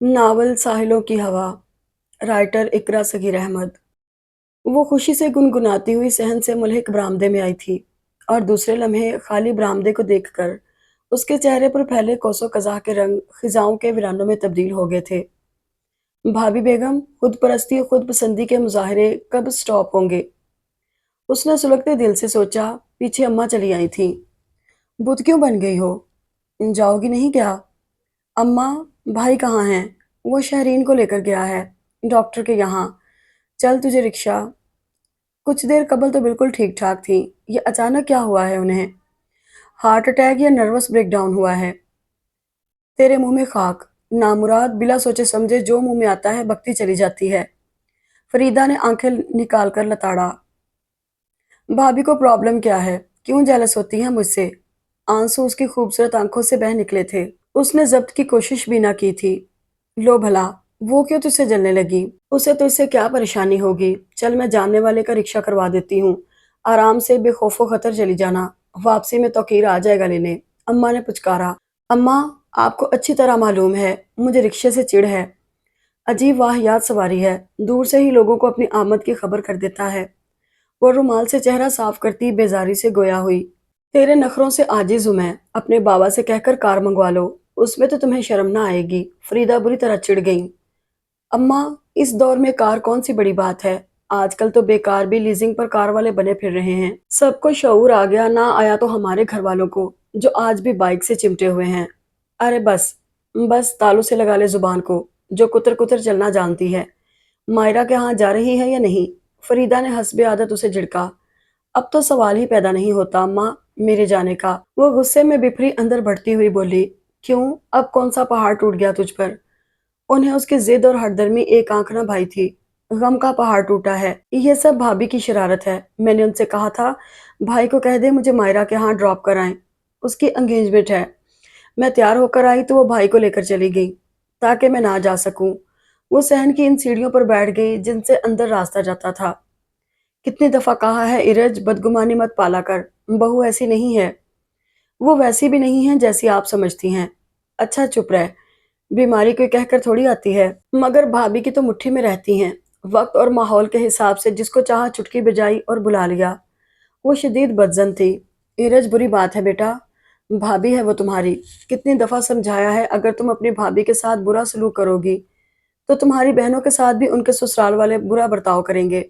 Novel साहिलों की हवा। Writer इकरा सगीर अहमद। वो खुशी से गुनगुनाती हुई सहन से मुल्हिक बरामदे में आई थी और दूसरे लम्हे खाली बरामदे को देखकर उसके चेहरे पर फैले कोसो कज़ाह के रंग खिजाओं के वीरानों में तब्दील हो गए थे। भाभी बेगम, खुद परस्ती और खुद पसंदी के मुजाहरे कब स्टॉप होंगे? उसने सुलगते दिल से सोचा। पीछे अम्मा चली आई थी। बुत क्यों बन गई हो? जाओगी नहीं क्या? अम्मा, भाई कहाँ हैं? वो शहरीन को लेकर गया है, डॉक्टर के यहाँ। चल तुझे रिक्शा। कुछ देर कबल तो बिल्कुल ठीक ठाक थी। ये अचानक क्या हुआ है उन्हें? हार्ट अटैक या नर्वस ब्रेकडाउन हुआ है? तेरे मुंह में खाक। नामुराद, बिला सोचे समझे जो मुंह में आता है बकती चली जाती है। फरीदा ने आंखें निकालकर लताड़ा। भाभी को प्रॉब्लम क्या है? क्यों जेलस होती है मुझसे? आंसू उसकी खूबसूरत आंखों से बह निकले थे। उसने जब्त की कोशिश भी ना की थी। लो भला, वो क्यों तुझसे जलने लगी? उसे तुझसे क्या परेशानी होगी? चल मैं जानने वाले का रिक्शा करवा देती हूँ। आराम से बेखौफो खतर चली जाना। वापसी में तौकीर आ जाएगा लेने। अम्मा ने पुचकारा। अम्मा, आपको अच्छी तरह मालूम है मुझे रिक्शे से चिढ़ है। अजीब वाहियात सवारी है। दूर से ही लोगों को अपनी आमद की खबर कर देता है। वो रुमाल से चेहरा साफ करती बेजारी से गोया हुई। तेरे नखरों से आजिज हूं मैं। अपने बाबा से कहकर कार मंगवा लो। उसमें तो तुम्हें शर्म ना आएगी। फरीदा बुरी तरह चिढ़ गई। अम्मा, इस दौर में कार कौन सी बड़ी बात है? आजकल तो बेकार भी लीजिंग पर कार वाले बने फिर रहे हैं। सबको शऊर आ गया, ना आया तो हमारे घर वालों को, जो आज भी बाइक से चिमटे हुए हैं। अरे बस, बस तालू से लगा ले जुबान को, जो कुतर कुतर चलना जानती है। मायरा के यहाँ जा रही है या नहीं? फरीदा ने हस्बे आदत उसे झिड़का। अब तो सवाल ही पैदा नहीं होता अम्मा, मेरे जाने का। वो गुस्से में बिफरी अंदर बढ़ती हुई बोली। क्यों, अब कौन सा पहाड़ टूट गया तुझ पर? उन्हें उसकी जिद और हरदर्मी एक आंख न भाई थी। गम का पहाड़ टूटा है। ये सब भाभी की शरारत है। मैंने उनसे कहा था भाई को कह दे मुझे मायरा के यहाँ ड्रॉप कराएं। उसकी एंगेजमेंट है। मैं तैयार होकर आई तो वो भाई को लेकर चली गई, ताकि मैं ना जा सकूं। वो सहन की इन सीढ़ियों पर बैठ गई जिनसे अंदर रास्ता जाता था। कितनी दफा कहा है इरज, बदगुमानी मत पाला कर। बहू ऐसी नहीं है। वो वैसी भी नहीं है जैसी आप समझती हैं। अच्छा चुप रह। बीमारी कोई कहकर थोड़ी आती है। मगर भाभी की तो मुट्ठी में रहती हैं। वक्त और माहौल के हिसाब से जिसको चाहा चुटकी बजाई और बुला लिया। वो शदीद बदजन थी। इरज, बुरी बात है बेटा। भाभी है वो तुम्हारी। कितनी दफा समझाया है, अगर तुम अपनी भाभी के साथ बुरा सलूक करोगी तो तुम्हारी बहनों के साथ भी उनके ससुराल वाले बुरा बर्ताव करेंगे।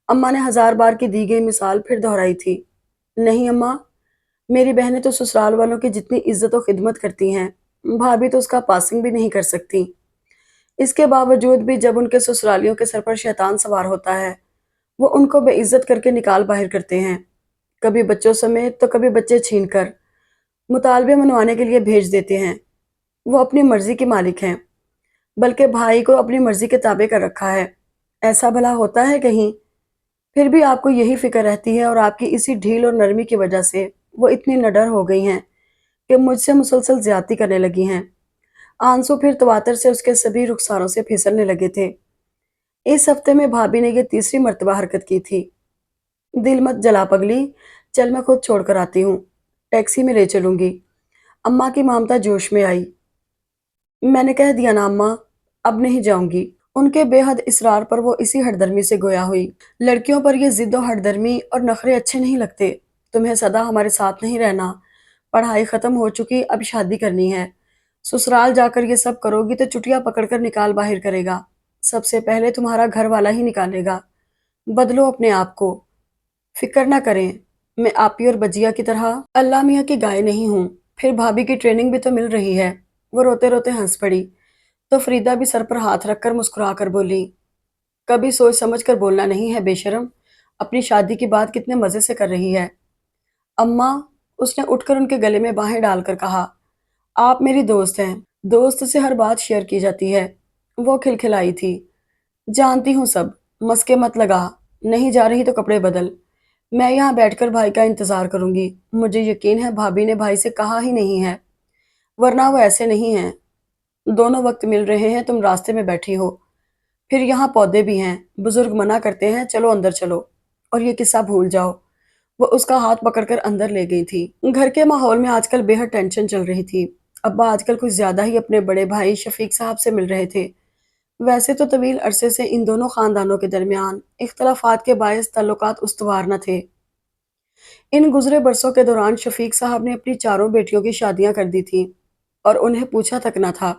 अम्मा ने हजार बार की दी गई मिसाल फिर दोहराई थी। नहीं अम्मा, मेरी बहनें तो ससुराल वालों की जितनी इज्जत और खिदमत करती हैं, भाभी तो उसका पासिंग भी नहीं कर सकती। इसके बावजूद भी जब उनके ससुरालियों के सर पर शैतान सवार होता है, वो उनको बेइज्जत करके निकाल बाहर करते हैं। कभी बच्चों समेत तो कभी बच्चे छीन कर मुतालबे मनवाने के लिए भेज देते हैं। वो अपनी मर्जी के मालिक हैं, बल्कि भाई को अपनी मर्जी के ताबे कर रखा है। ऐसा भला होता है कहीं? फिर भी आपको यही फिक्र रहती है और आपकी इसी ढील और नरमी की वजह से वो इतनी निडर हो गई हैं कि मुझसे मुसलसल ज्यादती करने लगी हैं। आंसू फिर तवातर से उसके सभी रुखसारों से फिसलने लगे थे। इस हफ्ते में भाभी ने ये तीसरी मर्तबा हरकत की थी। दिल मत जला पगली, चल मैं खुद छोड़कर आती हूँ। टैक्सी में ले चलूंगी। अम्मा की ममता जोश में आई। मैंने कह दिया ना अम्मा, अब नहीं जाऊंगी। उनके बेहद इसरार पर वो इसी हठधर्मी से गोया हुई। लड़कियों पर ये जिद और हठधर्मी और नखरे अच्छे नहीं लगते। तुम्हें सदा हमारे साथ नहीं रहना। पढ़ाई खत्म हो चुकी, अब शादी करनी है। ससुराल जाकर ये सब करोगी तो चुटिया पकड़कर निकाल बाहर करेगा। सबसे पहले तुम्हारा घर वाला ही निकालेगा। बदलो अपने आप को। फिक्र ना करें। मैं आपी और बजिया की तरह अल्लाह मियाँ की गाय नहीं हूँ। फिर भाभी की ट्रेनिंग भी तो मिल रही है। वो रोते रोते हंस पड़ी। तो फरीदा भी सर पर हाथ रखकर मुस्कुरा कर बोली। कभी सोच समझ कर बोलना नहीं है बेशरम। अपनी शादी की बात कितने मजे से कर रही है। अम्मा, उसने उठकर उनके गले में बाहें डालकर कहा। आप मेरी दोस्त हैं। दोस्त से हर बात शेयर की जाती है। वो खिलखिलाई थी। जानती हूँ सब। मस्के मत लगा। नहीं जा रही तो कपड़े बदल। मैं यहाँ बैठकर भाई का इंतजार करूंगी। मुझे यकीन है भाभी ने भाई से कहा ही नहीं है, वरना वो ऐसे नहीं हैं। दोनों वक्त मिल रहे हैं, तुम रास्ते में बैठी हो। फिर यहाँ पौधे भी हैं। बुजुर्ग मना करते हैं, चलो अंदर चलो। और ये किस्सा भूल जाओ। वो उसका हाथ पकड़कर अंदर ले गई थी। घर के माहौल में आजकल बेहद टेंशन चल रही थी। ابا آج کل کچھ زیادہ ہی اپنے بڑے بھائی شفیق صاحب سے مل رہے تھے۔ ویسے تو طویل عرصے سے ان دونوں خاندانوں کے درمیان اختلافات کے باعث تعلقات استوار نہ تھے۔ ان گزرے برسوں کے دوران شفیق صاحب نے اپنی چاروں بیٹیوں کی شادیاں کر دی تھیں اور انہیں پوچھا تک نہ تھا۔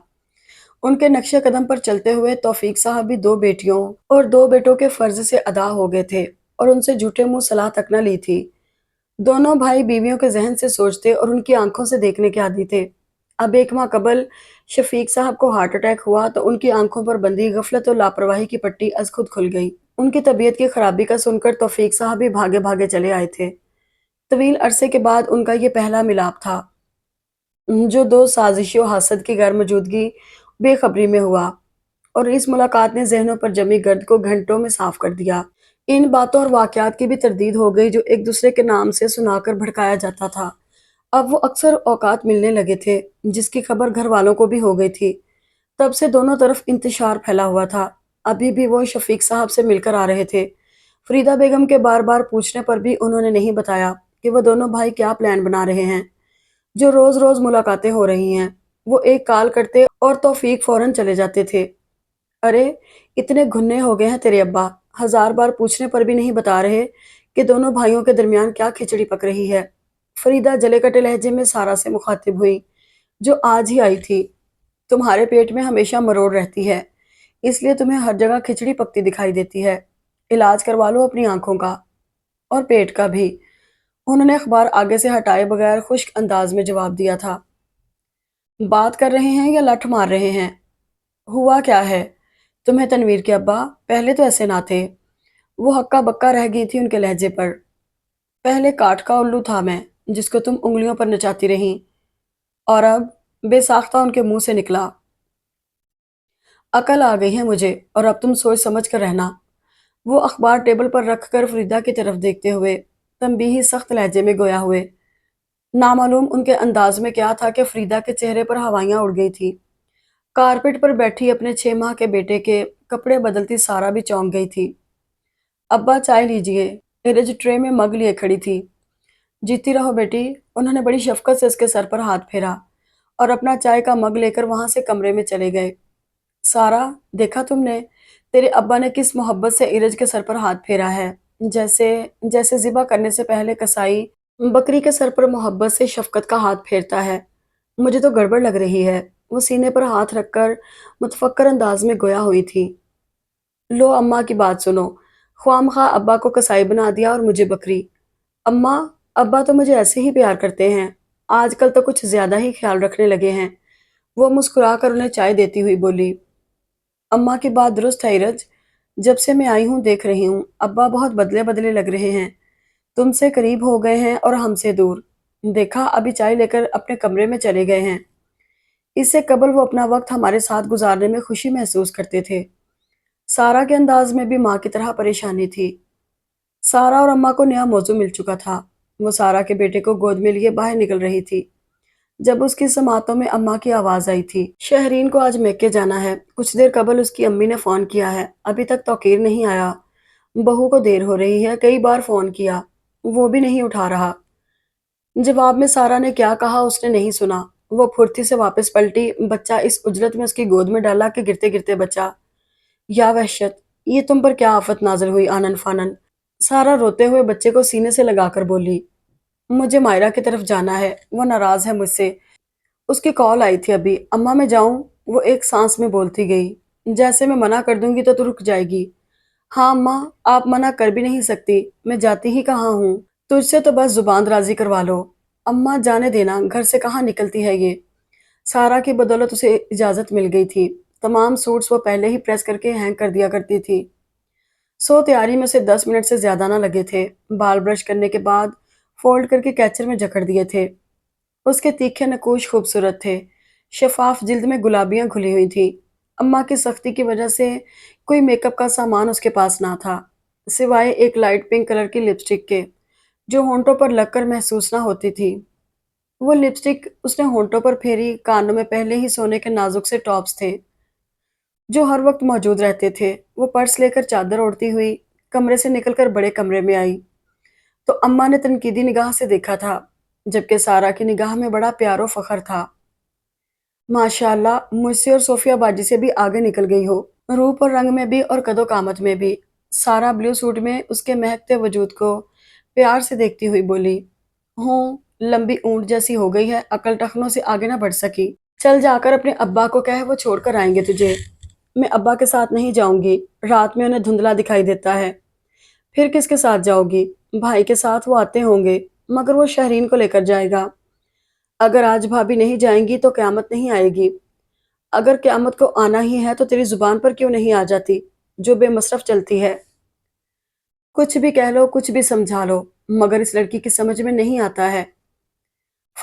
ان کے نقش قدم پر چلتے ہوئے توفیق صاحب بھی دو بیٹیوں اور دو بیٹوں کے فرض سے ادا ہو گئے تھے اور ان سے جھوٹے منہ صلاح تک نہ لی تھی۔ دونوں بھائی بیویوں کے ذہن سے سوچتے اور ان کی آنکھوں سے دیکھنے کے عادی تھے۔ اب ایک ماہ قبل شفیق صاحب کو ہارٹ اٹیک ہوا تو ان کی آنکھوں پر بندھی غفلت اور لاپرواہی کی پٹی از خود کھل گئی۔ ان کی طبیعت کی خرابی کا سن کر توفیق صاحب بھی بھاگے بھاگے چلے آئے تھے۔ طویل عرصے کے بعد ان کا یہ پہلا ملاپ تھا، جو دو سازشی و حسد کی غیر موجودگی بے خبری میں ہوا، اور اس ملاقات نے ذہنوں پر جمی گرد کو گھنٹوں میں صاف کر دیا۔ ان باتوں اور واقعات کی بھی تردید ہو گئی جو ایک دوسرے کے نام سے سنا کر بھڑکایا جاتا تھا۔ اب وہ اکثر اوقات ملنے لگے تھے، جس کی خبر گھر والوں کو بھی ہو گئی تھی۔ تب سے دونوں طرف انتشار پھیلا ہوا تھا۔ ابھی بھی وہ شفیق صاحب سے مل کر آ رہے تھے۔ فریدہ بیگم کے بار بار پوچھنے پر بھی انہوں نے نہیں بتایا کہ وہ دونوں بھائی کیا پلان بنا رہے ہیں۔ جو روز روز ملاقاتیں ہو رہی ہیں، وہ ایک کال کرتے اور توفیق فوراً چلے جاتے تھے۔ ارے اتنے گھنے ہو گئے ہیں تیرے ابا، ہزار بار پوچھنے پر بھی نہیں بتا رہے کہ دونوں بھائیوں کے درمیان کیا کھچڑی پک رہی ہے۔ فریدہ جلے کٹے لہجے میں سارا سے مخاطب ہوئی، جو آج ہی آئی تھی۔ تمہارے پیٹ میں ہمیشہ مروڑ رہتی ہے، اس لیے تمہیں ہر جگہ کھچڑی پکتی دکھائی دیتی ہے۔ علاج کروا لو اپنی آنکھوں کا اور پیٹ کا بھی۔ انہوں نے اخبار آگے سے ہٹائے بغیر خشک انداز میں جواب دیا تھا۔ بات کر رہے ہیں یا لٹھ مار رہے ہیں؟ ہوا کیا ہے؟ تمہیں تنویر کے ابا پہلے تو ایسے نہ تھے۔ وہ ہکا بکا رہ گئی تھی ان کے لہجے پر۔ پہلے کاٹ کا الو تھا میں، جس کو تم انگلیوں پر نچاتی رہیں، اور اب بے ساختہ ان کے منہ سے نکلا۔ عقل آ گئی ہے مجھے، اور اب تم سوچ سمجھ کر رہنا۔ وہ اخبار ٹیبل پر رکھ کر فریدہ کی طرف دیکھتے ہوئے تنبیہی سخت لہجے میں گویا ہوئے۔ نامعلوم ان کے انداز میں کیا تھا کہ فریدہ کے چہرے پر ہوائیاں اڑ گئی تھی۔ کارپٹ پر بیٹھی اپنے 6 ماہ کے بیٹے کے کپڑے بدلتی سارا بھی چونک گئی تھی۔ ابا چائے لیجئے، ارج ٹرے میں مگ لیے کھڑی تھی۔ جیتی رہو بیٹی، انہوں نے بڑی شفقت سے اس کے سر پر ہاتھ پھیرا اور اپنا چائے کا مگ لے کر وہاں سے کمرے میں چلے گئے۔ سارا، دیکھا تم نے تیرے ابا نے کس محبت سے ارج کے سر پر ہاتھ پھیرا ہے، جیسے ذبح کرنے سے پہلے کسائی بکری کے سر پر محبت سے شفقت کا ہاتھ پھیرتا ہے۔ مجھے تو گڑبڑ لگ رہی ہے۔ وہ سینے پر ہاتھ رکھ کر متفکر انداز میں گویا ہوئی تھی۔ لو اماں کی بات سنو، خواہ مخواہ ابا کو کسائی بنا دیا اور مجھے بکری۔ اماں، ابا تو مجھے ایسے ہی پیار کرتے ہیں، آج کل تو کچھ زیادہ ہی خیال رکھنے لگے ہیں۔ وہ مسکرا کر انہیں چائے دیتی ہوئی بولی۔ اماں کی بات درست ہے ارج، جب سے میں آئی ہوں دیکھ رہی ہوں ابا بہت بدلے بدلے لگ رہے ہیں۔ تم سے قریب ہو گئے ہیں اور ہم سے دور۔ دیکھا ابھی چائے لے کر اپنے کمرے میں چلے گئے ہیں۔ اس سے قبل وہ اپنا وقت ہمارے ساتھ گزارنے میں خوشی محسوس کرتے تھے۔ سارا کے انداز میں بھی ماں کی طرح پریشانی تھی۔ سارا اور اماں کو نیا موضوع مل چکا تھا۔ وہ سارا کے بیٹے کو گود میں لیے باہر نکل رہی تھی جب اس کی سماعتوں میں اماں کی آواز آئی تھی۔ شہرین کو آج میکے جانا ہے، کچھ دیر قبل اس کی امی نے فون کیا ہے، ابھی تک توقیر نہیں آیا۔ بہو کو دیر ہو رہی ہے، کئی بار فون کیا، وہ بھی نہیں اٹھا رہا۔ جواب میں سارا نے کیا کہا اس نے نہیں سنا۔ وہ پھرتی سے واپس پلٹی، بچہ اس اجرت میں اس کی گود میں ڈالا کہ گرتے گرتے بچا۔ یا وحشت، یہ تم پر کیا آفت نازل ہوئی آنن فانن؟ سارا روتے ہوئے بچے کو سینے سے لگا کر بولی۔ مجھے مائرہ کی طرف جانا ہے، وہ ناراض ہے مجھ سے، اس کی کال آئی تھی ابھی۔ اماں میں جاؤں؟ وہ ایک سانس میں بولتی گئی۔ جیسے میں منع کر دوں گی تو رک جائے گی۔ ہاں اماں، آپ منع کر بھی نہیں سکتی، میں جاتی ہی کہاں ہوں، تجھ سے تو بس زبان درازی کروا لو۔ اماں جانے دینا، گھر سے کہاں نکلتی ہے یہ۔ سارا کی بدولت اسے اجازت مل گئی تھی۔ تمام سوٹس وہ پہلے ہی پریس کر کے ہینگ کر دیا کرتی تھی۔ تیاری میں اسے 10 منٹ سے زیادہ نہ لگے تھے۔ بال برش کرنے کے بعد فولڈ کر کے کیچر میں جکڑ دیے تھے۔ اس کے تیکھے نقوش خوبصورت تھے، شفاف جلد میں گلابیاں کھلی ہوئی تھیں۔ اماں کی سختی کی وجہ سے کوئی میک اپ کا سامان اس کے پاس نہ تھا، سوائے ایک لائٹ پنک کلر کی لپسٹک کے، جو ہونٹوں پر لگ کر محسوس نہ ہوتی تھی۔ وہ لپسٹک اس نے ہونٹوں پر پھیری، کانوں میں پہلے ہی سونے کے نازک سے ٹاپس تھے جو ہر وقت موجود رہتے تھے۔ وہ پرس لے کر چادر اوڑھتی ہوئی کمرے سے نکل کر بڑے کمرے میں آئی تو اماں نے تنقیدی نگاہ سے دیکھا تھا، جبکہ سارا کی نگاہ میں بڑا پیار و فخر تھا۔ माशाल्लाह, मुझसे और सोफिया बाजी से भी आगे निकल गई हो। रूप और रंग में भी और कदो-कामत में भी। सारा ब्लू सूट में उसके महकते वजूद को प्यार से देखती हुई बोली, हूँ, लंबी ऊंट जैसी हो गई है, अकल टखनों से आगे ना बढ़ सकी। चल जाकर अपने अब्बा को कह, वो छोड़कर आएंगे तुझे। मैं अब्बा के साथ नहीं जाऊंगी, रात में उन्हें धुंधला दिखाई देता है। फिर किसके साथ जाओगी? भाई के साथ वो आते होंगे, मगर वो शहरीन को लेकर जाएगा। अगर आज भाभी नहीं जाएंगी तो क़यामत नहीं आएगी। अगर क़यामत को आना ही है तो तेरी ज़ुबान पर क्यों नहीं आ जाती, जो बेमसरफ चलती है? कुछ भी कह लो, कुछ भी समझा लो, मगर इस लड़की की समझ में नहीं आता है।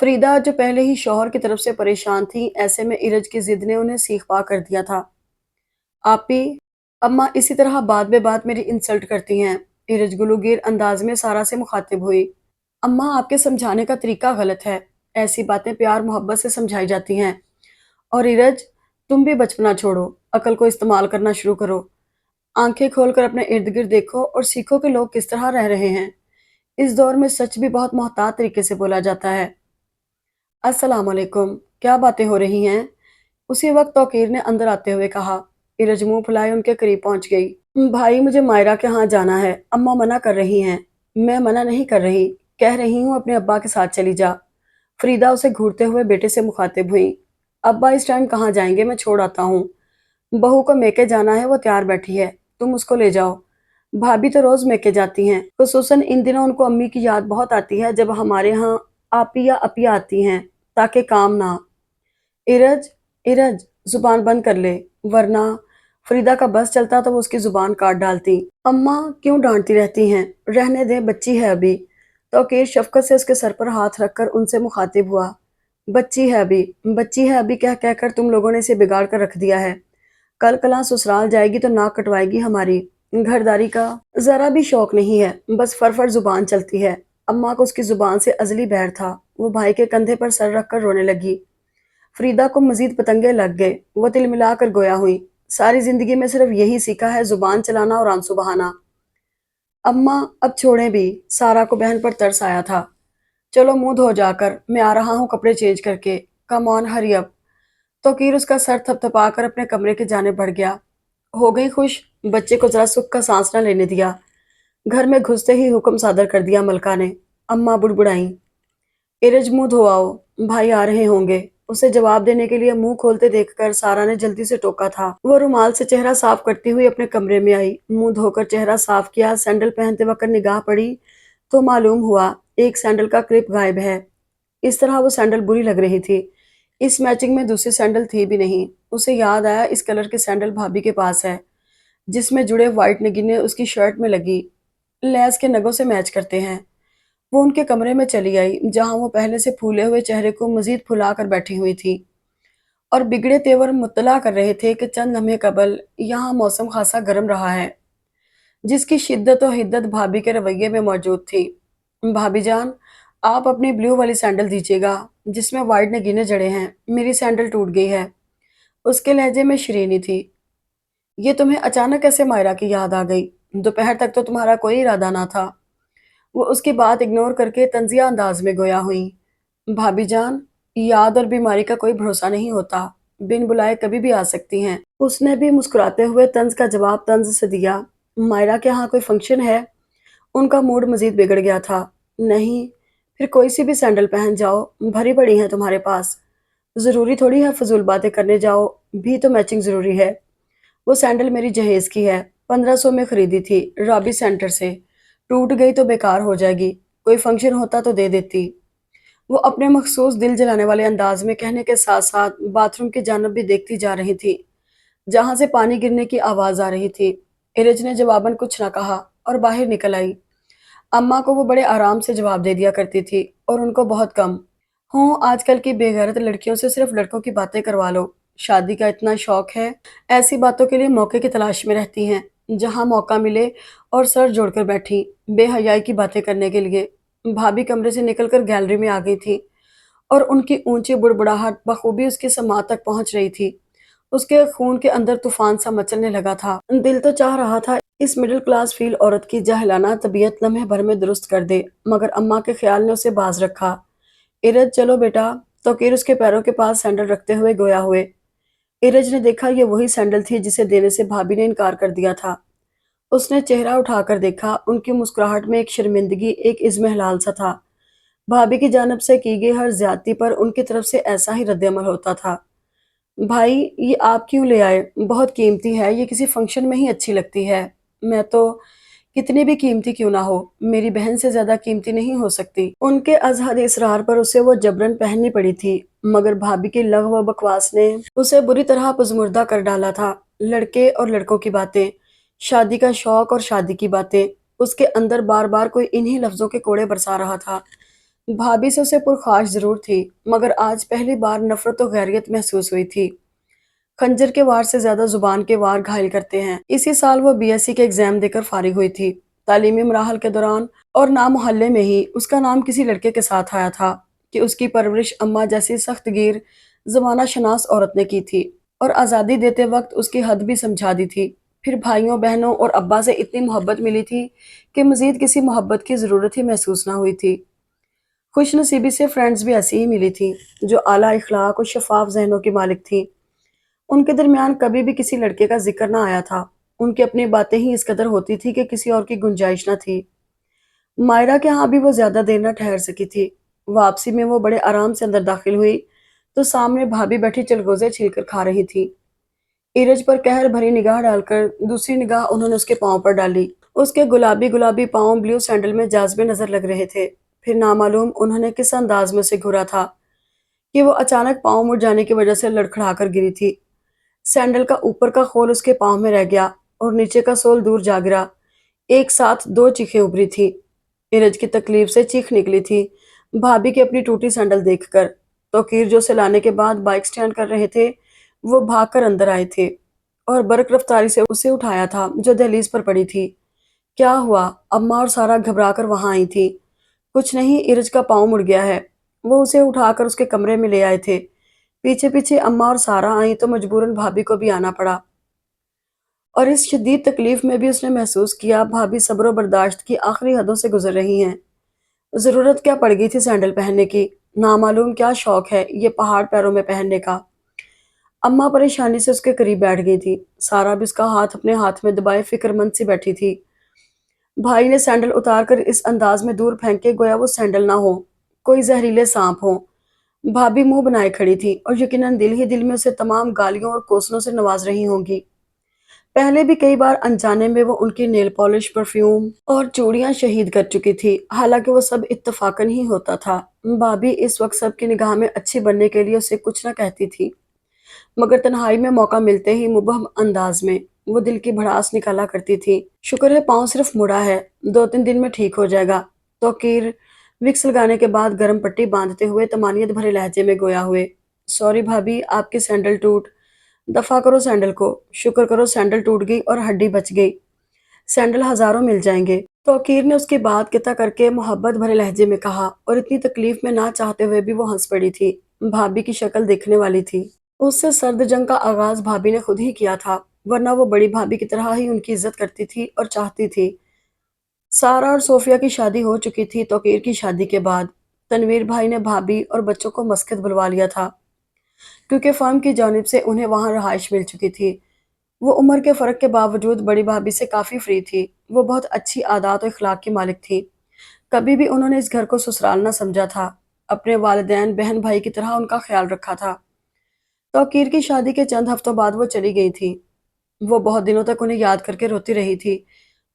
फरीदा, जो पहले ही शौहर की तरफ से परेशान थी, ऐसे में इरज की जिद ने उन्हें सीखपा कर दिया था। आपी, अम्मा इसी तरह बात बे बात मेरी इंसल्ट करती हैं। इरज गुलूगीर अंदाज में सारा से मुखातिब हुई। अम्मा, आपके समझाने का तरीका गलत है। ऐसी बातें प्यार मोहब्बत से समझाई जाती हैं। और इरज, तुम भी बचपना छोड़ो, अकल को इस्तेमाल करना शुरू करो। आंखें खोलकर अपने इर्द गिर्द देखो और सीखो कि लोग किस तरह रह रहे हैं। इस दौर में सच भी बहुत मोहतात तरीके से बोला जाता है। अस्सलाम वालेकुम, क्या बातें हो रही हैं? उसी वक्त तौकीर ने अंदर आते हुए कहा। इरज मुंह फुलाए उनके करीब पहुंच गई। भाई, मुझे मायरा के यहाँ जाना है, अम्मा मना कर रही हैं। मैं मना नहीं कर रही, कह रही हूँ अपने अब्बा के साथ चली जा। फरीदा उसे घूरते हुए बेटे से मुखातिब हुई। अब्बा इस टाइम कहाँ जाएंगे, मैं छोड़ आता हूँ। बहू को मेके जाना है, वो तैयार बैठी है, तुम उसको ले जाओ। भाभी तो रोज मेके जाती हैं, खुसूसन इन दिनों उनको अम्मी की याद बहुत आती है जब हमारे यहाँ आपी या अपिया आती हैं, ताकि काम ना। इरज, इरज, जुबान बंद कर ले, वरना फरीदा का बस चलता तो वो उसकी जुबान काट डालती। अम्मा क्यों डांटती रहती हैं, रहने दे, बच्ची है अभी। तौकीर शफकत से उसके सर पर हाथ रखकर उनसे मुखातिब हुआ। बच्ची है अभी, बच्ची है अभी, कह कहकर तुम लोगों ने इसे बिगाड़ कर रख दिया है। कल कला ससुराल जाएगी तो नाक कटवाएगी हमारी। घरदारी का जरा भी शौक नहीं है, बस फर जुबान चलती है। अम्मा को उसकी जुबान से अजली बैर था। वो भाई के कंधे पर सर रखकर रोने लगी। फरीदा को मजीद पतंगे लग गए। वो तिलमिला कर गोया हुई। सारी जिंदगी में सिर्फ यही सीखा है, जुबान चलाना और आंसू बहाना। अम्मा, अब छोड़ें भी। सारा को बहन पर तरस आया था। चलो मुंह धो जाकर, मैं आ रहा हूँ कपड़े चेंज करके। Come on, hurry up. Toqeer उसका सर थपथपाकर अपने कमरे की जाने बढ़ गया। हो गई खुश, बच्चे को जरा सुख का सांस न लेने दिया। घर में घुसते ही हुक्म सादर कर दिया मलका ने। अम्मा बुड़बुड़ाई, इरज मुंह धो आओ, भाई आ रहे होंगे। उसे जवाब देने के लिए मुंह खोलते देखकर सारा ने जल्दी से टोका था। वो रुमाल से चेहरा साफ करती हुई अपने कमरे में आई। मुंह धोकर चेहरा साफ किया, सैंडल पहनते वक्त निगाह पड़ी तो मालूम हुआ एक सैंडल का क्लिप गायब है। इस तरह वो सैंडल बुरी लग रही थी। इस मैचिंग में दूसरी सैंडल थी भी नहीं। उसे याद आया, इस कलर की सैंडल भाभी के पास है, जिसमें जुड़े व्हाइट नगीने उसकी शर्ट में लगी लैस के नगों से मैच करते हैं। वो उनके कमरे में चली आई, जहां वो पहले से फूले हुए चेहरे को मजीद फुला कर बैठी हुई थी और बिगड़े तेवर मुत्तला कर रहे थे कि चंद लम्हे कबल यहाँ मौसम खासा गर्म रहा है, जिसकी शिद्दत और हिद्दत भाभी के रवैये में मौजूद थी। भाभी जान, आप अपनी ब्लू वाली सैंडल दीजिएगा, जिसमें वाइट नगीने जड़े हैं, मेरी सैंडल टूट गई है। उसके लहजे में शरीनी थी। ये तुम्हें अचानक कैसे मायरा की याद आ गई? दोपहर तक तो तुम्हारा कोई इरादा ना था। वो उसकी बात इग्नोर करके तंजिया अंदाज में गोया हुई। भाभी जान, याद और बीमारी का कोई भरोसा नहीं होता, बिन बुलाए कभी भी आ सकती हैं। उसने भी मुस्कुराते हुए तंज का जवाब तंज से दिया। मायरा के यहाँ कोई फंक्शन है? उनका मूड मजीद बिगड़ गया था। नहीं, फिर कोई सी भी सैंडल पहन जाओ, भरी पड़ी हैं तुम्हारे पास। जरूरी थोड़ी है फजूल बातें करने जाओ, भी तो मैचिंग जरूरी है। वो सैंडल मेरी जहेज की है, 1500 में खरीदी थी रॉबी सेंटर से। टूट गई तो बेकार हो जाएगी, कोई फंक्शन होता तो दे देती। वो अपने मखसूस दिल जलाने वाले अंदाज में कहने के साथ साथ बाथरूम की जानब भी देखती जा रही थी, जहां से पानी गिरने की आवाज आ रही थी। इरज ने जवाबन कुछ न कहा और बाहर निकल आई। अम्मा को वो बड़े आराम से जवाब दे दिया करती थी और उनको बहुत कम। हों, आजकल की बेगैरत लड़कियों से सिर्फ लड़कों की बातें करवा लो। शादी का इतना शौक है, ऐसी बातों के लिए मौके की तलाश में रहती हैं, जहां मौका मिले और सर जोड़कर बैठी बेहयाई की बातें करने के लिए। भाभी कमरे से निकलकर गैलरी में आ गई थी और उनकी ऊंची बुड़बुड़ाहट बखूबी उसकी समात तक पहुंच रही थी। उसके खून के अंदर तूफान सा मचलने लगा था। दिल तो चाह रहा था इस मिडिल क्लास फील औरत की जाहिलाना तबीयत लम्हे भर में दुरुस्त कर दे, मगर अम्मा के ख्याल ने उसे बाज रखा। इरज, चलो बेटा, توقیر اس کے پیروں کے پاس سینڈل رکھتے ہوئے گویا ہوئے۔ ایرج نے دیکھا یہ وہی سینڈل تھی جسے دینے سے بھابھی نے انکار کر دیا تھا۔ اس نے چہرہ اٹھا کر دیکھا، ان کی مسکراہٹ میں ایک شرمندگی، ایک عزم حلال سا تھا۔ بھابھی کی جانب سے کی گئی ہر زیادتی پر ان کی طرف سے ایسا ہی رد عمل ہوتا تھا۔ بھائی یہ آپ کیوں لے آئے؟ بہت قیمتی ہے، یہ کسی فنکشن میں ہی اچھی لگتی ہے۔ میں تو کتنی بھی قیمتی کیوں نہ ہو، میری بہن سے زیادہ قیمتی نہیں ہو سکتی۔ ان کے ازحد اصرار پر اسے وہ جبرن پہننی پڑی تھی، مگر بھابھی کی لغو و بکواس نے اسے بری طرح پزمردہ کر ڈالا تھا۔ لڑکے اور لڑکوں کی باتیں، شادی کا شوق اور شادی کی باتیں، اس کے اندر بار بار کوئی انہی لفظوں کے کوڑے برسا رہا تھا۔ بھابھی سے اسے پرخاش ضرور تھی، مگر آج پہلی بار نفرت و غیریت محسوس ہوئی تھی۔ خنجر کے وار سے زیادہ زبان کے وار گھائل کرتے ہیں۔ اسی سال وہ بی ایس سی کے ایگزام دے کر فارغ ہوئی تھی۔ تعلیمی مراحل کے دوران اور محلے میں ہی اس کا نام کسی لڑکے کے ساتھ آیا تھا کہ اس کی پرورش اماں جیسی سخت گیر زمانہ شناس عورت نے کی تھی، اور آزادی دیتے وقت اس کی حد بھی سمجھا دی تھی۔ پھر بھائیوں بہنوں اور ابا سے اتنی محبت ملی تھی کہ مزید کسی محبت کی ضرورت ہی محسوس نہ ہوئی تھی۔ خوش نصیبی سے فرینڈز بھی ایسی ہی ملی تھی جو اعلیٰ اخلاق اور شفاف ذہنوں کی مالک تھیں۔ ان کے درمیان کبھی بھی کسی لڑکے کا ذکر نہ آیا تھا۔ ان کی اپنی باتیں ہی اس قدر ہوتی تھی کہ کسی اور کی گنجائش نہ تھی۔ مائرہ کے ہاں بھی وہ زیادہ دیر نہ ٹھہر سکی تھی۔ واپسی میں وہ بڑے آرام سے اندر داخل ہوئی تو سامنے بھابھی بیٹھی چلگوزے چھیل کر کھا رہی تھی۔ ایرج پر قہر بھری نگاہ ڈال کر دوسری نگاہ انہوں نے اس کے پاؤں پر ڈالی۔ اس کے گلابی گلابی پاؤں بلیو سینڈل میں جاذبے نظر لگ رہے تھے۔ پھر نامعلوم انہوں نے کس انداز میں اسے گھورا تھا کہ وہ اچانک پاؤں مڑ جانے کی وجہ سے لڑکھڑا کر گری تھی۔ سینڈل کا اوپر کا خول اس کے پاؤں میں رہ گیا اور نیچے کا سول دور جا گرا۔ ایک ساتھ دو چیخیں ابھری تھی۔ ایرج کی تکلیف سے چیخ نکلی تھی بھابھی کی اپنی ٹوٹی سینڈل دیکھ کر۔ توقیر جو اسے لانے کے بعد بائک سٹینڈ کر رہے تھے وہ بھاگ کر اندر آئے تھے اور برق رفتاری سے اسے اٹھایا تھا جو دہلیز پر پڑی تھی۔ کیا ہوا؟ اماں اور سارا گھبرا کر وہاں آئی تھی۔ کچھ نہیں، ایرج کا پاؤں مڑ گیا ہے۔ وہ اسے اٹھا کر اس کے کمرے میں لے آئے تھے۔ پیچھے پیچھے اماں اور سارا آئیں تو مجبوراً بھابھی کو بھی آنا پڑا، اور اس شدید تکلیف میں بھی اس نے محسوس کیا بھابھی صبر و برداشت کی آخری حدوں سے گزر رہی ہیں۔ ضرورت کیا پڑ گئی تھی سینڈل پہننے کی؟ نامعلوم کیا شوق ہے یہ پہاڑ پیروں میں پہننے کا۔ اماں پریشانی سے اس کے قریب بیٹھ گئی تھی۔ سارا بھی اس کا ہاتھ اپنے ہاتھ میں دبائے فکر مند سی بیٹھی تھی۔ بھائی نے سینڈل اتار کر اس انداز میں دور پھینکے گویا وہ سینڈل نہ ہو، کوئی زہریلے سانپ ہوں۔ بھابھی منہ بنائے کھڑی تھی اور یقیناً دل ہی دل میں اسے تمام گالیوں اور کوسنوں سے نواز رہی ہوں گی۔ پہلے بھی کئی بار انجانے میں وہ ان کی نیل پالش، پرفیوم اور چوڑیاں شہید کر چکی تھی، حالانکہ وہ سب اتفاقاً ہی ہوتا تھا۔ بھابھی اس وقت سب کی نگاہ میں اچھی بننے کے لیے اسے کچھ نہ کہتی تھی، مگر تنہائی میں موقع ملتے ہی مبہم انداز میں وہ دل کی بھڑاس نکالا کرتی تھی۔ شکر ہے پاؤں صرف مڑا ہے، 2-3 دن میں ٹھیک ہو جائے گا۔ توقیر وکس لگانے کے بعد گرم پٹی باندھتے ہوئے طمانینت بھرے لہجے میں گویا ہوئے۔ سوری بھابھی، آپ کی سینڈل ٹوٹ۔ دفع کرو سینڈل کو، شکر کرو سینڈل ٹوٹ گئی اور ہڈی بچ گئی، سینڈل ہزاروں مل جائیں گے۔ توقیر نے اس کی بات قطع کر کے محبت بھرے لہجے میں کہا، اور اتنی تکلیف میں نہ چاہتے ہوئے بھی وہ ہنس پڑی تھی۔ بھابھی کی شکل دیکھنے والی تھی۔ اس سے سرد جنگ کا آغاز بھابھی نے خود ہی کیا تھا، ورنہ وہ بڑی بھابھی کی طرح ہی ان کی عزت کرتی تھی اور چاہتی تھی۔ سارا اور صوفیہ کی شادی ہو چکی تھی۔ توقیر کی شادی کے بعد تنویر بھائی نے بھابھی اور بچوں کو مسقط بلوا لیا تھا، کیونکہ فرم کی جانب سے انہیں وہاں رہائش مل چکی تھی۔ وہ عمر کے فرق کے باوجود بڑی بھابھی سے کافی فری تھی۔ وہ بہت اچھی عادات و اخلاق کی مالک تھی۔ کبھی بھی انہوں نے اس گھر کو سسرال نہ سمجھا تھا، اپنے والدین بہن بھائی کی طرح ان کا خیال رکھا تھا۔ توقیر کی شادی کے چند ہفتوں بعد وہ چلی گئی تھی۔ وہ بہت دنوں تک انہیں یاد کر کے روتی رہی تھی،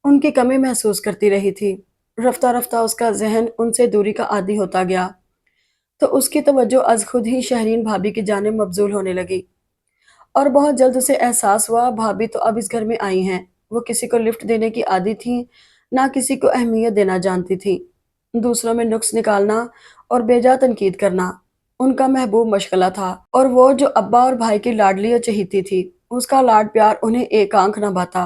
ان کی کمی محسوس کرتی رہی تھی۔ رفتہ رفتہ اس کا ذہن ان سے دوری کا عادی ہوتا گیا تو اس کی توجہ از خود ہی شہرین بھابھی کی جانب مبذول ہونے لگی، اور بہت جلد اسے احساس ہوا بھابھی تو اب اس گھر میں آئی ہیں۔ وہ کسی کو لفٹ دینے کی عادی تھیں، نہ کسی کو اہمیت دینا جانتی تھیں۔ دوسروں میں نقص نکالنا اور بیجا تنقید کرنا ان کا محبوب مشغلہ تھا، اور وہ جو ابا اور بھائی کی لاڈلی اور چہیتی تھی، اس کا لاڈ پیار انہیں ایک آنکھ نہ بھاتا۔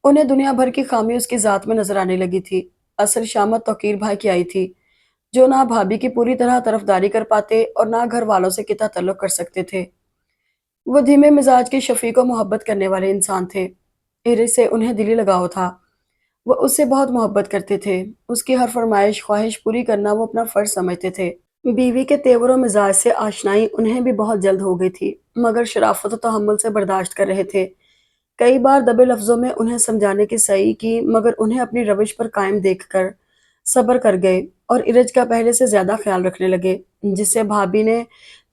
انہیں دنیا بھر کی خامی اس کی ذات میں نظر آنے لگی تھی۔ اصل شامت توقیر بھائی کی آئی تھی، جو نہ بھابھی کی پوری طرح طرفداری کر پاتے اور نہ گھر والوں سے قطع تعلق کر سکتے تھے۔ وہ دھیمے مزاج کے شفیق و محبت کرنے والے انسان تھے۔ ایرج سے انہیں دلی لگاؤ تھا۔ وہ اس سے بہت محبت کرتے تھے۔ اس کی ہر فرمائش خواہش پوری کرنا وہ اپنا فرض سمجھتے تھے۔ बीवी के तेवर और मिजाज से आशनाई उन्हें भी बहुत जल्द हो गई थी, मगर शराफत और तहम्मुल से बर्दाश्त कर रहे थे। कई बार दबे लफ्जों में उन्हें समझाने की सही की, मगर उन्हें अपनी रविश पर कायम देखकर सब्र कर गए और इरज का पहले से ज्यादा ख्याल रखने लगे, जिससे भाभी ने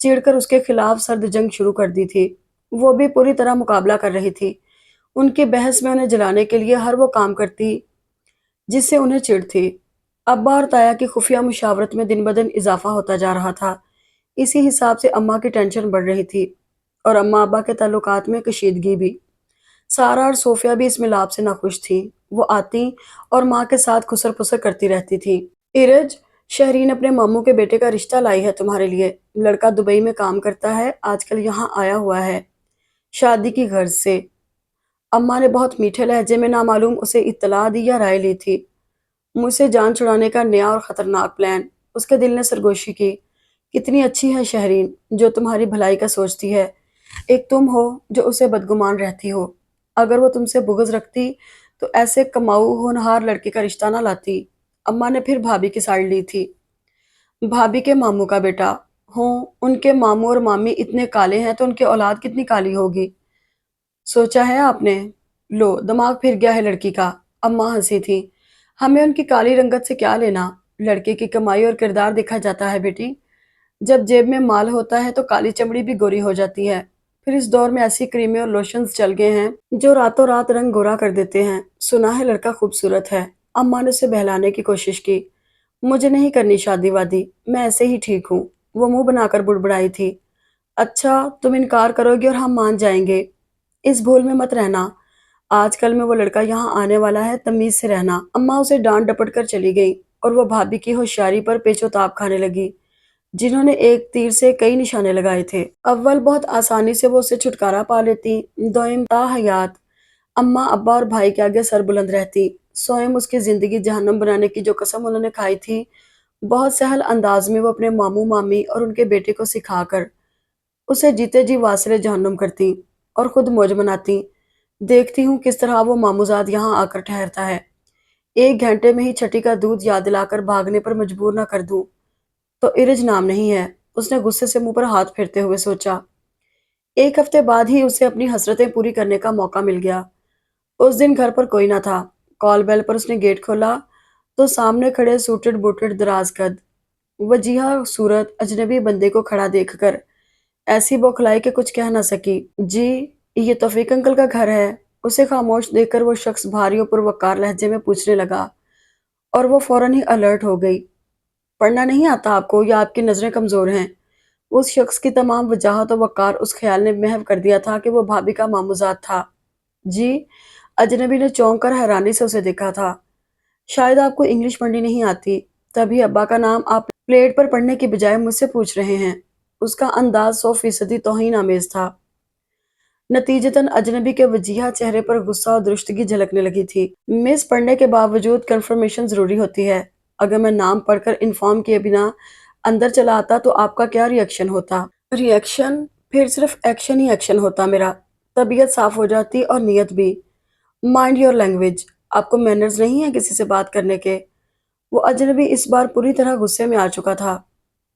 चिढ़कर उसके खिलाफ सर्द जंग शुरू कर दी थी। वो भी पूरी तरह मुकाबला कर रही थी। उनकी बहस में उन्हें जलाने के लिए हर वो काम करती जिससे उन्हें चिढ़ थी। अब्बा और ताया की खुफिया मुशावरत में दिन ब दिन इजाफा होता जा रहा था। इसी हिसाब से अम्मा की टेंशन बढ़ रही थी और अम्मा अब्बा के ताल्लुकात में कशीदगी भी। सारा और सोफिया भी इस मिलाप से नाखुश थी। वो आती और माँ के साथ खुसर पुसर करती रहती थी। इरज, शहरीन अपने मामू के बेटे का रिश्ता लाई है तुम्हारे लिए। लड़का दुबई में काम करता है, आजकल यहाँ आया हुआ है शादी की गर्ज से। अम्मा ने बहुत मीठे लहजे में नामालूम उसे इत्तला दी या राय ली थी। मुझसे जान छुड़ाने का नया और खतरनाक प्लान। उसके दिल ने सरगोशी की। कितनी अच्छी है शहरीन, जो तुम्हारी भलाई का सोचती है। एक तुम हो जो उसे बदगुमान रहती हो। अगर वो तुमसे बुग़्ज़ रखती तो ऐसे कमाऊ होनहार लड़के का रिश्ता ना लाती। अम्मा ने फिर भाभी की साइड ली थी। भाभी के मामू का बेटा हो, उनके मामू और मामी इतने काले हैं तो उनकी औलाद कितनी काली होगी, सोचा है आपने? लो, दिमाग फिर गया है लड़की का। अम्मा हंसी थी। हमें उनकी काली रंगत से क्या लेना। लड़के की कमाई और किरदार देखा जाता है बेटी। जब जेब में माल होता है तो काली चमड़ी भी गोरी हो जाती है। फिर इस दौर में ऐसी क्रीमें और लोशंस चल गए हैं जो रातों रात रंग गोरा कर देते हैं। सुना है लड़का खूबसूरत है। अम्मा ने उसे बहलाने की कोशिश की। मुझे नहीं करनी शादी वादी, मैं ऐसे ही ठीक हूँ। वो मुंह बनाकर बुड़बुड़ाई थी। अच्छा, तुम इनकार करोगे और हम मान जाएंगे। इस भूल में मत रहना। आजकल में वो लड़का यहाँ आने वाला है, तमीज से रहना। अम्मा उसे डांट डपट कर चली गई और वो भाभी की होशियारी पर पेचोताप खाने लगी, जिन्होंने एक तीर से कई निशाने लगाए थे। अव्वल बहुत आसानी से वो उससे छुटकारा पा लेती, दोयम ताहयात अम्मा अब्बा और भाई के आगे सर बुलंद रहती। स्वयं उसकी जिंदगी जहन्नम बनाने की जो कसम उन्होंने खाई थी, बहुत सहल अंदाज में वो अपने मामू मामी और उनके बेटे को सिखाकर उसे जीते जी वासिले जहन्नुम करती और खुद मौज मनाती। देखती हूँ किस तरह वो मामूजाद यहाँ आकर ठहरता है। 1 घंटे में ही छठी का दूध याद दिलाकर भागने पर मजबूर न कर दूं तो इरज नाम नहीं है। उसने गुस्से से मुंह पर हाथ फेरते हुए सोचा। 1 हफ्ते बाद ही उसे अपनी हसरतें पूरी करने का मौका मिल गया। उस दिन घर पर कोई न था। कॉल बेल पर उसने गेट खोला तो सामने खड़े सूटेड बूटेड दराज कद वजीहा सूरत अजनबी बंदे को खड़ा देखकर ऐसी बौखलाई कि कुछ कह न सकी। जी, ये तौफीक अंकल का घर है। उसे खामोश देखकर वो शख्स भारी और पुरवकार लहजे में पूछने लगा और वो फौरन ही अलर्ट हो गई। पढ़ना नहीं आता आपको या आपकी नजरें कमजोर हैं? उस शख्स की तमाम वजाहत और वकार उस ख्याल ने महव कर दिया था कि वो भाभी का मामूजात था। जी, अजनबी ने चौंक कर हैरानी से उसे देखा था। शायद आपको इंग्लिश पढ़नी नहीं आती, तभी अब्बा का नाम आप प्लेट पर पढ़ने की बजाय मुझसे पूछ रहे हैं। उसका अंदाज 100% तौहीन आमेज था। नतीजतन अजनबी के वजीहा चेहरे पर गुस्सा और दुरुस्तगी झलकने लगी थी। मिस, पढ़ने के बावजूद कंफर्मेशन जरूरी होती है। अगर मैं नाम पढ़कर इन्फॉर्म किए बिना अंदर चला आता तो आपका क्या रिएक्शन होता? रिएक्शन? फिर सिर्फ एक्शन ही एक्शन होता मेरा। तबीयत साफ हो जाती और नीयत भी। Mind your language. आपको मैनर्स नहीं है किसी से बात करने के? वो अजनबी इस बार पूरी तरह गुस्से में आ चुका था।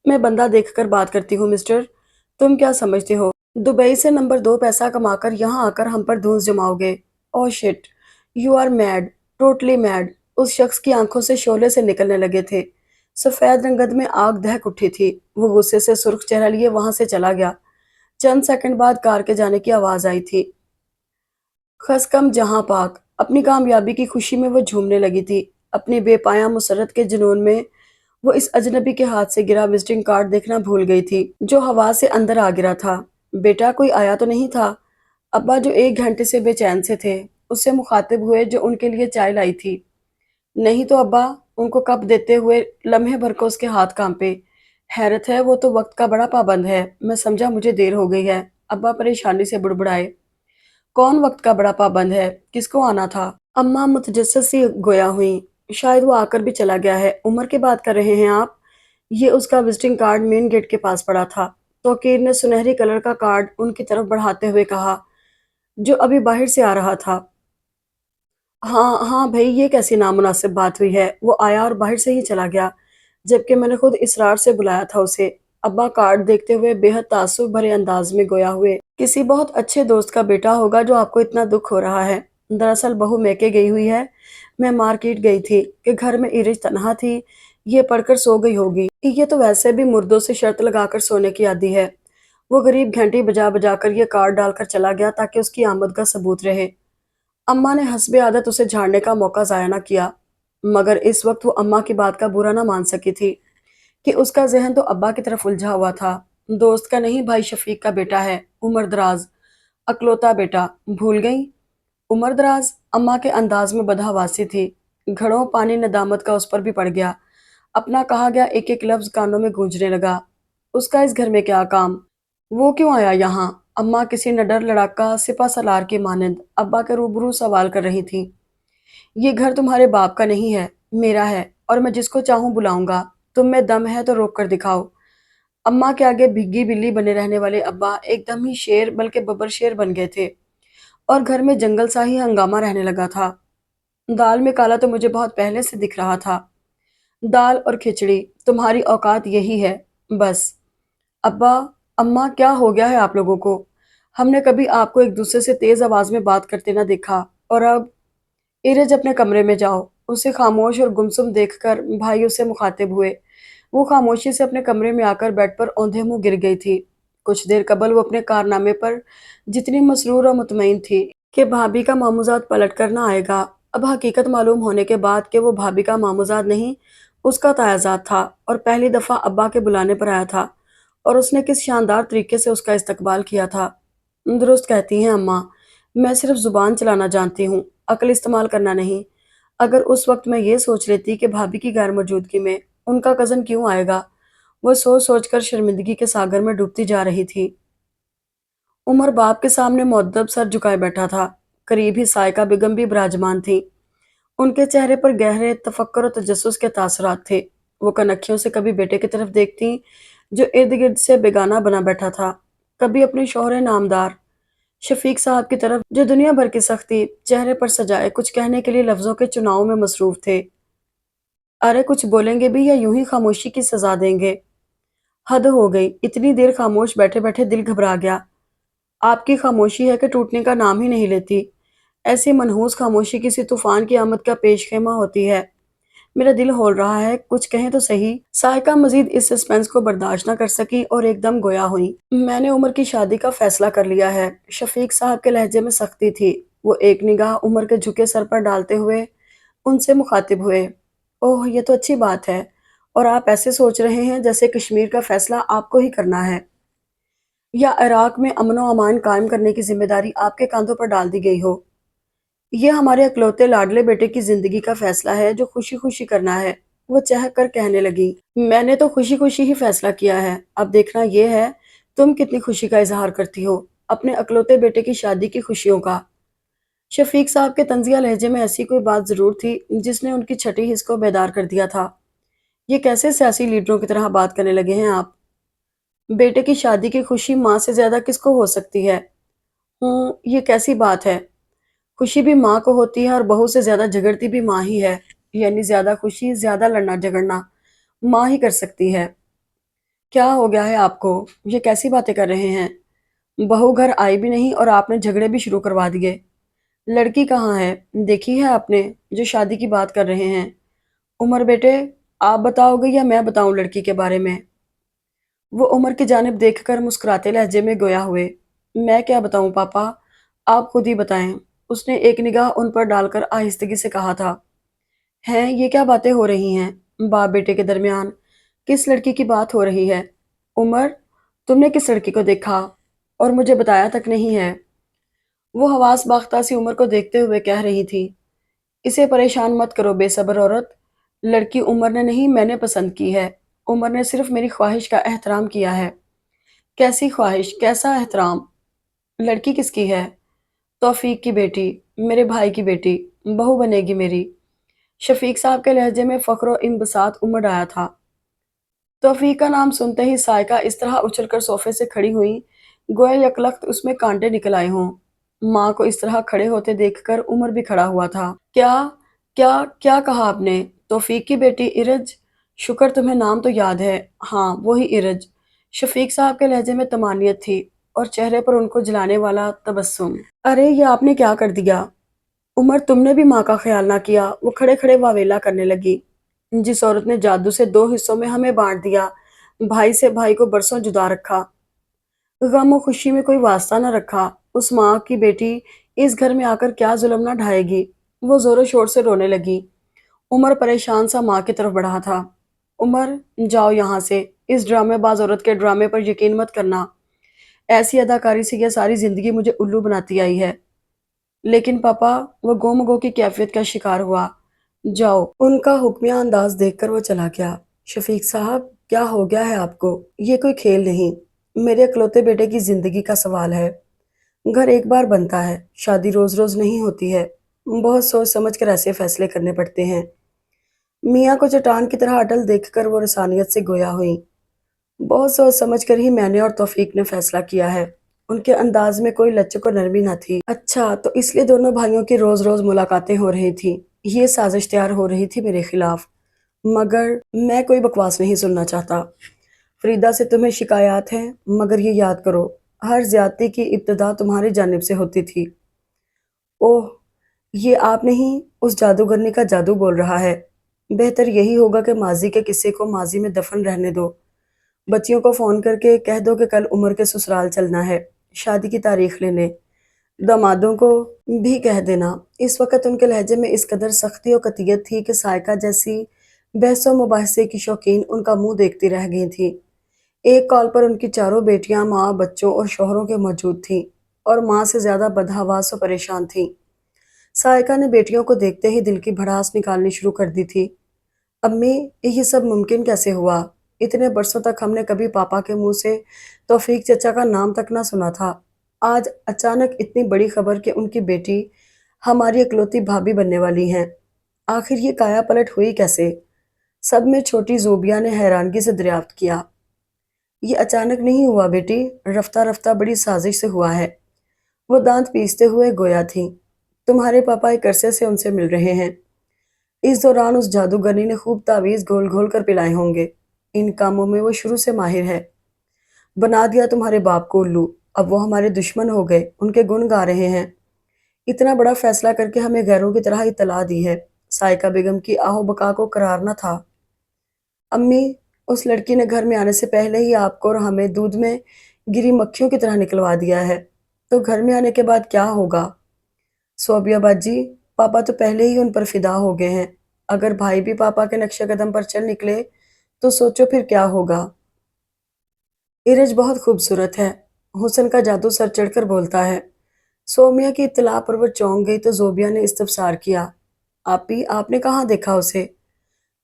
मैं बंदा देखकर बात करती हूँ मिस्टर। तुम क्या समझते हो दुबई से नंबर 2 पैसा कमाकर यहाँ आकर हम पर धूस जमाओगे? Oh shit, you are mad, totally mad. उस शख्स की आंखों से शोले से निकलने लगे थे। सफेद रंगत में आग दहक उठी थी। वो गुस्से से सुर्ख चेहरा लिए वहां से चला गया। चंद सेकंड बाद कार के जाने की आवाज आई थी। खसकम जहां पाक। अपनी कामयाबी की खुशी में वो झूमने लगी थी। अपनी बेपाया मुसरत के जुनून में वो इस अजनबी के हाथ से गिरा विजिटिंग कार्ड देखना भूल गई थी, जो हवा से अंदर आ गिरा था। बेटा, कोई आया तो नहीं था? अब्बा, जो 1 घंटे से बेचैन से थे, उससे मुखातिब हुए जो उनके लिए चाय लाई थी। नहीं तो अब्बा, उनको कप देते हुए लम्हे भर को उसके हाथ कांपे। हैरत है, वो तो वक्त का बड़ा पाबंद है। मैं समझा मुझे देर हो गई है। अब्बा परेशानी से बुड़बुड़ाए। कौन वक्त का बड़ा पाबंद है? किसको आना था? अम्मा मुतजस्सिस सी गोया हुई। शायद वो आकर भी चला गया है। उम्र की बात कर रहे हैं आप? ये उसका विजिटिंग कार्ड मेन गेट के पास पड़ा था। तोकीर ने सुनहरी कलर का कार्ड उनकी तरफ बढ़ाते हुए कहा, जो अभी बाहर से आ रहा था। हाँ हाँ भाई, ये कैसी नामुनासिब बात हुई है? वो आया और बाहर से ही चला गया। जबकि मैंने खुद इसरार से बुलाया था उसे। अब्बा कार्ड देखते हुए बेहद ताज्जुब भरे अंदाज में गोया हुए, किसी बहुत अच्छे दोस्त का बेटा होगा जो आपको इतना दुख हो रहा है। दरअसल बहू मैके गई हुई है। मैं मार्केट गई थी कि घर में इरिज तनहा थी, ये पढ़कर सो गई होगी। ये तो वैसे भी मुर्दों से शर्त लगाकर सोने की आदी है। वो गरीब घंटी बजा बजा कर ये कार्ड डालकर चला गया ताकि उसकी आमद का सबूत रहे। अम्मा ने हस्बे आदत उसे झाड़ने का मौका ज़ाया न किया, मगर इस वक्त वो अम्मा की बात का बुरा ना मान सकी थी कि उसका ज़हन तो अब्बा की तरफ उलझा हुआ था। दोस्त का नहीं, भाई शफीक का बेटा है, उम्र दराज, अकलौता बेटा। भूल गई? उम्र दराज? अम्मा के अंदाज में बदहवासी थी। घड़ों पानी नदामत का उस पर भी पड़ गया। अपना कहा गया एक एक लफ्ज कानों में गूंजने लगा। उसका इस घर में क्या काम? वो क्यों आया यहाँ? अम्मा किसी नडर लड़ाका सिपा सलार की मानंद अब्बा के रूबरू सवाल कर रही थी। ये घर तुम्हारे बाप का नहीं है, मेरा है, और मैं जिसको चाहूं बुलाऊंगा। तुम में दम है तो रोक कर दिखाओ। अम्मा के आगे भिग्गी बिल्ली बने रहने वाले अब्बा एकदम ही शेर बल्कि बब्बर शेर बन गए थे, और घर में जंगल सा ही हंगामा रहने लगा था। दाल में काला तो मुझे बहुत पहले से दिख रहा था। दाल और खिचड़ी, तुम्हारी औकात यही है बस। अब्बा, अम्मा, क्या हो गया है आप लोगों को? हमने कभी आपको एक दूसरे से तेज आवाज में बात करते ना देखा, और अब? इरज, अपने कमरे में जाओ। उसे खामोश और गुमसुम देखकर भाई उससे मुखातिब हुए। वो खामोशी से अपने कमरे में आकर बेड पर औंधे मुंह गिर गई थी। कुछ देर कबल वो अपने कारनामे पर जितनी मसरूर और मुतमईन थी कि भाभी का मामूजात पलट कर ना आएगा, अब हकीकत मालूम होने के बाद कि वो भाभी का मामूजात नहीं, उसका तायाजात था, और पहली दफ़ा अब्बा के बुलाने पर आया था, और उसने किस शानदार तरीके से उसका इस्तकबाल किया था। दुरुस्त कहती हैं अम्मा, मैं सिर्फ जुबान चलाना जानती हूँ, अक्ल इस्तेमाल करना नहीं। अगर उस वक्त मैं ये सोच लेती कि भाभी की गैर मौजूदगी में उनका कज़न क्यों आएगा, वो सोच सोच कर शर्मिंदगी के सागर में डूबती जा रही थी। उमर बाप के सामने मुअद्दब सर झुकाए बैठा था। करीब ही सायका बेगम भी विराजमान थी। उनके चेहरे पर गहरे तफक्कुर और तजस्सुस के तासुरात थे। वो कनखियों से कभी बेटे की तरफ देखती, जो इर्द गिर्द से बेगाना बना बैठा था, कभी अपने शौहरे नामदार शफीक साहब की तरफ, जो दुनिया भर की सख्ती चेहरे पर सजाए कुछ कहने के लिए लफ्जों के चुनाव में मसरूफ थे। अरे कुछ बोलेंगे भी या यूं ही खामोशी की सजा देंगे? हद हो गई, इतनी देर खामोश बैठे बैठे दिल घबरा गया। आपकी खामोशी है कि टूटने का नाम ही नहीं लेती। ऐसी मनहूस खामोशी किसी तूफान की आमद का पेशखेमा होती है। मेरा दिल होल रहा है, कुछ कहें तो सही। सायका मजीद इस सस्पेंस को बर्दाश्त न कर सकी और एकदम गोया हुई। मैंने उमर की शादी का फैसला कर लिया है। शफीक साहब के लहजे में सख्ती थी। वो एक निगाह उमर के झुके सर पर डालते हुए उनसे मुखातिब हुए। ओह, ये तो अच्छी बात है। और आप ऐसे सोच रहे हैं जैसे कश्मीर का फैसला आपको ही करना है, या इराक में अमन व अमान कायम करने की जिम्मेदारी आपके कांधों पर डाल दी गई हो। ये हमारे अकलौते लाडले बेटे की जिंदगी का फैसला है जो खुशी खुशी करना है। वो चह कर कहने लगी। मैंने तो खुशी खुशी ही फैसला किया है, अब देखना ये है तुम कितनी खुशी का इजहार करती हो अपने अकलौते बेटे की शादी की खुशियों का। शफीक साहब के तंजिया लहजे में ऐसी कोई बात जरूर थी जिसने उनकी छठी हिस्स को बेदार कर दिया था। ये कैसे सियासी लीडरों की तरह बात करने लगे हैं आप? बेटे की शादी की खुशी माँ से ज्यादा किसको हो सकती है? ये कैसी बात है? खुशी भी माँ को होती है और बहू से ज्यादा झगड़ती भी माँ ही है। यानी ज्यादा खुशी, ज्यादा लड़ना झगड़ना माँ ही कर सकती है। क्या हो गया है आपको? ये कैसी बातें कर रहे हैं? बहू घर आई भी नहीं और आपने झगड़े भी शुरू करवा दिए। लड़की कहाँ है? देखी है आपने जो शादी की बात कर रहे हैं? उमर बेटे, आप बताओगे या मैं बताऊं लड़की के बारे में? वो उमर की जानिब देखकर मुस्कुराते लहजे में गोया हुए। मैं क्या बताऊं पापा, आप खुद ही बताएं। उसने एक निगाह उन पर डालकर आहिस्तगी से कहा था। हैं, ये क्या बातें हो रही हैं बाप बेटे के दरमियान? किस लड़की की बात हो रही है? उमर, तुमने किस लड़की को देखा और मुझे बताया तक नहीं है? वो हवास बाख्ता सी उमर को देखते हुए कह रही थी। इसे परेशान मत करो बेसब्र औरत। लड़की उमर ने नहीं, मैंने पसंद की है। उमर ने सिर्फ मेरी ख्वाहिश का एहतराम किया है। कैसी ख्वाहिश, कैसा एहतराम? लड़की किसकी है? तौफीक की बेटी, मेरे भाई की बेटी, बहू बनेगी मेरी। शफीक साहब के लहजे में फख्र इंबसात उमड़ आया था। तौफीक का नाम सुनते ही सायका इस तरह उछलकर सोफे से खड़ी हुई, गोया यकलख्त उसमें कांटे निकल आए हों। माँ को इस तरह खड़े होते देखकर उमर भी खड़ा हुआ था। क्या क्या क्या कहा आपने? तौफीक की बेटी इरज? शुक्र तुम्हें नाम तो याद है। हाँ, वही इरज। शफीक साहब के लहजे में तमानियत थी और चेहरे पर उनको जलाने वाला तबस्सुम। अरे ये आपने क्या कर दिया? उमर, तुमने भी माँ का ख्याल ना किया। वो खड़े खड़े वावेला करने लगी। जिस औरत ने जादू से दो हिस्सों में हमें बांट दिया, भाई से भाई को बरसों जुदा रखा, गम और खुशी में कोई वास्ता न रखा, उस माँ की बेटी इस घर में आकर क्या जुल्म न ढाएगी। वो जोरों शोर से रोने लगी। उमर परेशान सा माँ की तरफ बढ़ा था। उमर, जाओ यहाँ से। इस ड्रामेबाज औरत के ड्रामे पर यकीन मत करना। ऐसी अदाकारी से यह सारी जिंदगी मुझे उल्लू बनाती आई है। लेकिन पापा, वो गोमगो की कैफियत का शिकार हुआ। जाओ। उनका हुक्मिया अंदाज देखकर वो चला गया। शफीक साहब, क्या हो गया है आपको? ये कोई खेल नहीं, मेरे इकलौते बेटे की जिंदगी का सवाल है। घर एक बार बनता है, शादी रोज रोज नहीं होती है। बहुत सोच समझ कर ऐसे फैसले करने पड़ते हैं। मियाँ को चट्टान की तरह अटल देखकर वो रसानियत से गोया हुई। बहुत सोच समझ कर ही मैंने और तौफीक ने फैसला किया है। उनके अंदाज में कोई लचक और नरमी न थी। अच्छा, तो इसलिए दोनों भाइयों की रोज रोज मुलाकातें हो रही थी। ये साजिश तैयार हो रही थी मेरे खिलाफ। मगर मैं कोई बकवास नहीं सुनना चाहता। फरीदा से तुम्हें शिकायत हैं, मगर ये याद करो, हर ज्यादती की इब्तिदा तुम्हारी जानिब से होती थी। ओह, ये आप नहीं, उस जादूगरनी का जादू बोल रहा है। बेहतर यही होगा कि माजी के किस्से को माजी में दफन रहने दो। बच्चियों को फोन करके कह दो कि कल उमर के ससुराल चलना है, शादी की तारीख लेने। दामादों को भी कह देना। इस वक्त उनके लहजे में इस कदर सख्ती और कतियत थी कि सायका जैसी बहसों मुबाहसे की शौकीन उनका मुंह देखती रह गई थी। एक कॉल पर उनकी चारों बेटियां माँ, बच्चों और शौहरों के मौजूद थीं और माँ से ज्यादा बदहवास और परेशान थीं। सायका ने बेटियों को देखते ही दिल की भड़ास निकालनी शुरू कर दी थी। अम्मी, ये सब मुमकिन कैसे हुआ? इतने बरसों तक हमने कभी पापा के मुंह से तौफीक चचा का नाम तक ना सुना था। आज अचानक इतनी बड़ी खबर कि उनकी बेटी हमारी इकलौती भाभी बनने वाली हैं। आखिर ये काया पलट हुई कैसे? सब में छोटी जोबिया ने हैरानगी से दरियाफ्त किया। ये अचानक नहीं हुआ बेटी, रफ्ता रफ्ता बड़ी साजिश से हुआ है। वो दांत पीसते हुए गोया थी। तुम्हारे पापा एक अरसे से उनसे मिल रहे हैं। इस दौरान उस जादूगरनी ने खूब तावीज घोल घोल कर पिलाए होंगे। इन कामों में वो शुरू से माहिर है। बना दिया तुम्हारे बाप को उल्लू। अब वो हमारे दुश्मन हो गए, उनके गुण गा रहे हैं। इतना बड़ा फैसला करके हमें गैरों की तरह इतला दी है। साइका बेगम की आहो बका को करार न था। अम्मी, उस लड़की ने घर में आने से पहले ही आपको और हमें दूध में गिरी मक्खियों की तरह निकलवा दिया है। तो घर में आने के बाद क्या होगा? सोबिया बाजी, पापा तो पहले ही उन पर फिदा हो गए हैं। अगर भाई भी पापा के नक्शे कदम पर चल निकले तो सोचो फिर क्या होगा। इरज बहुत खूबसूरत है। हुस्न का जादू सर चढ़कर बोलता है। सोमिया की इत्तला पर वो चौंक गई तो जोबिया ने इस्तफसार किया। आपी, आपने कहाँ देखा उसे?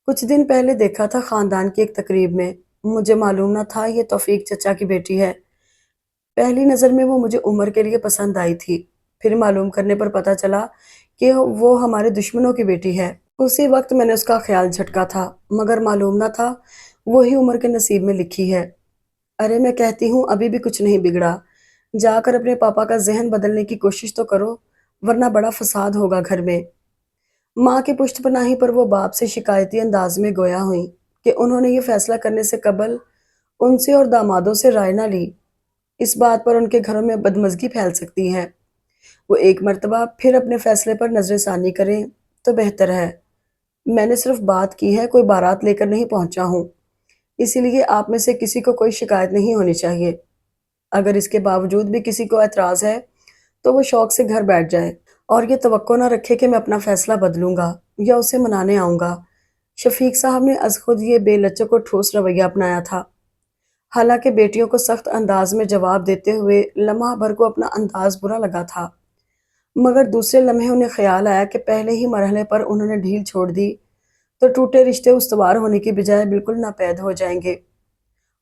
कुछ दिन पहले देखा था, खानदान की एक तकरीब में। मुझे मालूम न था ये तौफीक चचा की बेटी है। पहली नज़र में वो मुझे उम्र के लिए पसंद आई थी। फिर मालूम करने पर पता चला कि वो हमारे दुश्मनों की बेटी है। उसी वक्त मैंने उसका ख्याल झटका था, मगर मालूम न था वही उम्र के नसीब में लिखी है। अरे मैं कहती हूँ अभी भी कुछ नहीं बिगड़ा। जाकर अपने पापा का जहन बदलने की कोशिश तो करो, वरना बड़ा फसाद होगा घर में। माँ की पुश्तपनाही पर वो बाप से शिकायती अंदाज में गोया हुई कि उन्होंने ये फैसला करने से कबल उनसे और दामादों से राय ना ली। इस बात पर उनके घरों में बदमज़गी फैल सकती है। वो एक मर्तबा फिर अपने फैसले पर नजरसानी करें तो बेहतर है। मैंने सिर्फ बात की है, कोई बारात लेकर नहीं पहुंचा हूँ। इसीलिए आप में से किसी को कोई शिकायत नहीं होनी चाहिए। अगर इसके बावजूद भी किसी को एतराज़ है तो वो शौक से घर बैठ जाए और ये तवक्को ना रखे कि मैं अपना फैसला बदलूंगा या उसे मनाने आऊंगा। शफीक साहब ने अज खुद ये बेलचक और ठोस रवैया अपनाया था। हालांकि बेटियों को सख्त अंदाज में जवाब देते हुए लम्हा भर को अपना अंदाज बुरा लगा था, मगर दूसरे लम्हे उन्हें ख्याल आया कि पहले ही मरहले पर उन्होंने ढील छोड़ दी तो टूटे रिश्ते उस्तवार होने की बजाय बिल्कुल नापैद हो जाएंगे।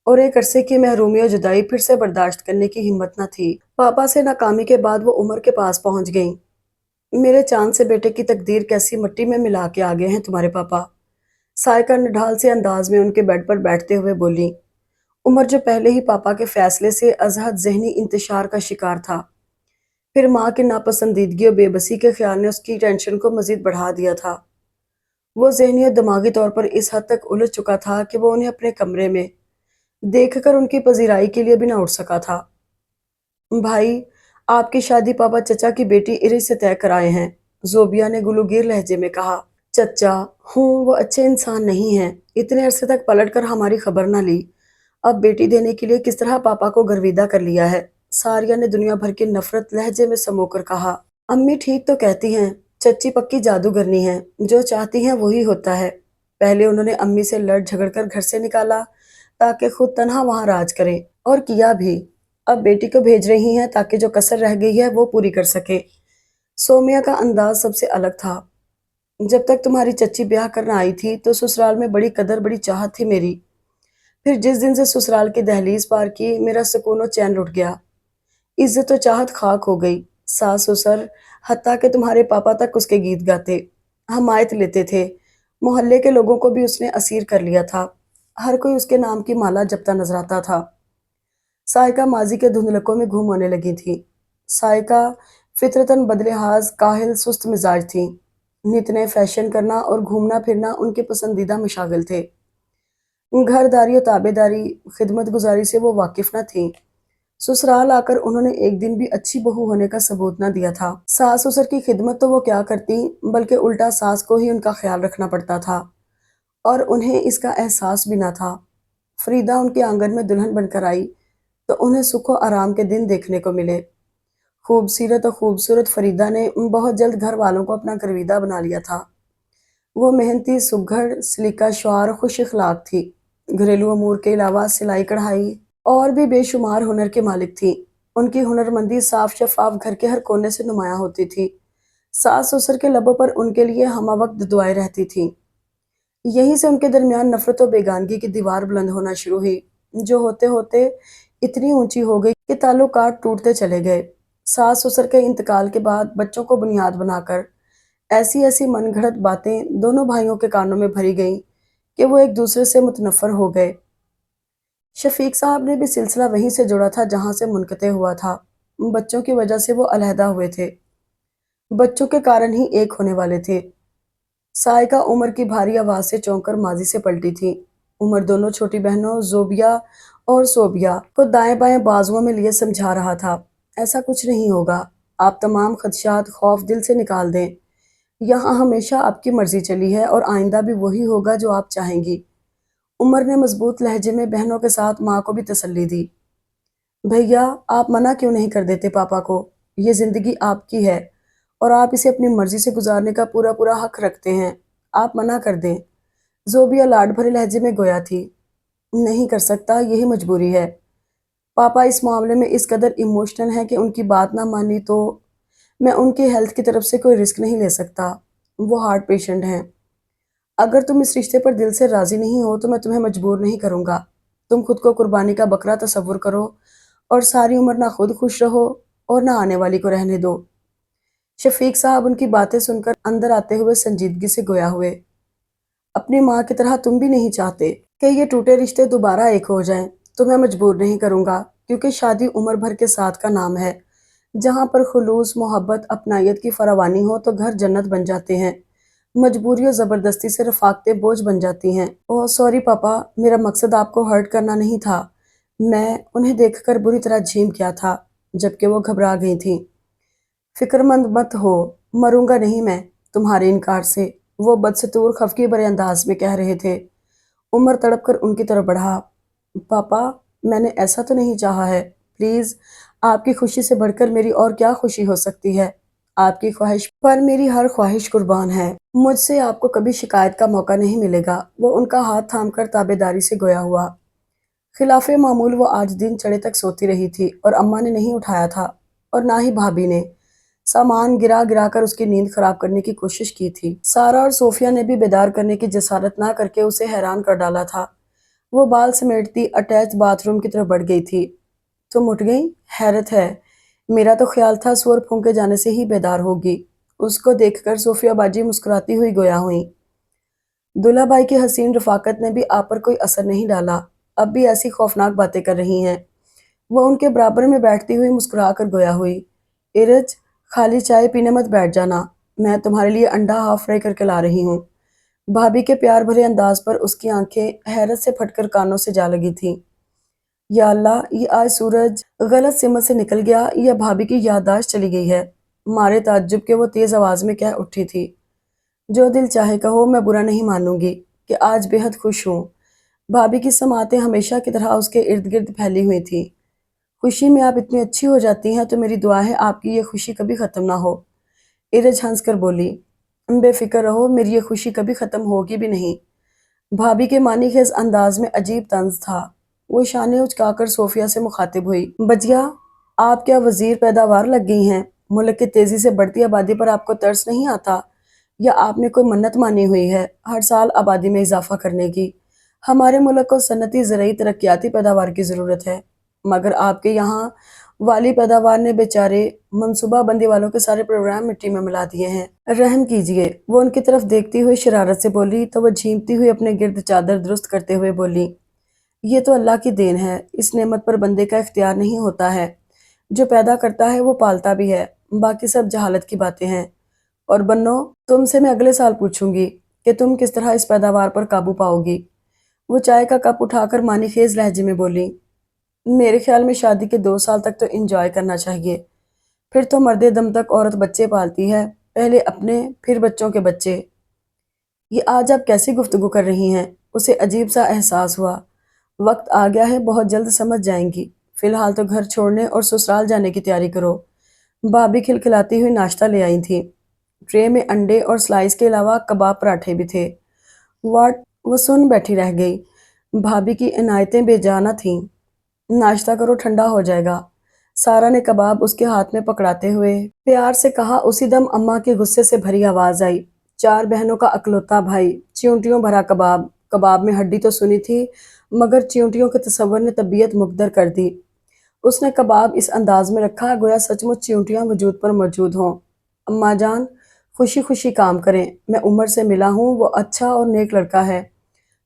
और एक अरसे की महरूमी और जुदाई फिर से बर्दाश्त करने की हिम्मत न थी। पापा से नाकामी के बाद वो उमर के पास पहुंच गईं। मेरे चांद से बेटे की तकदीर कैसी मिट्टी में मिला के आ गए हैं तुम्हारे पापा। सायका निढाल से अंदाज में उनके बेड पर बैठते हुए बोली। उमर जो पहले ही पापा के फैसले से अजहद जहनी इंतशार का शिकार था, फिर माँ की नापसंदीदगी और बेबसी के ख्याल ने उसकी टेंशन को मजीद बढ़ा दिया था। وہ ذہنی اور دماغی طور پر اس حد تک الجھ چکا تھا کہ وہ انہیں اپنے کمرے میں دیکھ کر ان کی پذیرائی کے لیے بھی نہ اٹھ سکا تھا۔ بھائی، آپ کی شادی پاپا چچا کی بیٹی ارج سے طے کرائے ہیں، زوبیا نے گلوگیر لہجے میں کہا۔ چچا؟ ہوں، وہ اچھے انسان نہیں ہیں، اتنے عرصے تک پلٹ کر ہماری خبر نہ لی، اب بیٹی دینے کے لیے کس طرح پاپا کو گرویدہ کر لیا ہے، ساریہ نے دنیا بھر کی نفرت لہجے میں سمو کر کہا۔ امی ٹھیک تو کہتی ہیں، چچی پکی جادوگرنی ہیں، جو چاہتی ہیں وہی ہوتا ہے۔ پہلے انہوں نے امی سے لڑ جھگڑ کر گھر سے نکالا تاکہ خود تنہا وہاں راج کریں، اور کیا بھی۔ اب بیٹی کو بھیج رہی ہیں تاکہ جو کسر رہ گئی ہے وہ پوری کر سکے۔ سومیا کا انداز سب سے الگ تھا۔ جب تک تمہاری چچی بیاہ کرنا آئی تھی تو سسرال میں بڑی قدر بڑی چاہت تھی میری، پھر جس دن سے سسرال کی دہلیز پار کی میرا سکون و چین لٹ گیا، عزت و چاہت خاک ہو گئی۔ ساس سسر حتیٰ کہ تمہارے پاپا تک اس کے گیت گاتے، حمایت لیتے تھے، محلے کے لوگوں کو بھی اس نے اسیر کر لیا تھا، ہر کوئی اس کے نام کی مالا جپتا نظر آتا تھا۔ سائقہ ماضی کے دھندلکوں میں گم ہونے لگی تھی۔ سائقہ فطرتاً بدلحاظ کاہل سست مزاج تھی، نت نئے فیشن کرنا اور گھومنا پھرنا ان کے پسندیدہ مشاغل تھے۔ گھر داری و تابع داری، خدمت گزاری سے وہ واقف نہ تھیں۔ سسرال آ کر انہوں نے ایک دن بھی اچھی بہو ہونے کا ثبوت نہ دیا تھا۔ ساس سسر کی خدمت تو وہ کیا کرتی، بلکہ الٹا ساس کو ہی ان کا خیال رکھنا پڑتا تھا، اور انہیں اس کا احساس بھی نہ تھا۔ فریدہ ان کے آنگن میں دلہن بن کر آئی تو انہیں سکھ و آرام کے دن دیکھنے کو ملے۔ خوبصیرت و خوبصورت فریدہ نے بہت جلد گھر والوں کو اپنا گرویدہ بنا لیا تھا۔ وہ محنتی، سگھڑ، سلیقہ شعار، خوش اخلاق تھی۔ گھریلو امور کے علاوہ سلائی کڑھائی اور بھی بے شمار ہنر کے مالک تھی۔ ان کی ہنرمندی صاف شفاف گھر کے ہر کونے سے نمایاں ہوتی تھی۔ ساس سسر کے لبوں پر ان کے لیے ہمہ وقت دعائیں رہتی تھیں۔ یہیں سے ان کے درمیان نفرت و بیگانگی کی دیوار بلند ہونا شروع ہوئی، جو ہوتے ہوتے اتنی اونچی ہو گئی کہ تعلقات ٹوٹتے چلے گئے۔ ساس سسر کے انتقال کے بعد بچوں کو بنیاد بنا کر ایسی ایسی من گھڑت باتیں دونوں بھائیوں کے کانوں میں بھری گئیں کہ وہ ایک دوسرے سے متنفر ہو گئے۔ شفیق صاحب نے بھی سلسلہ وہیں سے جوڑا تھا جہاں سے منقطع ہوا تھا۔ بچوں کی وجہ سے وہ علیحدہ ہوئے تھے، بچوں کے کارن ہی ایک ہونے والے تھے۔ سائقہ عمر کی بھاری آواز سے چونک کر ماضی سے پلٹی تھی۔ عمر دونوں چھوٹی بہنوں زوبیا اور صوبیا کو دائیں بائیں بازوؤں میں لیے سمجھا رہا تھا، ایسا کچھ نہیں ہوگا، آپ تمام خدشات خوف دل سے نکال دیں، یہاں ہمیشہ آپ کی مرضی چلی ہے اور آئندہ بھی وہی ہوگا جو آپ چاہیں گی۔ عمر نے مضبوط لہجے میں بہنوں کے ساتھ ماں کو بھی تسلی دی۔ بھیا، آپ منع کیوں نہیں کر دیتے پاپا کو؟ یہ زندگی آپ کی ہے اور آپ اسے اپنی مرضی سے گزارنے کا پورا پورا حق رکھتے ہیں، آپ منع کر دیں۔ زوبیا لاڈ بھرے لہجے میں گویا تھی۔ نہیں کر سکتا، یہی مجبوری ہے۔ پاپا اس معاملے میں اس قدر ایموشنل ہیں کہ ان کی بات نہ مانی تو میں ان کی ہیلتھ کی طرف سے کوئی رسک نہیں لے سکتا، وہ ہارٹ پیشنٹ ہیں۔ اگر تم اس رشتے پر دل سے راضی نہیں ہو تو میں تمہیں مجبور نہیں کروں گا، تم خود کو قربانی کا بکرا تصور کرو اور ساری عمر نہ خود خوش رہو اور نہ آنے والی کو رہنے دو۔ شفیق صاحب ان کی باتیں سن کر اندر آتے ہوئے سنجیدگی سے گویا ہوئے۔ اپنی ماں کی طرح تم بھی نہیں چاہتے کہ یہ ٹوٹے رشتے دوبارہ ایک ہو جائیں، تو میں مجبور نہیں کروں گا، کیونکہ شادی عمر بھر کے ساتھ کا نام ہے، جہاں پر خلوص، محبت، اپنائیت کی فراوانی ہو تو گھر جنت بن جاتے ہیں، مجبوری و زبردستی سے رفاقتیں بوجھ بن جاتی ہیں۔ اوہ سوری پاپا، میرا مقصد آپ کو ہرٹ کرنا نہیں تھا، میں انہیں دیکھ کر بری طرح جھیم گیا تھا، جبکہ وہ گھبرا گئی تھیں۔ فکر مند مت ہو، مروں گا نہیں میں تمہارے انکار سے، وہ بدستور خفگی بھرے انداز میں کہہ رہے تھے۔ عمر تڑپ کر ان کی طرف بڑھا۔ پاپا، میں نے ایسا تو نہیں چاہا ہے، پلیز، آپ کی خوشی سے بڑھ کر میری اور کیا خوشی ہو سکتی ہے، آپ کی خواہش پر میری ہر خواہش قربان ہے، مجھ سے آپ کو کبھی شکایت کا موقع نہیں ملے گا۔ وہ ان کا ہاتھ تھام کر تابع داری سے گویا ہوا۔ خلاف معمول وہ آج دن چڑھے تک سوتی رہی تھی اور اماں نے نہیں اٹھایا تھا اور نہ ہی بھابھی نے۔ سامان گرا گرا کر اس کی نیند خراب کرنے کی کوشش کی تھی۔ سارا اور صوفیہ نے بھی بیدار کرنے کی جسارت نہ کر کے اسے حیران کر ڈالا تھا۔ وہ بال سمیٹتی اٹیچ باتھ روم کی طرف بڑھ گئی تھی۔ تم اٹھ گئی؟ حیرت ہے، میرا تو خیال تھا سور پھونکے جانے سے ہی بیدار ہوگی۔ اس کو دیکھ کر صوفیہ باجی مسکراتی ہوئی گویا ہوئیں۔ دلہا بھائی کی حسین رفاقت نے بھی آپ پر کوئی اثر نہیں ڈالا، اب بھی ایسی خوفناک باتیں کر رہی ہیں۔ وہ ان کے برابر میں بیٹھتی ہوئی مسکرا کر گویا ہوئی۔ ارج، خالی چائے پینے مت بیٹھ جانا، میں تمہارے لیے انڈا ہاف فرائی کر کے لا رہی ہوں۔ भाभी के प्यार भरे अंदाज पर उसकी आंखें हैरत से फटकर कानों से जा लगी थीं। या अल्लाह, ये आज सूरज गलत सिमत से निकल गया या भाभी की याददाश्त चली गई है। मारे ताज्जुब के वो तेज आवाज में कह उठी थी। जो दिल चाहे कहो, मैं बुरा नहीं मानूंगी कि आज बेहद खुश हूँ। भाभी की समातें हमेशा की तरह उसके इर्द गिर्द फैली हुई थी। खुशी में आप इतनी अच्छी हो जाती हैं तो मेरी दुआ है आपकी ये खुशी कभी खत्म ना हो। इरज हंसकर बोली, बेफिक्र रहो, मेरी ये खुशी कभी खत्म होगी भी नहीं। भाभी के मानीखेज अंदाज में अजीब तंज था। वो शाने उचकाकर सोफिया से मुखातिब हुई। बजिया, आप क्या वजीर पैदावार लग गई हैं? मुल्क की तेजी से बढ़ती आबादी पर आपको तरस नहीं आता? या आपने कोई मन्नत मानी हुई है हर साल आबादी में इजाफा करने की? हमारे मुल्क को सनती ज़रूरी तरक्याती पैदावार की ज़रूरत है, मगर आपके यहाँ वाली पैदावार ने बेचारे मनसूबा बंदी वालों के सारे प्रोग्राम मिट्टी में मिला दिए हैं। रहम कीजिए। वो उनकी तरफ देखती हुई शरारत से बोली तो वो झींपती हुई अपने गिर्द चादर दुरुस्त करते हुए बोली, ये तो अल्लाह की देन है, इस नेमत पर बंदे का इख्तियार नहीं होता है। जो पैदा करता है वो पालता भी है, बाकी सब जहालत की बातें हैं। और बन्नो, तुमसे मैं अगले साल पूछूंगी कि तुम किस तरह इस पैदावार पर काबू पाओगी। वो चाय का कप उठाकर मानीखेज लहजे में बोली, मेरे ख्याल में शादी के 2 साल तक तो एंजॉय करना चाहिए, फिर तो मर्दे दम तक औरत बच्चे पालती है, पहले अपने फिर बच्चों के बच्चे। ये आज आप कैसी गुफ्तगू कर रही हैं? उसे अजीब सा एहसास हुआ। वक्त आ गया है, बहुत जल्द समझ जाएंगी। फिलहाल तो घर छोड़ने और ससुराल जाने की तैयारी करो। भाभी खिलखिलाती हुई नाश्ता ले आई थी। ट्रे में अंडे और स्लाइस के अलावा कबाब पराठे भी थे। वाट, वो सुन बैठी रह गई। भाभी की इनायतें बेजाना थीं। नाश्ता करो, ठंडा हो जाएगा। सारा ने कबाब उसके हाथ में पकड़ाते हुए प्यार से कहा। उसी दम अम्मा के गुस्से से भरी आवाज आई, 4 बहनों का अकलौता भाई, च्यूंटियों भरा कबाब। कबाब में हड्डी तो सुनी थी, मगर च्यूंटियों के तसव्वुर ने तबीयत मुकद्दर कर दी। उसने कबाब इस अंदाज में रखा गोया सचमुच च्यूंटियां वजूद पर मौजूद हों। अम्मा जान, खुशी खुशी काम करें, मैं उमर से मिला हूँ, वो अच्छा और नेक लड़का है।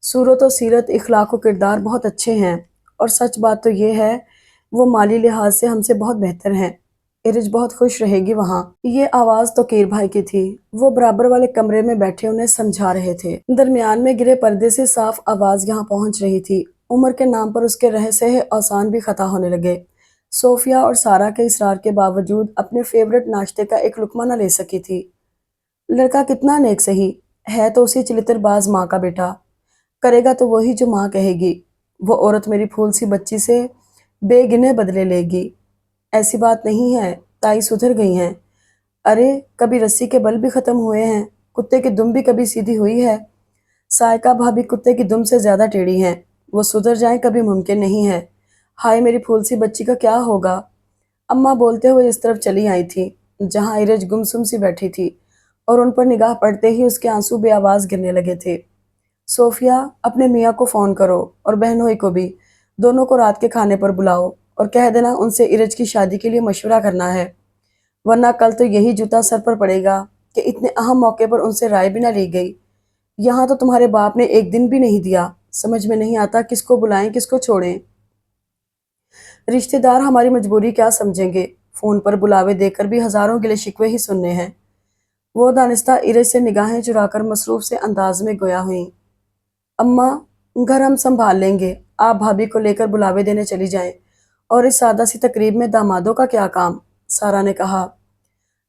सूरत और सीरत, इखलाक और किरदार बहुत अच्छे हैं, और सच बात तो ये है वो माली लिहाज से हमसे बहुत बेहतर हैं। इरिज बहुत खुश रहेगी वहाँ। ये आवाज़ तो कीर भाई की थी। वो बराबर वाले कमरे में बैठे उन्हें समझा रहे थे। दरमियान में गिरे पर्दे से साफ आवाज़ यहाँ पहुँच रही थी। उमर के नाम पर उसके रह सहे औसान भी खता होने लगे। सोफिया और सारा के इसरार के बावजूद अपने फेवरेट नाश्ते का एक लुकमा न ले सकी थी। लड़का कितना नेक सही है, तो उसी चिलितरबाज माँ का बेटा। करेगा तो वही जो माँ कहेगी। वो औरत मेरी फूल सी बच्ची से बेगिने बदले लेगी। ऐसी बात नहीं है, ताई सुधर गई हैं। अरे, कभी रस्सी के बल भी खत्म हुए हैं, कुत्ते की दुम भी कभी सीधी हुई है। सायका भाभी कुत्ते की दुम से ज्यादा टेढ़ी हैं। वो सुधर जाए कभी मुमकिन नहीं है। हाय, मेरी फूल सी बच्ची का क्या होगा? अम्मा बोलते हुए इस तरफ चली आई थी जहां इरज गुमसुम सी बैठी थी, और उन पर निगाह पड़ते ही उसके आंसू बेआवाज गिरने लगे थे। सोफिया, अपने मियाँ को फ़ोन करो और बहनोई को भी। दोनों को रात के खाने पर बुलाओ और कह देना उनसे इरज की शादी के लिए मशवरा करना है, वरना कल तो यही जूता सर पर पड़ेगा कि इतने अहम मौके पर उनसे राय भी ना ली गई। यहाँ तो तुम्हारे बाप ने एक दिन भी नहीं दिया। समझ में नहीं आता किसको बुलाएं किसको छोड़ें। रिश्तेदार हमारी मजबूरी क्या समझेंगे? फ़ोन पर बुलावे देकर भी हज़ारों गिले शिकवे ही सुनने हैं। वो दानिस्ता इरज से निगाहें चुराकर मसरूफ से अंदाज में गोया हुई। अम्मा, घर हम संभाल लेंगे, आप भाभी को लेकर बुलावे देने चली जाएं, और इस सादा सी तकरीब में दामादों का क्या काम? सारा ने कहा।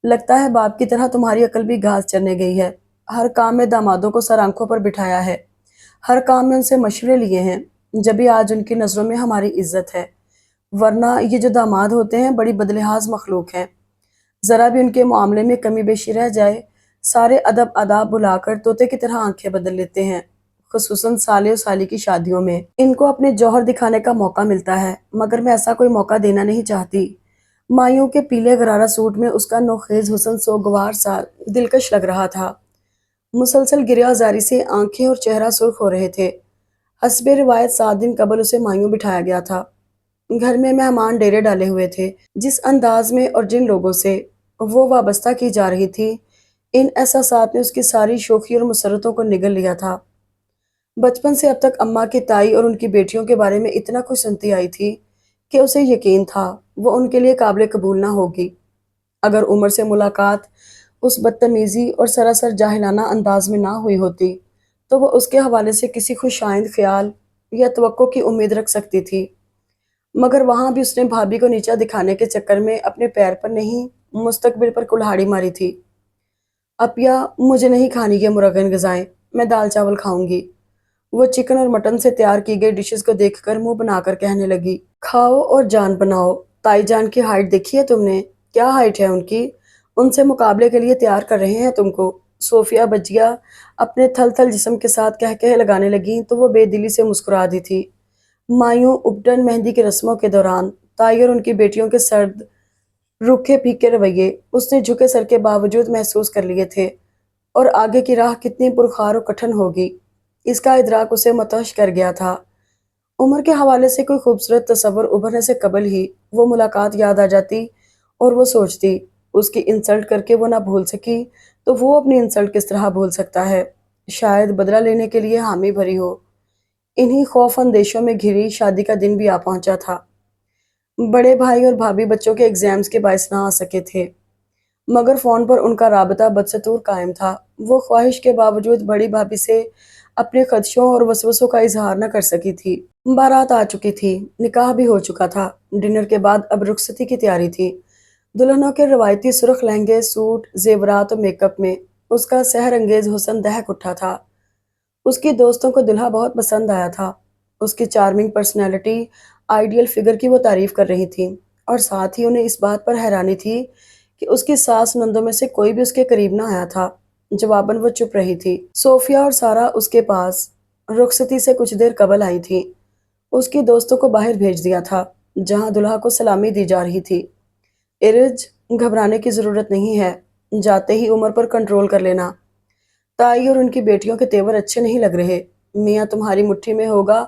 लगता है बाप की तरह तुम्हारी अकल भी घास चरने गई है। हर काम में दामादों को सर आंखों पर बिठाया है, हर काम में उनसे मशवरे लिए हैं, जब भी आज उनकी नज़रों में हमारी इज्जत है। वरना ये जो दामाद होते हैं बड़ी बदलिहाज मखलूक हैं। ज़रा भी उनके मामले में कमी बेशी रह जाए, सारे अदब आदाब बुलाकर तोते की तरह आंखें बदल लेते हैं। खुसूसन साले और साली की शादियों में इनको अपने जौहर दिखाने का मौका मिलता है, मगर मैं ऐसा कोई मौका देना नहीं चाहती। मायूं के पीले गरारा सूट में उसका नोखेज हुस्न सोगवार सा दिलकश लग रहा था। मुसलसल गिरियाजारी से आंखें और चेहरा सुर्ख हो रहे थे। हस्बे रिवायत 7 दिन कबल उसे मायूं बिठाया गया था। घर में मेहमान डेरे डाले हुए थे। जिस अंदाज में और जिन लोगों से वो वाबस्ता की जा रही थी, इन एहसासात ने उसकी सारी शोखी और मुसरतों को निगल लिया था। बचपन से अब तक अम्मा की ताई और उनकी बेटियों के बारे में इतना कुछ सुनती आई थी कि उसे यकीन था वो उनके लिए काबिल कबूल ना होगी। अगर उमर से मुलाकात उस बदतमीजी और सरासर जाहिलाना अंदाज में ना हुई होती تو وہ اس کے حوالے سے کسی خوش آئند خیال یا توقع کی امید رکھ سکتی تھی، مگر وہاں بھی اس نے بھابھی کو نیچا دکھانے کے چکر میں اپنے پیر پر نہیں، مستقبل پر کلہاڑی ماری تھی۔ اپیا، مجھے نہیں کھانی یہ مرغن غذائیں، میں دال چاول کھاؤں گی۔ وہ چکن اور مٹن سے تیار کی گئی ڈشز کو دیکھ کر منہ بنا کر کہنے لگی، کھاؤ اور جان بناؤ۔ تائی جان کی ہائٹ دیکھی ہے تم نے؟ کیا ہائٹ ہے ان کی؟ ان سے مقابلے کے لیے تیار کر رہے ہیں تم کو۔ صوفیہ بجیا اپنے تھل تھل جسم کے ساتھ کہہ لگانے لگیں تو وہ بے دلی سے مسکرا دی تھی۔ مایوں اپٹن مہندی کی رسموں کے دوران تائی اور ان کی بیٹیوں کے سرد روکھے پھیکے رویے اس نے جھکے سر کے باوجود محسوس کر لیے تھے، اور آگے کی راہ کتنی پرخار و کٹھن ہوگی اس کا ادراک اسے متوش کر گیا تھا۔ عمر کے حوالے سے کوئی خوبصورت تصور ابھرنے سے قبل ہی وہ ملاقات یاد آ جاتی اور وہ سوچتی، اس کی انسلٹ کر کے وہ نہ بھول سکی تو وہ اپنی انسلٹ کس طرح بھول سکتا ہے؟ شاید بدلہ لینے کے لیے حامی بھری ہو۔ انہی خوف اندیشوں میں گھری شادی کا دن بھی آ پہنچا تھا۔ بڑے بھائی اور بھابھی بچوں کے ایگزامز کے باعث نہ آ سکے تھے، مگر فون پر ان کا رابطہ بدستور قائم تھا۔ وہ خواہش کے باوجود بڑی بھابھی سے اپنے خدشوں اور وسوسوں کا اظہار نہ کر سکی تھی۔ بارات آ چکی تھی، نکاح بھی ہو چکا تھا، ڈنر کے بعد اب رخصتی کی تیاری تھی۔ دلہنوں کے روایتی سرخ لہنگے، سوٹ، زیورات اور میک اپ میں اس کا سحر انگیز حسن دہک اٹھا تھا۔ اس کی دوستوں کو دلہا بہت پسند آیا تھا۔ اس کی چارمنگ پرسنالٹی، آئیڈیل فگر کی وہ تعریف کر رہی تھیں، اور ساتھ ہی انہیں اس بات پر حیرانی تھی کہ اس کی ساس نندوں میں سے کوئی بھی اس کے قریب نہ آیا تھا۔ جواباً وہ چپ رہی تھی۔ صوفیہ اور سارا اس کے پاس رخصتی سے کچھ دیر قبل آئی تھیں۔ اس کی دوستوں کو باہر بھیج دیا تھا جہاں دلہا کو سلامی دی جا رہی تھی۔ ارج، گھبرانے کی ضرورت نہیں ہے، جاتے ہی عمر پر کنٹرول کر لینا۔ تائی اور ان کی بیٹیوں کے تیور اچھے نہیں لگ رہے۔ میاں تمہاری مٹھی میں ہوگا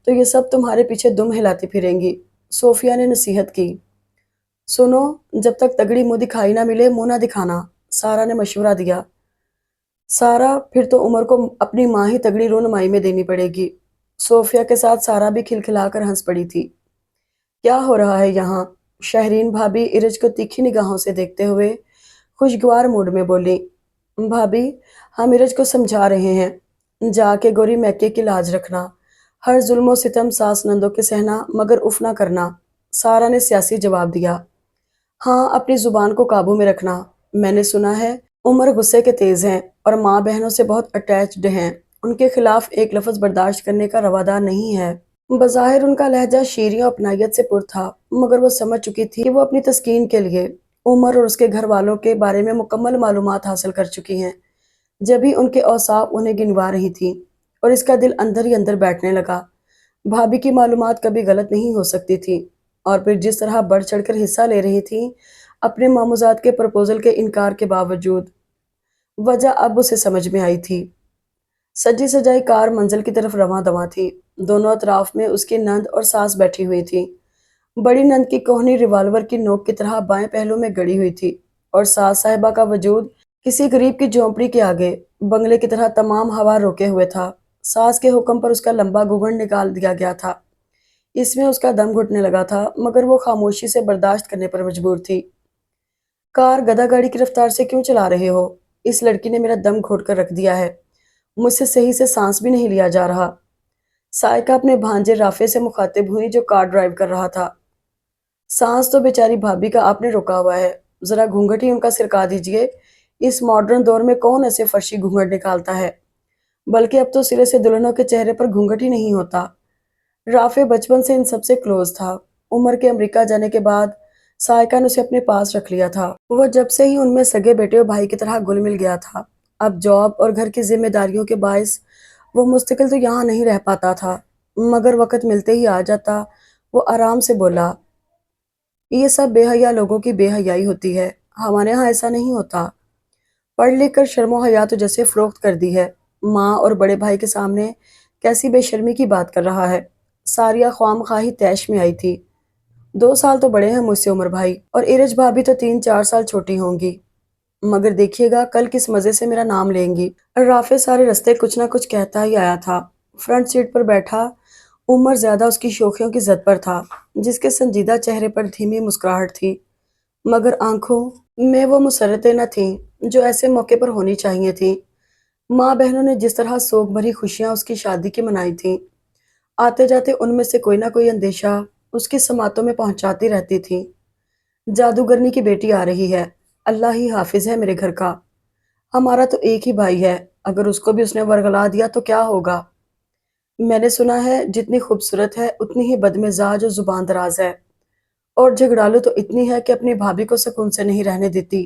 تو یہ سب تمہارے پیچھے دم ہلاتی پھریں گی۔ صوفیہ نے نصیحت کی۔ سنو، جب تک تگڑی منہ دکھائی نہ ملے منہ نہ دکھانا، سارا نے مشورہ دیا۔ سارا، پھر تو عمر کو اپنی ماں ہی تگڑی رونمائی میں دینی پڑے گی۔ صوفیہ کے ساتھ سارا بھی کھلکھلا کر ہنس پڑی تھی۔ کیا ہو رہا ہے یہاں؟ شہرین بھابھی ارج کو تیکھی نگاہوں سے دیکھتے ہوئے خوشگوار موڈ میں بولی۔ بھابھی، ہم ارج کو سمجھا رہے ہیں، جا کے گوری میکے کی لاج رکھنا، ہر ظلم و ستم ساس نندوں کے سہنا مگر اف نہ کرنا۔ سارا نے سیاسی جواب دیا۔ ہاں، اپنی زبان کو قابو میں رکھنا۔ میں نے سنا ہے عمر غصے کے تیز ہیں اور ماں بہنوں سے بہت اٹیچڈ ہیں، ان کے خلاف ایک لفظ برداشت کرنے کا روادار نہیں ہے۔ بظاہر ان کا لہجہ شیریں و اپنائیت سے پر تھا، مگر وہ سمجھ چکی تھی کہ وہ اپنی تسکین کے لیے عمر اور اس کے گھر والوں کے بارے میں مکمل معلومات حاصل کر چکی ہیں۔ جبھی ان کے اوصاف انہیں گنوا رہی تھی اور اس کا دل اندر ہی اندر بیٹھنے لگا۔ بھابھی کی معلومات کبھی غلط نہیں ہو سکتی تھی، اور پھر جس طرح بڑھ چڑھ کر حصہ لے رہی تھی اپنے ماموزاد کے پرپوزل کے انکار کے باوجود، وجہ اب اسے سمجھ میں آئی تھی۔ سجی سجائی کار منزل کی طرف رواں دواں تھی۔ دونوں اطراف میں اس کی نند اور ساس بیٹھی ہوئی تھی۔ بڑی نند کی کوہنی ریوالور کی نوک کی طرح بائیں پہلو میں گڑی ہوئی تھی، اور ساس صاحبہ کا وجود کسی غریب کی جھونپڑی کے آگے بنگلے کی طرح تمام ہوا روکے ہوئے تھا۔ ساس کے حکم پر اس کا لمبا گھگنڈ نکال دیا گیا تھا۔ اس میں اس کا دم گھٹنے لگا تھا، مگر وہ خاموشی سے برداشت کرنے پر مجبور تھی۔ کار گدھا گاڑی کی رفتار سے کیوں چلا رہے ہو؟ اس لڑکی نے میرا دم گھوٹ کر رکھ دیا ہے، مجھ سے صحیح سے سانس بھی نہیں لیا جا رہا۔ سائقہ اپنے بھانجے رافع سے مخاطب ہوئی جو کار ڈرائیو کر رہا تھا۔ سانس تو بیچاری بھابھی کا آپ نے روکا ہوا ہے، ذرا گھونگھٹ ہی ان کا سرکا دیجئے۔ اس ماڈرن دور میں کون ایسے فرشی گھونگھٹ نکالتا ہے؟ بلکہ اب تو سرے سے دلہنوں کے چہرے پر گھونگھٹ ہی نہیں ہوتا۔ رافع بچپن سے ان سب سے کلوز تھا۔ عمر کے امریکہ جانے کے بعد سائقہ نے اسے اپنے پاس رکھ لیا تھا۔ وہ جب سے ہی ان میں سگے بیٹے اور بھائی کی طرح گل مل گیا تھا۔ اب جاب اور گھر کی ذمہ داریوں کے باعث وہ مستقل تو یہاں نہیں رہ پاتا تھا، مگر وقت ملتے ہی آ جاتا۔ وہ آرام سے بولا، یہ سب بے حیا لوگوں کی بے حیائی ہوتی ہے، ہمارے ہاں ایسا نہیں ہوتا۔ پڑھ لکھ کر شرم و حیا تو جیسے فروخت کر دی ہے۔ ماں اور بڑے بھائی کے سامنے کیسی بے شرمی کی بات کر رہا ہے۔ ساریہ خواہ خواہی طیش میں آئی تھی۔ 2 سال تو بڑے ہیں مجھ سے عمر بھائی، اور ارج بھابھی تو 3-4 سال چھوٹی ہوں گی، مگر دیکھیے گا کل کس مزے سے میرا نام لیں گی۔ رافع سارے رستے کچھ نہ کچھ کہتا ہی آیا تھا۔ فرنٹ سیٹ پر بیٹھا عمر زیادہ اس کی شوخیوں کی زد پر تھا، جس کے سنجیدہ چہرے پر دھیمی مسکراہٹ تھی، مگر آنکھوں میں وہ مسرتیں نہ تھیں جو ایسے موقع پر ہونی چاہیے تھیں۔ ماں بہنوں نے جس طرح سوگ بھری خوشیاں اس کی شادی کی منائی تھیں، آتے جاتے ان میں سے کوئی نہ کوئی اندیشہ اس کی سماعتوں میں پہنچاتی رہتی تھی۔ جادوگرنی کی بیٹی آ رہی ہے، اللہ ہی حافظ ہے میرے گھر کا، ہمارا تو ایک ہی بھائی ہے، اگر اس کو بھی اس نے ورگلا دیا تو کیا ہوگا؟ میں نے سنا ہے جتنی خوبصورت ہے اتنی ہی بدمزاج اور زبان دراز ہے، اور جھگڑالو تو اتنی ہے کہ اپنی بھابھی کو سکون سے نہیں رہنے دیتی۔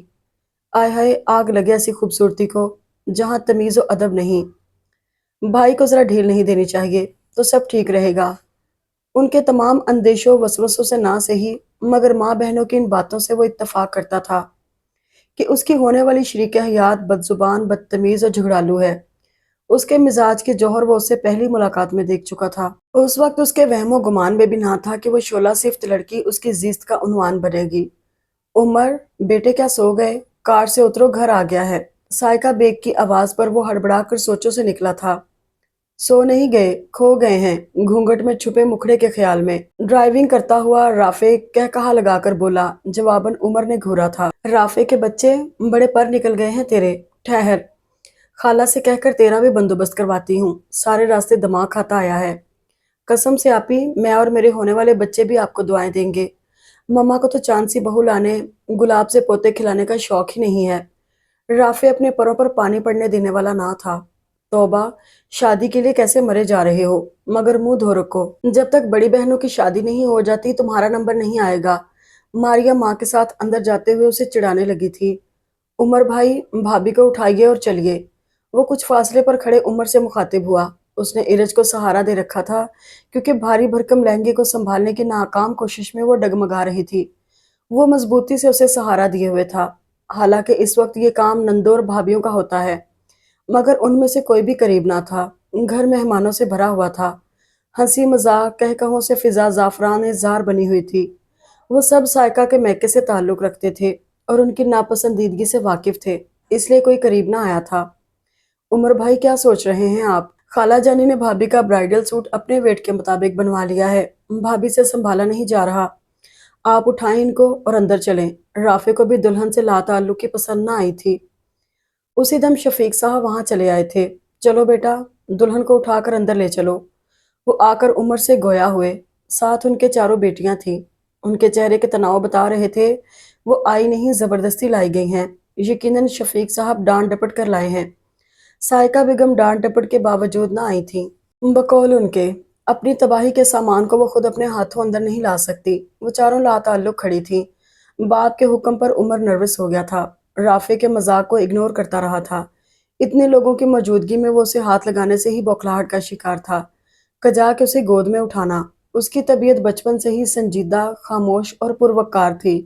آئے ہائے آگ لگے ایسی خوبصورتی کو جہاں تمیز و ادب نہیں۔ بھائی کو ذرا ڈھیل نہیں دینی چاہیے تو سب ٹھیک رہے گا۔ ان کے تمام اندیشوں وسوسوں سے نہ سہی، مگر ماں بہنوں کی ان باتوں سے وہ اتفاق کرتا تھا کہ اس کی ہونے والی شریک حیات بدزبان، بدتمیز اور جھگڑالو ہے۔ اس کے مزاج کے جوہر وہ اسے پہلی ملاقات میں دیکھ چکا تھا۔ اس وقت اس کے وہم و گمان میں بھی نہ تھا کہ وہ شعلہ صفت لڑکی اس کی زیست کا عنوان بنے گی۔ عمر، بیٹے کیا سو گئے؟ کار سے اترو، گھر آ گیا ہے۔ سائقہ بیگ کی آواز پر وہ ہڑبڑا کر سوچوں سے نکلا تھا۔ سو نہیں گئے، کھو گئے ہیں، گھونگھٹ میں چھپے مکھڑے کے خیال میں ڈرائیونگ کرتا ہوا رافع کہہ کہا لگا کر بولا۔ جواباً عمر نے گھورا تھا۔ رافع کے بچے، بڑے پر نکل گئے ہیں تیرے، ٹھہر، خالہ سے کہہ کر تیرا بھی بندوبست کرواتی ہوں، سارے راستے دماغ کھاتا آیا ہے۔ قسم سے آپی، میں اور میرے ہونے والے بچے بھی آپ کو دعائیں دیں گے۔ مما کو تو چاند سی بہو لانے، گلاب سے پوتے کھلانے کا شوق ہی نہیں ہے۔ رافع اپنے پروں پر پانی پڑنے دینے والا نہ تھا۔ توبہ، شادی کے لیے کیسے مرے جا رہے ہو، مگر منہ دھو رکھو، جب تک بڑی بہنوں کی شادی نہیں ہو جاتی تمہارا نمبر نہیں آئے گا۔ ماریا ماں کے ساتھ اندر جاتے ہوئے اسے چڑھانے لگی تھی۔ عمر بھائی، بھابھی کو اٹھائیے اور چلیے۔ وہ کچھ فاصلے پر کھڑے عمر سے مخاطب ہوا۔ اس نے ارج کو سہارا دے رکھا تھا کیونکہ بھاری بھرکم لہنگے کو سنبھالنے کی ناکام کوشش میں وہ ڈگمگا رہی تھی۔ وہ مضبوطی سے اسے سہارا دیے ہوئے تھا، حالانکہ اس وقت یہ کام نندوں اور بھابھیوں کا ہوتا ہے، مگر ان میں سے کوئی بھی قریب نہ تھا۔ گھر مہمانوں سے بھرا ہوا تھا، ہنسی مذاق کہکہوں سے فضا زعفران زار بنی ہوئی تھی۔ وہ سب سائقہ کے میکے سے تعلق رکھتے تھے اور ان کی ناپسندیدگی سے واقف تھے، اس لیے کوئی قریب نہ آیا تھا۔ عمر بھائی، کیا سوچ رہے ہیں آپ؟ خالہ جانی نے بھابھی کا برائیڈل سوٹ اپنے ویٹ کے مطابق بنوا لیا ہے، بھابھی سے سنبھالا نہیں جا رہا۔ آپ اٹھائیں ان کو اور اندر چلیں۔ رافع کو بھی دلہن سے لا تعلق کی پسند نہ آئی تھی۔ اسی دم شفیق صاحب وہاں چلے آئے تھے۔ چلو بیٹا، دلہن کو اٹھا کر اندر لے چلو۔ وہ آ کر عمر سے گویا ہوئے، ساتھ ان کے چاروں بیٹیاں تھیں۔ ان کے چہرے کے تناؤ بتا رہے تھے وہ آئی نہیں، زبردستی لائی گئی ہیں، یقیناً شفیق صاحب ڈانٹ ڈپٹ کر لائے ہیں۔ سائقہ بیگم ڈانٹ ڈپٹ کے باوجود نہ آئی تھیں۔ بقول ان کے اپنی تباہی کے سامان کو وہ خود اپنے ہاتھوں اندر نہیں لا سکتی۔ وہ چاروں لا تعلق کھڑی تھیں۔ باپ کے حکم پر عمر نروس ہو گیا تھا، رافع کے مذاق کو اگنور کرتا رہا تھا۔ اتنے لوگوں کی موجودگی میں وہ اسے ہاتھ لگانے سے ہی بوکھلاہٹ کا شکار تھا، کجا کے اسے گود میں اٹھانا۔ اس کی طبیعت بچپن سے ہی سنجیدہ، خاموش اور پروقار تھی۔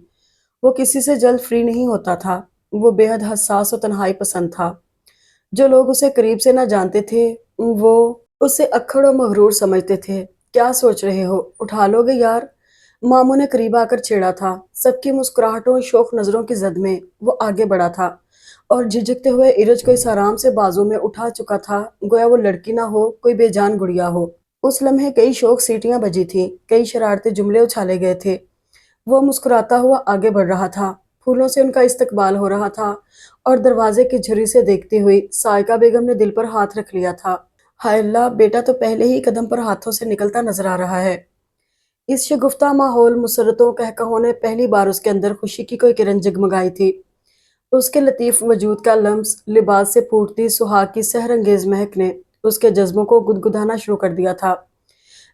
وہ کسی سے جلد فری نہیں ہوتا تھا۔ وہ بے حد حساس و تنہائی پسند تھا۔ جو لوگ اسے قریب سے نہ جانتے تھے وہ اسے اکھڑ و مغرور سمجھتے تھے۔ کیا سوچ رہے ہو، اٹھا لو گے یار؟ ماموں نے قریب آ کر چھیڑا تھا۔ سب کی مسکراہٹوں اور شوق نظروں کی زد میں وہ آگے بڑھا تھا اور جھجکتے ہوئے ارج کو اس آرام سے بازو میں اٹھا چکا تھا گویا وہ لڑکی نہ ہو، کوئی بے جان گڑیا ہو۔ اس لمحے کئی شوق سیٹیاں بجی تھیں، کئی شرارتی جملے اچھالے گئے تھے۔ وہ مسکراتا ہوا آگے بڑھ رہا تھا، پھولوں سے ان کا استقبال ہو رہا تھا، اور دروازے کی جھری سے دیکھتی ہوئی سائقہ بیگم نے دل پر ہاتھ رکھ لیا تھا۔ ہائے اللہ، بیٹا تو پہلے ہی قدم پر ہاتھوں سے نکلتا نظر آ رہا ہے۔ اس شگفتہ ماحول، مسرتوں، کہکہوں نے پہلی بار اس کے اندر خوشی کی کوئی کرن جگمگائی تھی۔ اس کے لطیف وجود کا لمس، لباس سے پھوٹتی سہاگ کی سحر انگیز مہک نے اس کے جذبوں کو گدگدانا شروع کر دیا تھا۔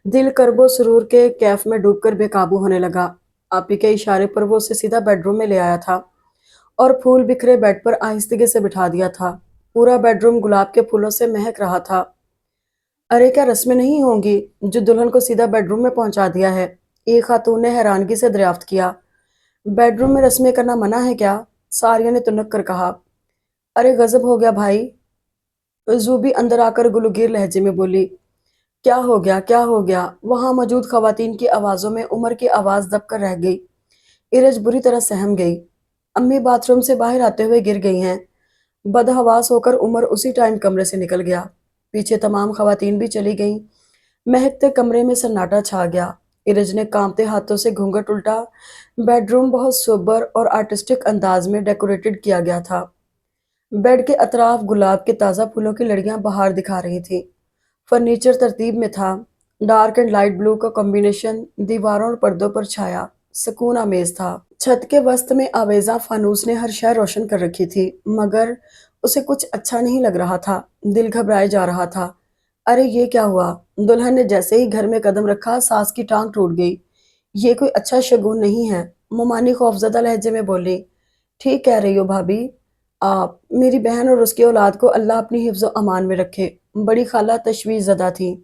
دل کرب و سرور کے کیف میں ڈوب کر بے قابو ہونے لگا۔ آپی کے اشارے پر وہ اسے سیدھا بیڈ روم میں لے آیا تھا اور پھول بکھرے بیڈ پر آہستگی سے بٹھا دیا تھا۔ پورا بیڈ روم گلاب کے پھولوں سے مہک رہا تھا۔ ارے کیا رسمیں نہیں ہوں گی جو دلہن کو سیدھا بیڈ روم میں پہنچا دیا ہے؟ ایک خاتون نے حیرانگی سے دریافت کیا۔ بیڈ روم میں رسمیں کرنا منع ہے کیا؟ ساریہ نے تنک کر کہا۔ ارے غضب ہو گیا بھائی، زوبی اندر آ کر گلوگیر لہجے میں بولی۔ کیا ہو گیا، کیا ہو گیا؟ وہاں موجود خواتین کی آوازوں میں عمر کی آواز دب کر رہ گئی۔ ارج بری طرح سہم گئی۔ امی باتھ روم سے باہر آتے ہوئے گر گئی ہیں۔ بدحواس ہو کر عمر اسی ٹائم کمرے سے نکل گیا۔ پیچھے تمام خواتین بھی چلی گئیں۔ مہکتے کمرے میں سناٹا چھا گیا۔ ارج نے کانپتے ہاتھوں سے گھونگھٹ الٹا۔ بیڈ روم بہت سوبر اور آرٹسٹک انداز میں ڈیکوریٹڈ کیا گیا تھا۔ بیڈ کے اطراف گلاب کے تازہ پھولوں کی لڑیاں بہار دکھا رہی تھی۔ فرنیچر ترتیب میں تھا، ڈارک اینڈ لائٹ بلو کا کمبینیشن دیواروں اور پردوں پر چھایا سکون آمیز تھا۔ چھت کے وسط میں آویزاں فانوس نے ہر شے روشن کر رکھی تھی، مگر اسے کچھ اچھا نہیں لگ رہا تھا۔ دل گھبرائے جا رہا تھا۔ ارے یہ کیا ہوا؟ دلہن نے جیسے ہی گھر میں قدم رکھا ساس کی ٹانگ ٹوٹ گئی۔ یہ کوئی اچھا شگون نہیں ہے، ممانی خوفزدہ لہجے میں بولی۔ ٹھیک کہہ رہی ہو بھابی، آپ میری بہن اور اس کی اولاد کو اللہ اپنی حفظ و امان میں رکھے۔ بڑی خالہ تشویش زدہ تھی۔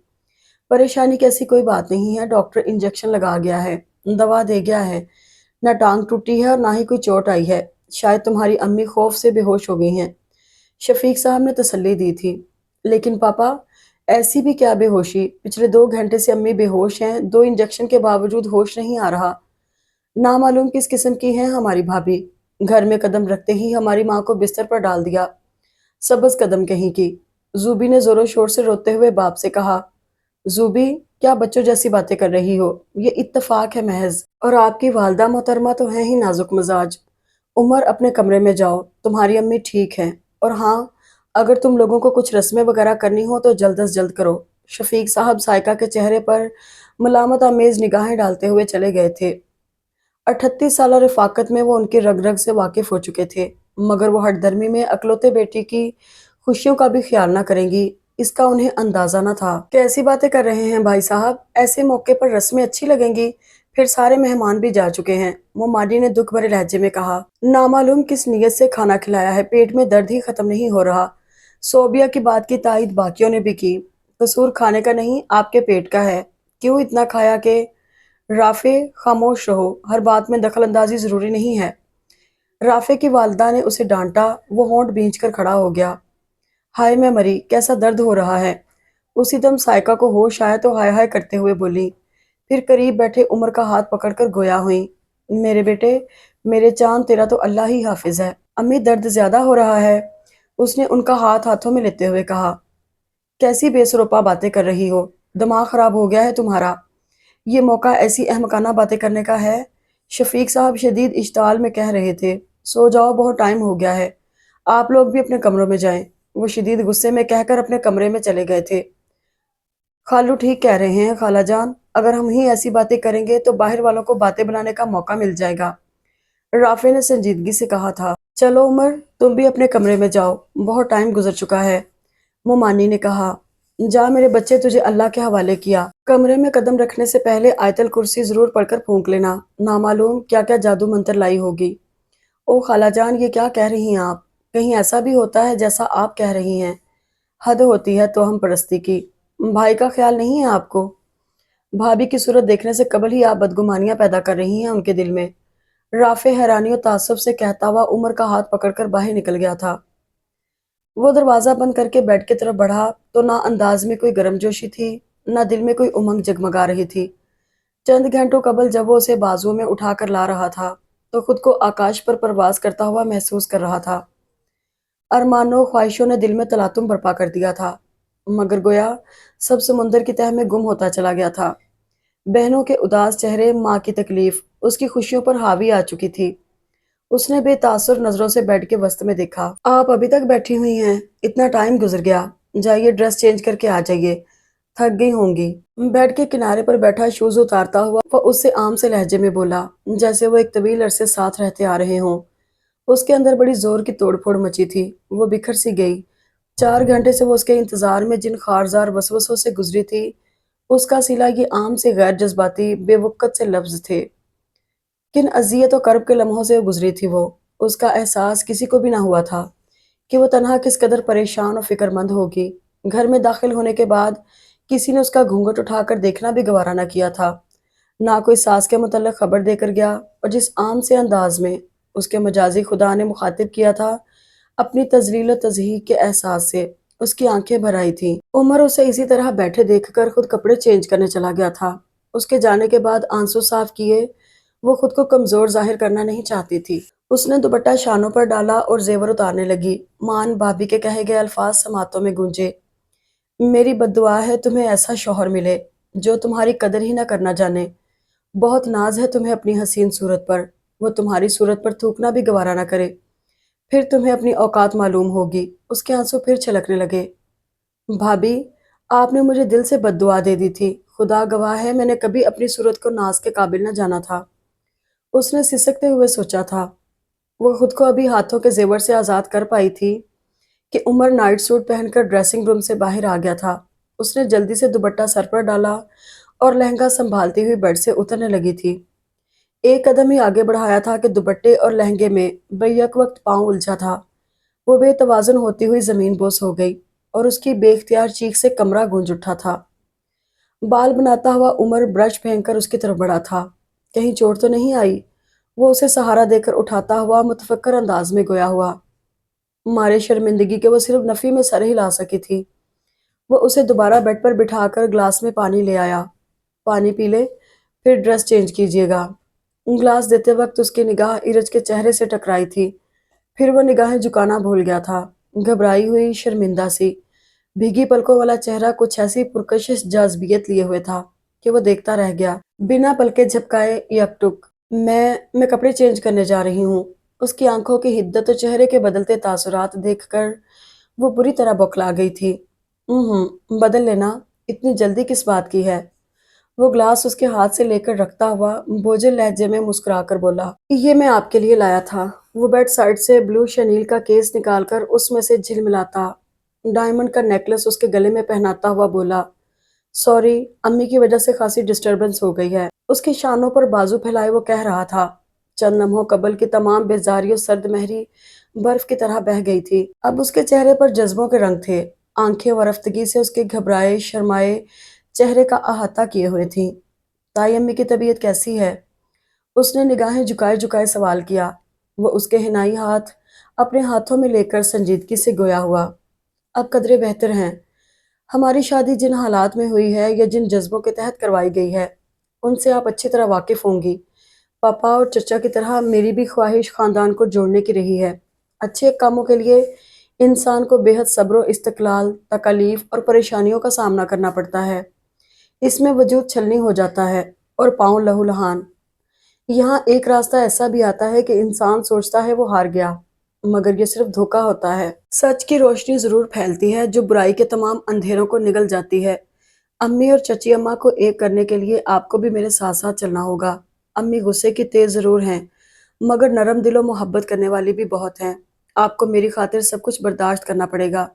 پریشانی کی ایسی کوئی بات نہیں ہے، ڈاکٹر انجیکشن لگا گیا ہے، دوا دے گیا ہے، نہ ٹانگ ٹوٹی ہے اور نہ ہی کوئی چوٹ آئی ہے، شاید تمہاری امی خوف سے بے ہوش ہو گئی ہیں، شفیق صاحب نے تسلی دی تھی۔ لیکن پاپا، ایسی بھی کیا بے ہوشی؟ پچھلے 2 گھنٹے سے امی بے ہوش ہیں، 2 انجیکشن کے باوجود ہوش نہیں آ رہا۔ نامعلوم کس قسم کی ہیں ہماری بھابی، گھر میں قدم رکھتے ہی ہماری ماں کو بستر پر ڈال دیا۔ سبز قدم کہیں کی، زوبی نے زور و شور سے روتے ہوئے باپ سے کہا۔ زوبی، کیا بچوں جیسی باتیں کر رہی ہو؟ یہ اتفاق ہے محض، اور آپ کی والدہ محترمہ تو ہیں ہی نازک مزاج۔ عمر، اپنے کمرے میں جاؤ، تمہاری امی ٹھیک ہیں، اور ہاں، اگر تم لوگوں کو کچھ رسمیں وغیرہ کرنی ہو تو جلد از جلد کرو۔ شفیق صاحب سائقہ کے چہرے پر ملامت آمیز نگاہیں ڈالتے ہوئے چلے گئے تھے۔ 38 سالہ رفاقت میں وہ ان کے رگ رگ سے واقف ہو چکے تھے، مگر وہ ہٹ دھرمی میں اکلوتے بیٹی کی خوشیوں کا بھی خیال نہ کریں گی، اس کا انہیں اندازہ نہ تھا۔ کیسی باتیں کر رہے ہیں بھائی صاحب؟ ایسے موقع پر رسمیں اچھی لگیں گی؟ پھر سارے مہمان بھی جا چکے ہیں، ممانی نے دکھ بھرے لہجے میں کہا۔ نامعلوم کس نیت سے کھانا کھلایا ہے، پیٹ میں درد ہی ختم نہیں ہو رہا۔ صوبیہ کی بات کی تائید باقیوں نے بھی کی۔ قصور کھانے کا نہیں، آپ کے پیٹ کا ہے۔ کیوں اتنا کھایا کہ؟ رافع، خاموش رہو، ہر بات میں دخل اندازی ضروری نہیں ہے۔ رافع کی والدہ نے اسے ڈانٹا، وہ ہونٹ بھینچ کر کھڑا ہو گیا۔ ہائے میں مری، کیسا درد ہو رہا ہے۔ اسی دم سائقہ کو ہوش آیا تو ہائے ہائے کرتے ہوئے بولی، پھر قریب بیٹھے عمر کا ہاتھ پکڑ کر گویا ہوئیں۔ میرے بیٹے، میرے چاند، تیرا تو اللہ ہی حافظ ہے۔ امی، درد زیادہ ہو رہا ہے؟ اس نے ان کا ہاتھ ہاتھوں میں لیتے ہوئے کہا۔ کیسی بے سروپا باتیں کر رہی ہو؟ دماغ خراب ہو گیا ہے تمہارا؟ یہ موقع ایسی احمقانہ باتیں کرنے کا ہے؟ شفیق صاحب شدید اشتعال میں کہہ رہے تھے۔ سو جاؤ، بہت ٹائم ہو گیا ہے، آپ لوگ بھی اپنے کمروں میں جائیں۔ وہ شدید غصے میں کہہ کر اپنے کمرے میں چلے گئے تھے۔ خالو ٹھیک کہہ رہے ہیں خالہ جان، اگر ہم ہی ایسی باتیں کریں گے تو باہر والوں کو باتیں بنانے کا موقع مل جائے گا، رافع نے سنجیدگی سے کہا تھا۔ چلو عمر، تم بھی اپنے کمرے میں جاؤ، بہت ٹائم گزر چکا ہے، مومانی نے کہا۔ جا میرے بچے، تجھے اللہ کے حوالے کیا۔ کمرے میں قدم رکھنے سے پہلے آیت الکرسی ضرور پڑھ کر پھونک لینا، نامعلوم کیا کیا جادو منتر لائی ہوگی۔ او خالہ جان، یہ کیا کہہ رہی ہیں آپ؟ کہیں ایسا بھی ہوتا ہے جیسا آپ کہہ رہی ہیں؟ حد ہوتی ہے توہم پرستی کی۔ بھائی کا خیال نہیں ہے آپ کو؟ بھابھی کی صورت دیکھنے سے قبل ہی آپ بدگمانیاں پیدا کر رہی ہیں ان کے دل میں، رافع حیرانی و تعصب سے کہتا ہوا عمر کا ہاتھ پکڑ کر باہر نکل گیا تھا۔ وہ دروازہ بند کر کے بیڈ کی طرف بڑھا تو نہ انداز میں کوئی گرم جوشی تھی، نہ دل میں کوئی امنگ جگمگا رہی تھی۔ چند گھنٹوں قبل جب وہ اسے بازو میں اٹھا کر لا رہا تھا تو خود کو آکاش پر پرواز کرتا ہوا محسوس کر رہا تھا۔ ارمانوں و خواہشوں نے دل میں تلاطم برپا کر دیا تھا، مگر گویا سب سمندر کی تہہ میں گم ہوتا چلا گیا تھا۔ بہنوں کے اداس چہرے، ماں کی تکلیف، اس کی خوشیوں پر حاوی آ چکی تھی۔ اس نے بے تاثر نظروں سے بیڈ کے وسط میں دیکھا۔ آپ ابھی تک بیٹھی ہوئی ہیں؟ اتنا ٹائم گزر گیا، جائیے ڈریس چینج کر کے آ جائیے، تھک گئی ہوں گی۔ بیڈ کے کنارے پر بیٹھا شوز اتارتا ہوا وہ اس سے عام سے لہجے میں بولا، جیسے وہ ایک طویل عرصے ساتھ رہتے آ رہے ہوں۔ اس کے اندر بڑی زور کی توڑ پھوڑ مچی تھی، وہ بکھر سی گئی۔ 4 گھنٹے سے وہ اس کے انتظار میں جن خارزار وسوسوں سے گزری تھی، اس کا صلہ یہ عام سے غیر جذباتی بے وقت سے لفظ تھے۔ کن اذیت و کرب کے لمحوں سے گزری تھی وہ، اس کا احساس کسی کو بھی نہ ہوا تھا کہ وہ تنہا کس قدر پریشان و فکر مند ہوگی۔ گھر میں داخل ہونے کے بعد کسی نے اس کا گھونگھٹ اٹھا کر دیکھنا بھی گوارا نہ کیا تھا، نہ کوئی ساس کے متعلق خبر دے کر گیا، اور جس عام سے انداز میں اس کے مجازی خدا نے مخاطب کیا تھا، اپنی تذلیل و تضحیک کے احساس سے اس کی آنکھیں بھر آئی تھیں۔ عمر اسے اسی طرح بیٹھے دیکھ کر خود کپڑے چینج کرنے چلا گیا تھا۔ اس کے جانے کے بعد آنسو صاف کیے، وہ خود کو کمزور ظاہر کرنا نہیں چاہتی تھی۔ اس نے دوپٹہ شانوں پر ڈالا اور زیور اتارنے لگی۔ مان بھابھی کے کہے گئے الفاظ سماعتوں میں گونجے، میری بد دعا ہے تمہیں ایسا شوہر ملے جو تمہاری قدر ہی نہ کرنا جانے۔ بہت ناز ہے تمہیں اپنی حسین صورت پر، وہ تمہاری صورت پر تھوکنا بھی گوارا نہ کرے، پھر تمہیں اپنی اوقات معلوم ہوگی۔ اس کے آنسو پھر چھلکنے لگے۔ بھابھی، آپ نے مجھے دل سے بد دعا دے دی تھی۔ خدا گواہ ہے میں نے کبھی اپنی صورت کو ناز کے قابل نہ جانا تھا۔ اس نے سسکتے ہوئے سوچا تھا۔ وہ خود کو ابھی ہاتھوں کے زیور سے آزاد کر پائی تھی کہ عمر نائٹ سوٹ پہن کر ڈریسنگ روم سے باہر آ گیا تھا۔ اس نے جلدی سے دوپٹہ سر پر ڈالا اور لہنگا سنبھالتی ہوئی بیڈ سے اترنے لگی تھی۔ ایک قدم ہی آگے بڑھایا تھا کہ دوپٹے اور لہنگے میں بیک وقت پاؤں الجھا تھا۔ وہ بے توازن ہوتی ہوئی زمین بوس ہو گئی اور اس کی بے اختیار چیخ سے کمرہ گونج اٹھا تھا۔ بال بناتا ہوا عمر برش پھینک کر اس کی طرف بڑھا تھا۔ کہیں چوٹ تو نہیں آئی؟ وہ اسے سہارا دے کر اٹھاتا ہوا متفکر انداز میں گویا ہوا۔ مارے شرمندگی کے وہ صرف نفی میں سر ہلا سکی تھی۔ وہ اسے دوبارہ بیڈ پر بٹھا کر گلاس میں پانی لے آیا۔ پانی پی لے، پھر ڈریس چینج کیجیے گا۔ گلاس دیتے وقت اس کی نگاہ ایرج کے چہرے سے ٹکرائی تھی۔ پھر وہ نگاہیں جھکانا بھول گیا تھا۔ گھبرائی ہوئی، شرمندہ سی، بھیگی پلکوں والا چہرہ کچھ ایسی پرکشش جاذبیت لیے ہوئے تھا کہ وہ دیکھتا رہ گیا، بنا پلکیں جھپکائے یک ٹک۔ میں کپڑے چینج کرنے جا رہی ہوں۔ اس کی آنکھوں کی حدت اور چہرے کے بدلتے تاثرات دیکھ کر وہ بری طرح بوکھلا گئی تھی۔ بدل لینا، اتنی جلدی کس بات کی ہے؟ وہ گلاس اس کے ہاتھ سے لے کر رکھتا ہوا بوجھل لہجے میں مسکرا کر بولا، یہ میں آپ کے لیے لایا تھا۔ وہ بیڈ سائڈ سے بلو شنیل کا کیس نکال کر اس میں سے جھلملاتا ڈائمنڈ کا نیکلس اس کے گلے میں پہناتا ہوا بولا، سوری، امی کی وجہ سے خاصی ڈسٹربنس ہو گئی ہے۔ اس کے شانوں پر بازو پھیلائے وہ کہہ رہا تھا۔ چند لمحوں قبل کی تمام بیزاری اور سرد مہری برف کی طرح بہہ گئی تھی۔ اب اس کے چہرے پر جذبوں کے رنگ تھے۔ آنکھیں ورفتگی سے اس کے گھبرائے شرمائے چہرے کا احاطہ کیے ہوئے تھیں۔ تائی امی کی طبیعت کیسی ہے؟ اس نے نگاہیں جھکائے جھکائے سوال کیا۔ وہ اس کے حنائی ہاتھ اپنے ہاتھوں میں لے کر سنجیدگی سے گویا ہوا، اب قدرے بہتر ہیں۔ ہماری شادی جن حالات میں ہوئی ہے یا جن جذبوں کے تحت کروائی گئی ہے، ان سے آپ اچھی طرح واقف ہوں گی۔ پاپا اور چچا کی طرح میری بھی خواہش خاندان کو جوڑنے کی رہی ہے۔ اچھے کاموں کے لیے انسان کو بے حد صبر و استقلال، تکالیف اور پریشانیوں کا سامنا کرنا پڑتا ہے۔ اس میں وجود چھلنی ہو جاتا ہے اور پاؤں لہو لہان۔ یہاں ایک راستہ ایسا بھی آتا ہے کہ انسان سوچتا ہے وہ ہار گیا، مگر یہ صرف دھوکہ ہوتا ہے۔ سچ کی روشنی ضرور پھیلتی ہے جو برائی کے تمام اندھیروں کو نگل جاتی ہے۔ امی اور چچی اماں کو ایک کرنے کے لیے آپ کو بھی میرے ساتھ ساتھ چلنا ہوگا۔ امی غصے کی تیز ضرور ہیں، مگر نرم دل و محبت کرنے والی بھی بہت ہیں۔ آپ کو میری خاطر سب کچھ برداشت کرنا پڑے گا۔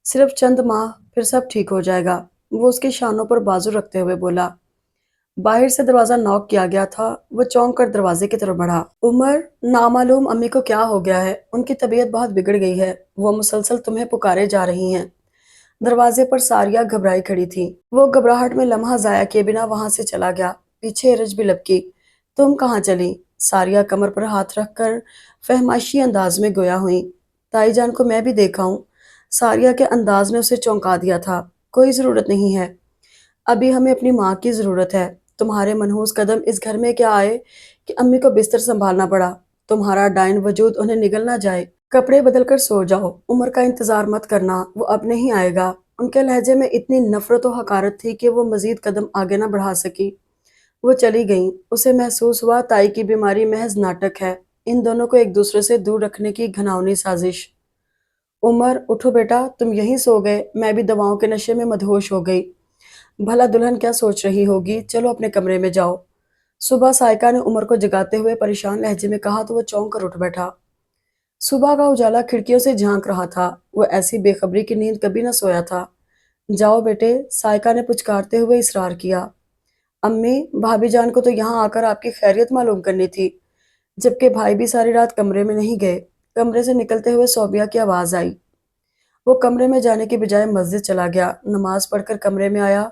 صرف چند ماہ، پھر سب ٹھیک ہو جائے گا۔ وہ اس کے شانوں پر بازو رکھتے ہوئے بولا۔ باہر سے دروازہ نوک کیا گیا تھا۔ وہ چونک کر دروازے کی طرف بڑھا۔ عمر، نامعلوم امی کو کیا ہو گیا ہے؟ ان کی طبیعت بہت بگڑ گئی ہے۔ وہ مسلسل تمہیں پکارے جا رہی ہیں۔ دروازے پر ساریہ گھبرائی کھڑی تھی۔ وہ گھبراہٹ میں لمحہ ضائع کیے بنا وہاں سے چلا گیا۔ پیچھے ایرج بھی لپکی۔ تم کہاں چلی؟ ساریہ کمر پر ہاتھ رکھ کر فہمائشی انداز میں گویا ہوئیں۔ تائی جان کو میں بھی دیکھا ہوں۔ ساریہ کے انداز نے اسے چونکا دیا تھا۔ کوئی ضرورت نہیں ہے، ابھی ہمیں اپنی ماں کی ضرورت ہے۔ تمہارے منحوس قدم اس گھر میں کیا آئے کہ امی کو بستر سنبھالنا پڑا۔ تمہارا ڈائن وجود انہیں نگل نہ جائے۔ کپڑے بدل کر سو جاؤ۔ عمر کا انتظار مت کرنا، وہ اب نہیں آئے گا۔ ان کے لہجے میں اتنی نفرت و حقارت تھی کہ وہ مزید قدم آگے نہ بڑھا سکی۔ وہ چلی گئیں۔ اسے محسوس ہوا تائی کی بیماری محض ناٹک ہے، ان دونوں کو ایک دوسرے سے دور رکھنے کی گھناؤنی سازش۔ عمر، اٹھو بیٹا، تم یہیں سو گئے؟ میں بھی دواؤں کے نشے میں مدہوش ہو گئی۔ بھلا دلہن کیا سوچ رہی ہوگی؟ چلو اپنے کمرے میں جاؤ۔ صبح سائقہ نے عمر کو جگاتے ہوئے پریشان لہجے میں کہا تو وہ چونک کر اٹھ بیٹھا۔ صبح کا اجالا کھڑکیوں سے جھانک رہا تھا۔ وہ ایسی بے خبری کی نیند کبھی نہ سویا تھا۔ جاؤ بیٹے، سائقہ نے پچکارتے ہوئے اصرار کیا۔ امی، بھابھی جان کو تو یہاں آ کر آپ کی خیریت معلوم کرنی تھی، جبکہ بھائی بھی ساری رات کمرے میں نہیں گئے۔ کمرے سے نکلتے ہوئے صوبیہ کی آواز آئی۔ وہ کمرے میں جانے کی بجائے مسجد چلا گیا۔ نماز پڑھ کر کمرے میں آیا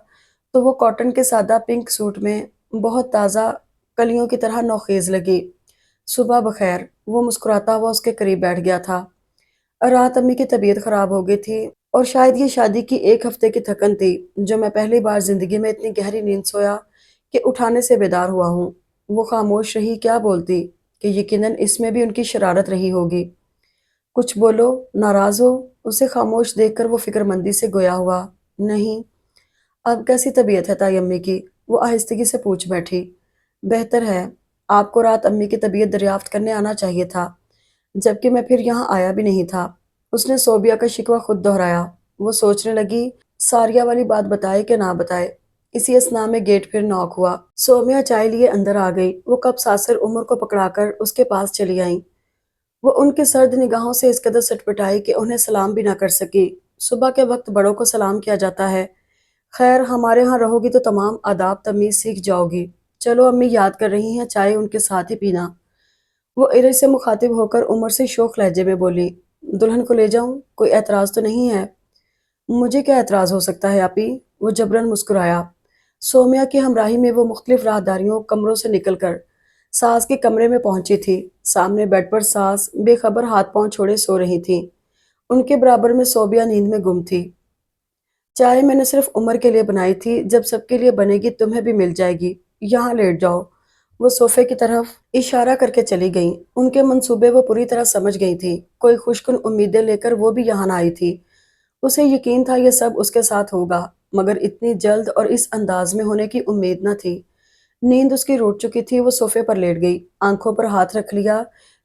تو وہ کاٹن کے سادہ پنک سوٹ میں بہت تازہ کلیوں کی طرح نوخیز لگی۔ صبح بخیر، وہ مسکراتا ہوا اس کے قریب بیٹھ گیا تھا۔ رات امی کی طبیعت خراب ہو گئی تھی اور شاید یہ شادی کی ایک ہفتے کی تھکن تھی جو میں پہلی بار زندگی میں اتنی گہری نیند سویا کہ اٹھانے سے بیدار ہوا ہوں۔ وہ خاموش رہی، کیا بولتی کہ یقیناً اس میں بھی ان کی شرارت رہی ہوگی۔ کچھ بولو، ناراض ہو؟ اسے خاموش دیکھ کر وہ فکر مندی سے گویا ہوا، نہیں۔ اب کیسی طبیعت ہے تائی امی کی؟ وہ آہستگی سے پوچھ بیٹھی۔ بہتر ہے۔ آپ کو رات امی کی طبیعت دریافت کرنے آنا چاہیے تھا، जबकि मैं फिर यहाँ आया भी नहीं था। उसने सोबिया का शिकवा खुद दोहराया। वो सोचने लगी, सारिया वाली बात बताए कि ना बताए। इसी असना में गेट फिर नॉक हुआ। सोमिया चाय लिए अंदर आ गई। वो कब सासर उमर को पकड़ाकर उसके पास चली आई। वो उनकी सर्द निगाहों से इस कदर सटपटाई कि उन्हें सलाम भी ना कर सकी। सुबह के वक्त बड़ों को सलाम किया जाता है। खैर, हमारे यहाँ रहोगी तो तमाम आदाब तमीज सीख जाओगी। चलो, अम्मी याद कर रही हैं, चाय उनके साथ ही पीना। वो इरज से मुखातिब होकर उमर से शोख लहजे में बोली, दुल्हन को ले जाऊं? कोई एतराज तो नहीं है? मुझे क्या एतराज हो सकता है आपी? वो जबरन मुस्कुराया। सोमिया की हमराही में वो मुख्तलिफ राहदारियों कमरों से निकलकर सास के कमरे में पहुंची थी। सामने बेड पर सास बेखबर हाथ पांव छोड़े सो रही थी। उनके बराबर में सोबिया नींद में गुम थी। चाय मैंने सिर्फ उमर के लिए बनाई थी, जब सबके लिए बनेगी तुम्हें भी मिल जाएगी। यहाँ लेट जाओ। वो सोफे की तरफ इशारा करके चली गई। उनके मंसूबे वो पूरी तरह समझ गई थी। कोई खुशकुन उम्मीदें लेकर वो भी यहाँ आई थी। उसे यकीन था ये सब उसके साथ होगा, मगर इतनी जल्द और इस अंदाज में होने की उम्मीद न थी। नींद उसकी रूठ चुकी थी। वो सोफे पर लेट गई, आंखों पर हाथ रख लिया,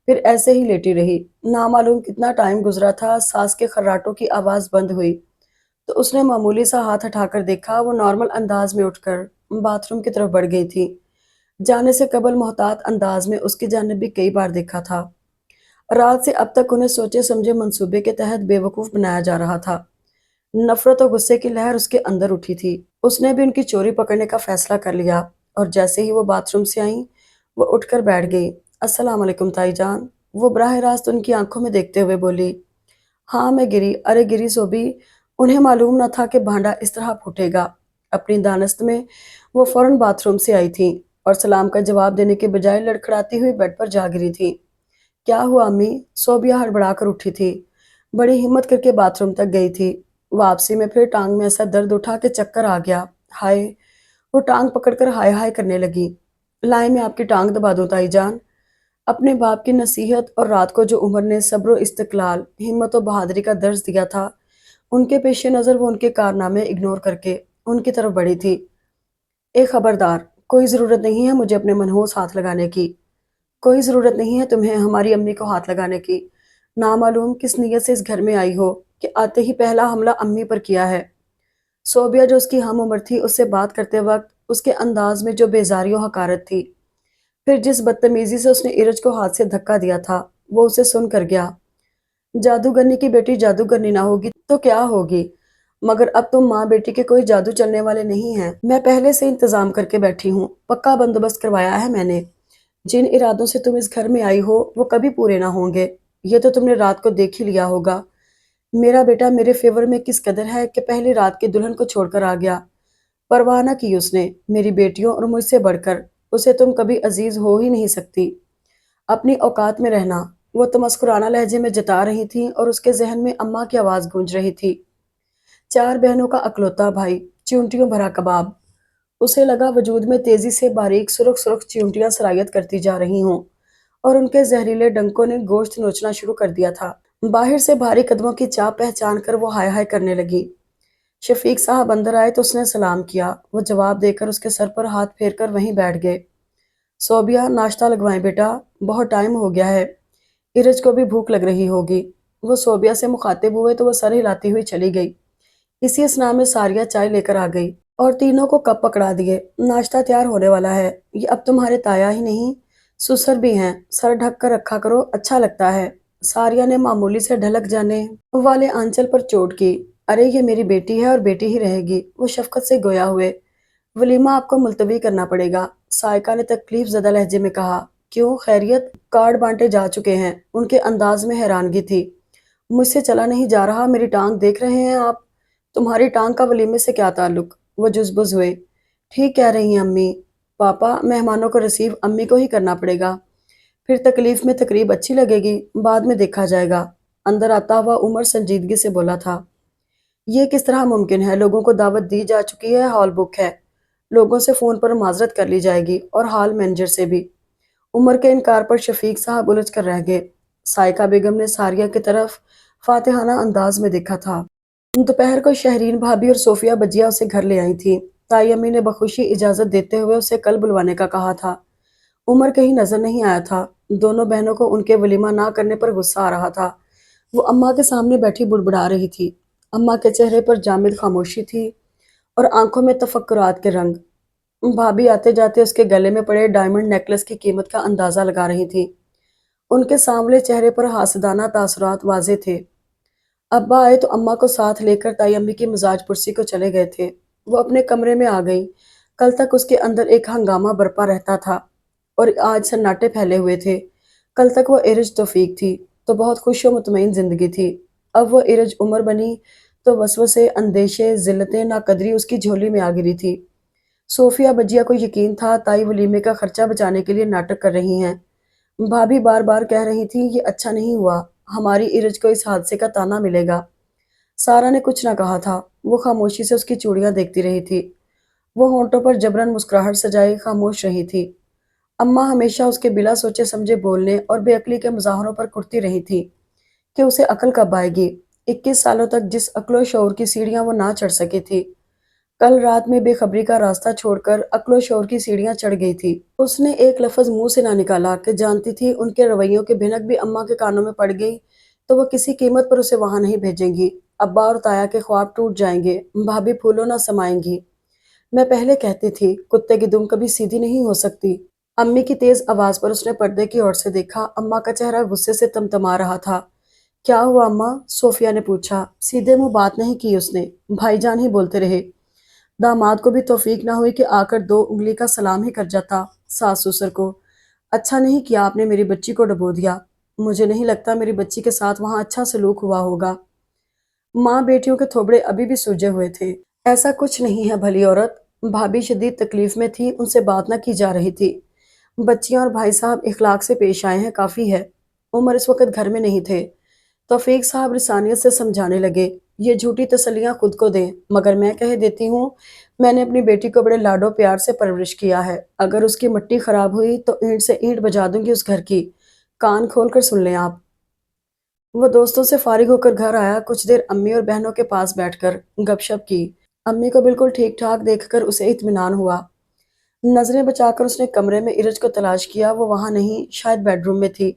फिर ऐसे ही लेटी रही। नामालूम कितना टाइम गुजरा था, सास के खर्राटों की आवाज बंद हुई तो उसने मामूली सा हाथ हटाकर देखा। वो नॉर्मल अंदाज में उठकर बाथरूम की तरफ बढ़ गई थी। जाने से कबल मोहतात अंदाज में उसकी जानिब भी कई बार देखा था। रात से अब तक उन्हें सोचे समझे मंसूबे के तहत बेवकूफ बनाया जा रहा था। नफरत और गुस्से की लहर उसके अंदर उठी थी। उसने भी उनकी चोरी पकड़ने का फैसला कर लिया और जैसे ही वो बाथरूम से आई, वो उठकर बैठ गई। अस्सलाम वालेकुम ताई जान। वो बराह रास्त उनकी आंखों में देखते हुए बोली। हाँ, मैं गिरी। अरे गिरी सोबी। उन्हें मालूम न था कि भांडा इस तरह फूटेगा। अपनी दानस्त में वो फौरन बाथरूम से आई थी और सलाम का जवाब देने के बजाय लड़खड़ाती हुई बेड पर जा गिरी थी। क्या हुआ अम्मी? सोबिया हड़बड़ा कर उठी थी। बड़ी हिम्मत करके बाथरूम तक गई थी। वापसी में फिर टांग में ऐसा दर्द उठा कि चक्कर आ गया। हाय! वो टांग पकड़कर हाय हाय करने लगी। लाए, मैं आपकी टांग दबा दूं ताई जान। अपने बाप की नसीहत और रात को जो उमर ने सब्र इस्तकलाल, हिम्मत और बहादुरी का दर्ज दिया था, उनके पेश नज़र वो उनके कारनामे इग्नोर करके उनकी तरफ बढ़ी थी। ए खबरदार! कोई ज़रूरत नहीं है मुझे अपने मनहूस हाथ लगाने की। कोई ज़रूरत नहीं है तुम्हें हमारी अम्मी को हाथ लगाने की। नामालूम किस नीयत से इस घर में आई हो कि आते ही पहला हमला अम्मी पर किया है। सोबिया जो उसकी हम उम्र थी, उससे बात करते वक्त उसके अंदाज में जो बेजारी और हकारत थी, फिर जिस बदतमीजी से उसने इरज को हाथ से धक्का दिया था, वो उसे सुन कर गया। जादूगरनी की बेटी जादूगरनी ना होगी तो क्या होगी? मगर अब तुम माँ बेटी के कोई जादू चलने वाले नहीं हैं। मैं पहले से इंतजाम करके बैठी हूँ। पक्का बंदोबस्त करवाया है मैंने। जिन इरादों से तुम इस घर में आई हो वो कभी पूरे ना होंगे। ये तो तुमने रात को देख ही लिया होगा। मेरा बेटा मेरे फेवर में किस कदर है कि पहली रात के दुल्हन को छोड़कर आ गया। परवाह न की उसने मेरी बेटियों और मुझसे बढ़कर। उसे तुम कभी अजीज हो ही नहीं सकती। अपनी औकात में रहना। वो तमस्कुराना लहजे में जता रही थी और उसके जहन में अम्मा की आवाज गूंज रही थी। चार बहनों का अकलौता भाई, चिंटियों भरा कबाब। उसे लगा वजूद में तेजी से बारीक सुरख सुरख चिंटियां सरायत करती जा रही हों और उनके जहरीले डंकों ने गोश्त नोचना शुरू कर दिया था। बाहर से भारी कदमों की चाप पहचान कर वो हाय हाय करने लगी। शफीक साहब अंदर आए तो उसने सलाम किया। वो जवाब देकर उसके सर पर हाथ फेर कर वहीं बैठ गए। सोबिया, नाश्ता लगवाएं बेटा, बहुत टाइम हो गया है। इरज को भी भूख लग रही होगी। वो सोबिया से मुखातिब हुए तो वो सर हिलाती हुई चली गई। इसी असना में सारिया चाय लेकर आ गई और तीनों को कप पकड़ा दिए। नाश्ता तैयार होने वाला है। ये अब तुम्हारे ताया ही नहीं, सुसर भी हैं। सर ढक कर रखा करो, अच्छा लगता है। सारिया ने मामूली से ढलक जाने वाले आंचल पर चोट की। अरे, ये मेरी बेटी है और बेटी ही रहेगी। वो शफकत से गोया हुए। वलीमा आपको मुलतवी करना पड़ेगा, सायका ने तकलीफ ज़दा लहजे में कहा। क्यों, खैरियत? कार्ड बांटे जा चुके हैं। उनके अंदाज में हैरानगी थी। मुझसे चला नहीं जा रहा। मेरी टांग देख रहे हैं आप? तुम्हारी टांग का वलीमे से क्या ताल्लुक? वो जुज़बुज़ हुए। ठीक कह रही हैं अम्मी। पापा, मेहमानों को रिसीव अम्मी को ही करना पड़ेगा। फिर तकलीफ में तकरीब अच्छी लगेगी, बाद में देखा जाएगा। अंदर आता हुआ उमर संजीदगी से बोला था। ये किस तरह मुमकिन है? लोगों को दावत दी जा चुकी है, हॉल बुक है। लोगों से फ़ोन पर माजरत कर ली जाएगी और हॉल मैनेजर से भी। उमर के इनकार पर शफीक साहब उलझ कर रह गए। साइका बेगम ने सारिया की तरफ फातिहाना अंदाज में देखा था। दोपहर को शहरीन भाभी और सोफिया बजिया उसे घर ले आई थी। ताई अम्मी ने बखुशी इजाजत देते हुए उसे कल बुलवाने का कहा था। عمر کہیں نظر نہیں آیا تھا۔ دونوں بہنوں کو ان کے ولیمہ نہ کرنے پر غصہ آ رہا تھا۔ وہ اماں کے سامنے بیٹھی بڑبڑا رہی تھی۔ اماں کے چہرے پر جامد خاموشی تھی اور آنکھوں میں تفکرات کے رنگ۔ بھابھی آتے جاتے اس کے گلے میں پڑے ڈائمنڈ نیکلس کی قیمت کا اندازہ لگا رہی تھی۔ ان کے سانولے چہرے پر حاسدانہ تاثرات واضح تھے۔ ابا آئے تو اماں کو ساتھ لے کر تائی امی کی مزاج پرسی کو چلے گئے تھے۔ وہ اپنے کمرے میں آ گئی۔ کل تک اس کے اندر ایک ہنگامہ برپا رہتا تھا اور آج سناٹے پھیلے ہوئے تھے۔ کل تک وہ ارج توفیق تھی تو بہت خوش و مطمئن زندگی تھی۔ اب وہ ارج عمر بنی تو وسوسے، اندیشے، ذلتیں، ناقدری اس کی جھولی میں آ گری تھی۔ صوفیہ بجیا کو یقین تھا تائی ولیمے کا خرچہ بچانے کے لیے ناٹک کر رہی ہیں۔ بھابھی بار بار کہہ رہی تھی یہ اچھا نہیں ہوا، ہماری ارج کو اس حادثے کا تانا ملے گا۔ سارا نے کچھ نہ کہا تھا۔ وہ خاموشی سے اس کی چوڑیاں دیکھتی رہی تھی۔ وہ ہونٹوں پر جبراً مسکراہٹ سجائے خاموش رہی تھی۔ اماں ہمیشہ اس کے بلا سوچے سمجھے بولنے اور بے عقلی کے مظاہروں پر کرتی رہی تھی کہ اسے عقل کب آئے گی۔ 21 سالوں تک جس عقل و شعور کی سیڑھیاں وہ نہ چڑھ سکی تھی، کل رات میں بے خبری کا راستہ چھوڑ کر عقل و شعور کی سیڑھیاں چڑھ گئی تھی۔ اس نے ایک لفظ منہ سے نہ نکالا کہ جانتی تھی ان کے رویوں کی بھنک بھی اماں کے کانوں میں پڑ گئی تو وہ کسی قیمت پر اسے وہاں نہیں بھیجیں گی۔ ابا اور تایا کے خواب ٹوٹ جائیں گے، بھابھی پھولوں نہ سمائیں گی۔ میں پہلے کہتی تھی کتے کی دم کبھی سیدھی نہیں ہو سکتی۔ امی کی تیز آواز پر اس نے پردے کی اور سے دیکھا۔ اماں کا چہرہ غصے سے تمتما رہا تھا۔ کیا ہوا اماں؟ صوفیہ نے پوچھا۔ سیدھے منہ بات نہیں کی اس نے۔ بھائی جان ہی بولتے رہے۔ داماد کو بھی توفیق نہ ہوئی کہ آ کر 2 انگلی کا سلام ہی کر جاتا ساس سسر کو۔ اچھا نہیں کیا آپ نے میری بچی کو ڈبو دیا۔ مجھے نہیں لگتا میری بچی کے ساتھ وہاں اچھا سلوک ہوا ہوگا۔ ماں بیٹیوں کے تھوبڑے ابھی بھی سوجے ہوئے تھے۔ ایسا کچھ نہیں ہے بھلی عورت۔ بھابھی شدید تکلیف میں تھی، ان سے بات نہ کی جا رہی تھی۔ بچیاں اور بھائی صاحب اخلاق سے پیش آئے ہیں، کافی ہے۔ عمر اس وقت گھر میں نہیں تھے۔ توفیق صاحب رسانیت سے سمجھانے لگے، یہ جھوٹی تسلیاں خود کو دیں، مگر میں کہہ دیتی ہوں میں نے اپنی بیٹی کو بڑے لاڈو پیار سے پرورش کیا ہے۔ اگر اس کی مٹی خراب ہوئی تو اینٹ سے اینٹ بجا دوں گی اس گھر کی۔ کان کھول کر سن لیں آپ۔ وہ دوستوں سے فارغ ہو کر گھر آیا، کچھ دیر امی اور بہنوں کے پاس بیٹھ کر گپ شپ کی۔ امی کو بالکل ٹھیک ٹھاک دیکھ کر اسے اطمینان ہوا۔ نظریں بچا کر اس نے کمرے میں ارج کو تلاش کیا، وہ وہاں نہیں، شاید بیڈ روم میں تھی۔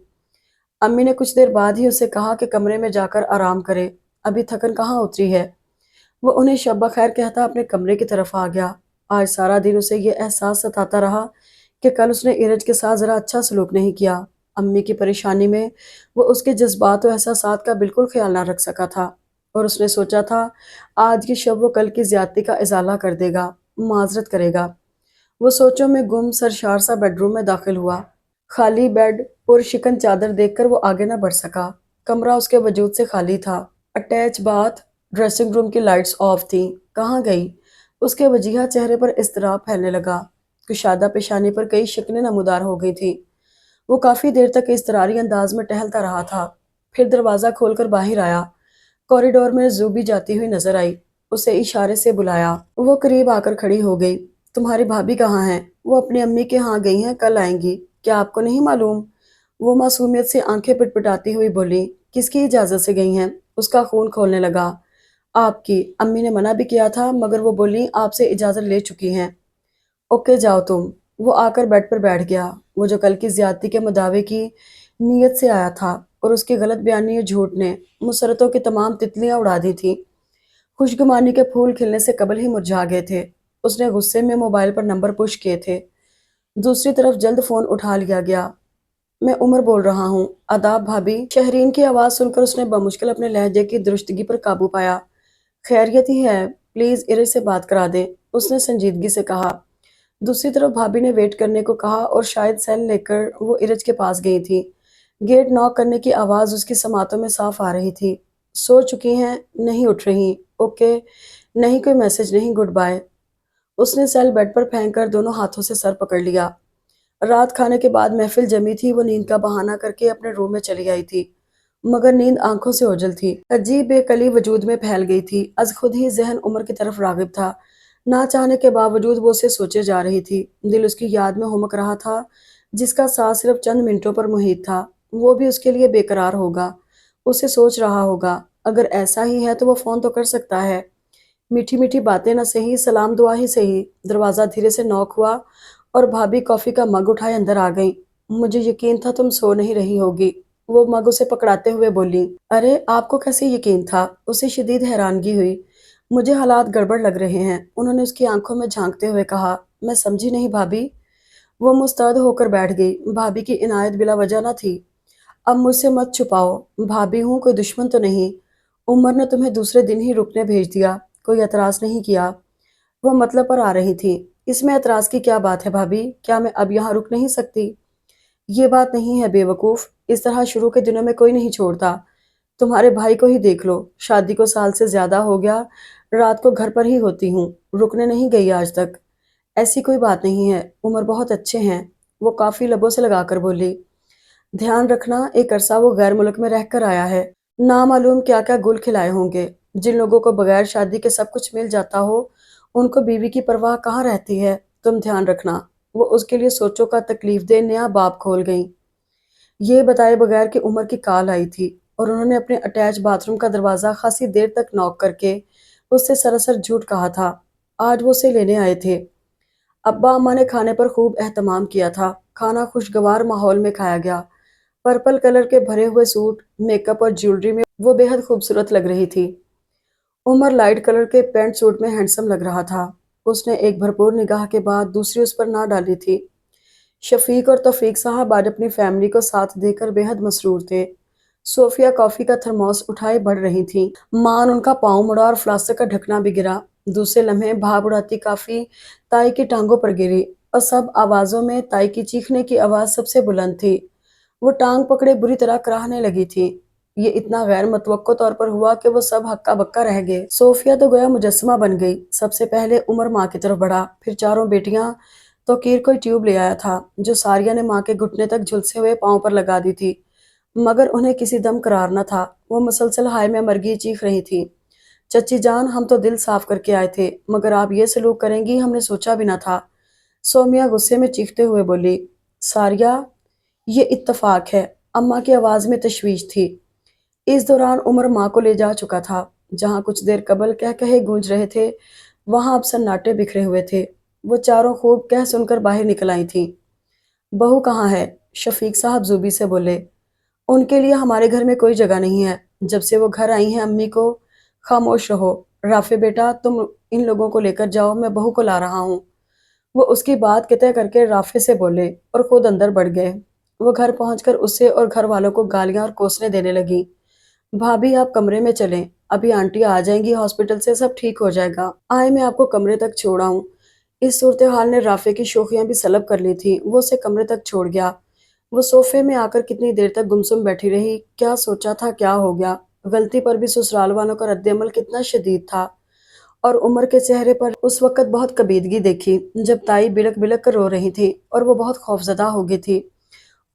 امی نے کچھ دیر بعد ہی اسے کہا کہ کمرے میں جا کر آرام کرے، ابھی تھکن کہاں اتری ہے۔ وہ انہیں شب بخیر کہتا اپنے کمرے کی طرف آ گیا۔ آج سارا دن اسے یہ احساس ستاتا رہا کہ کل اس نے ارج کے ساتھ ذرا اچھا سلوک نہیں کیا۔ امی کی پریشانی میں وہ اس کے جذبات و احساسات کا بالکل خیال نہ رکھ سکا تھا، اور اس نے سوچا تھا آج کی شب وہ کل کی زیادتی کا ازالہ کر دے گا، معذرت کرے گا۔ وہ سوچوں میں گم سرشار سا بیڈ روم میں داخل ہوا۔ خالی بیڈ، پر شکن چادر دیکھ کر وہ آگے نہ بڑھ سکا۔ کمرہ اس کے وجود سے خالی تھا۔ اٹیچ باتھ، ڈریسنگ روم کی لائٹس آف تھیں۔ کہاں گئی؟ اس کے وجیہہ چہرے پر اضطراب پھیلنے لگا۔ کشادہ پیشانی پر کئی شکنیں نمودار ہو گئی تھیں۔ وہ کافی دیر تک اضطراری انداز میں ٹہلتا رہا تھا، پھر دروازہ کھول کر باہر آیا۔ کوریڈور میں زوبی جاتی ہوئی نظر آئی، اسے اشارے سے بلایا۔ وہ قریب آ کر کھڑی ہو گئی۔ تمہاری بھابھی کہاں ہیں؟ وہ اپنی امی کے ہاں گئی ہیں، کل آئیں گی۔ کیا آپ کو نہیں معلوم؟ وہ معصومیت سے آنکھیں پٹپٹاتی ہوئی بولی۔ کس کی اجازت سے گئی ہیں؟ اس کا خون کھولنے لگا۔ آپ کی امی نے منع بھی کیا تھا، مگر وہ بولی آپ سے اجازت لے چکی ہیں۔ اوکے جاؤ تم۔ وہ آ کر بیڈ پر بیٹھ گیا۔ وہ جو کل کی زیادتی کے مداوے کی نیت سے آیا تھا، اور اس کی غلط بیانی اور جھوٹ نے مسرتوں کی تمام تتلیاں اڑا دی تھی۔ خوشگمانی کے پھول کھلنے سے قبل ہی مرجھا گئے تھے۔ اس نے غصے میں موبائل پر نمبر پش کیے تھے۔ دوسری طرف جلد فون اٹھا لیا گیا۔ میں عمر بول رہا ہوں۔ آداب بھابھی۔ شہرین کی آواز سن کر اس نے بمشکل اپنے لہجے کی درستگی پر قابو پایا۔ خیریت ہی ہے، پلیز ارج سے بات کرا دیں، اس نے سنجیدگی سے کہا۔ دوسری طرف بھابھی نے ویٹ کرنے کو کہا اور شاید سیل لے کر وہ ارج کے پاس گئی تھی۔ گیٹ ناک کرنے کی آواز اس کی سماعتوں میں صاف آ رہی تھی۔ سو چکی ہیں؟ نہیں اٹھ رہی؟ اوکے، نہیں کوئی میسج نہیں، گڈ بائے۔ اس نے سیل بیڈ پر پھینک کر دونوں ہاتھوں سے سر پکڑ لیا۔ رات کھانے کے بعد محفل جمی تھی، وہ نیند کا بہانہ کر کے اپنے روم میں چلی آئی تھی، مگر نیند آنکھوں سے اوجھل تھی۔ عجیب بے کلی وجود میں پھیل گئی تھی۔ از خود ہی ذہن عمر کی طرف راغب تھا۔ نہ چاہنے کے باوجود وہ اسے سوچے جا رہی تھی۔ دل اس کی یاد میں ہمک رہا تھا، جس کا ساتھ صرف چند منٹوں پر محیط تھا۔ وہ بھی اس کے لیے بے قرار ہوگا، اسے سوچ رہا ہوگا۔ اگر ایسا ہی ہے تو وہ فون تو کر سکتا ہے۔ میٹھی میٹھی باتیں نہ سہی، سلام دعا ہی سہی۔ دروازہ دھیرے سے نوک ہوا और भाभी कॉफी का मग उठाए अंदर आ गईं। मुझे यकीन था तुम सो नहीं रही होगी, वो मग उसे पकड़ाते हुए बोली। अरे आपको कैसे यकीन था? उसे शदीद हैरानगी हुई। मुझे हालात गड़बड़ लग रहे हैं, उन्होंने उसकी आंखों में झांकते हुए कहा। मैं समझी नहीं भाभी। वो मुस्तैद होकर बैठ गई। भाभी की इनायत बिला वजह न थी। अब मुझसे मत छुपाओ, भाभी हूँ, कोई दुश्मन तो नहीं। उमर ने तुम्हें दूसरे दिन ही रुकने भेज दिया, कोई एतराज नहीं किया। वो मतलब पर आ रही थी। इसमें एतराज की क्या बात है भाभी? क्या मैं अब यहाँ रुक नहीं सकती? ये बात नहीं है बेवकूफ, इस तरह शुरू के दिनों में कोई नहीं छोड़ता। तुम्हारे भाई को ही देख लो, शादी को साल से ज्यादा हो गया, रात को घर पर ही होती हूँ, रुकने नहीं गई आज तक। ऐसी कोई बात नहीं है, उमर बहुत अच्छे हैं। वो काफी लबों से लगाकर बोली। ध्यान रखना, एक अरसा वो गैर मुल्क में रहकर आया है, ना मालूम क्या क्या गुल खिलाए होंगे। जिन लोगों को बगैर शादी के सब कुछ मिल जाता हो, उनको बीवी की परवाह कहाँ रहती है। तुम ध्यान रखना। वो उसके लिए सोचो का तकलीफ दे नया बाब खोल गई। ये बताए बगैर कि उमर की कॉल आई थी और उन्होंने अपने अटैच बाथरूम का दरवाज़ा खासी देर तक नॉक करके उससे सरासर झूठ कहा था। आज वो उसे लेने आए थे। अब्बा अम्मा ने खाने पर खूब एहतमाम किया था। खाना खुशगवार माहौल में खाया गया। पर्पल कलर के भरे हुए सूट, मेकअप और ज्वेलरी में वो बेहद खूबसूरत लग रही थी। उमर लाइट कलर के पैंट सूट में हैंडसम लग रहा था। उसने एक भरपूर निगाह के बाद दूसरी उस पर ना डाली थी। शफीक और तौफीक साहब आज अपनी फैमिली को साथ देकर बेहद मसरूर थे। सोफिया कॉफी का थर्मोस उठाए बढ़ रही थी। मान उनका पाँव मुड़ा और फ्लास्क का ढकना भी गिरा। दूसरे लम्हे भाप उड़ाती काफी ताई की टांगों पर गिरी और सब आवाजों में ताई की चीखने की आवाज सबसे बुलंद थी। वो टांग पकड़े बुरी तरह कराहने लगी थी। ये इतना गैर मुतवक्को तौर पर हुआ कि वो सब हक्का बक्का रह गए। सोफिया तो गोया मुजस्समा बन गई। सबसे पहले उमर माँ की तरफ बढ़ा, फिर चारों बेटियां। तो कीर कोई ट्यूब ले आया था जो सारिया ने माँ के घुटने तक झुलसे हुए पाँव पर लगा दी थी, मगर उन्हें किसी दम करार न था। वो मुसलसल हाय में मरगी चीख रही थी। चच्ची जान, हम तो दिल साफ करके आए थे, मगर आप ये सलूक करेंगी हमने सोचा भी न था। सोमिया गुस्से में चीखते हुए बोली। सारिया, ये इत्तफाक है। अम्मा की आवाज में तशवीश थी। इस दौरान उमर माँ को ले जा चुका था। जहाँ कुछ देर कबल कह कहे गूंज रहे थे, वहां अब सन्नाटे बिखरे हुए थे। वो चारों खूब कह सुनकर बाहर निकल आई थीं। बहू कहाँ है? शफीक साहब जूबी से बोले। उनके लिए हमारे घर में कोई जगह नहीं है। जब से वो घर आई हैं अम्मी को। खामोश रहो। राफे बेटा, तुम इन लोगों को लेकर जाओ, मैं बहू को ला रहा हूँ। वो उसकी बात कितने करके राफे से बोले और खुद अंदर बढ़ गए। वो घर पहुंचकर उसे और घर वालों को गालियां और कोसने देने लगी। भाभी आप कमरे में चलें, अभी आंटी आ जाएंगी हॉस्पिटल से, सब ठीक हो जाएगा। आए मैं आपको कमरे तक छोड़ाऊं। इस सूरत हाल ने राफे की शोखियां भी सलब कर ली थी। वो उसे कमरे तक छोड़ गया। वो सोफे में आकर कितनी देर तक गुमसुम बैठी रही। क्या सोचा था, क्या हो गया? गलती पर भी ससुराल वालों का रद्देअमल कितना शदीद था। और उमर के चेहरे पर उस वक्त बहुत कबीदगी देखी जब ताई बिलक बिलक कर रो रही थी और वो बहुत खौफजदा हो गई थी।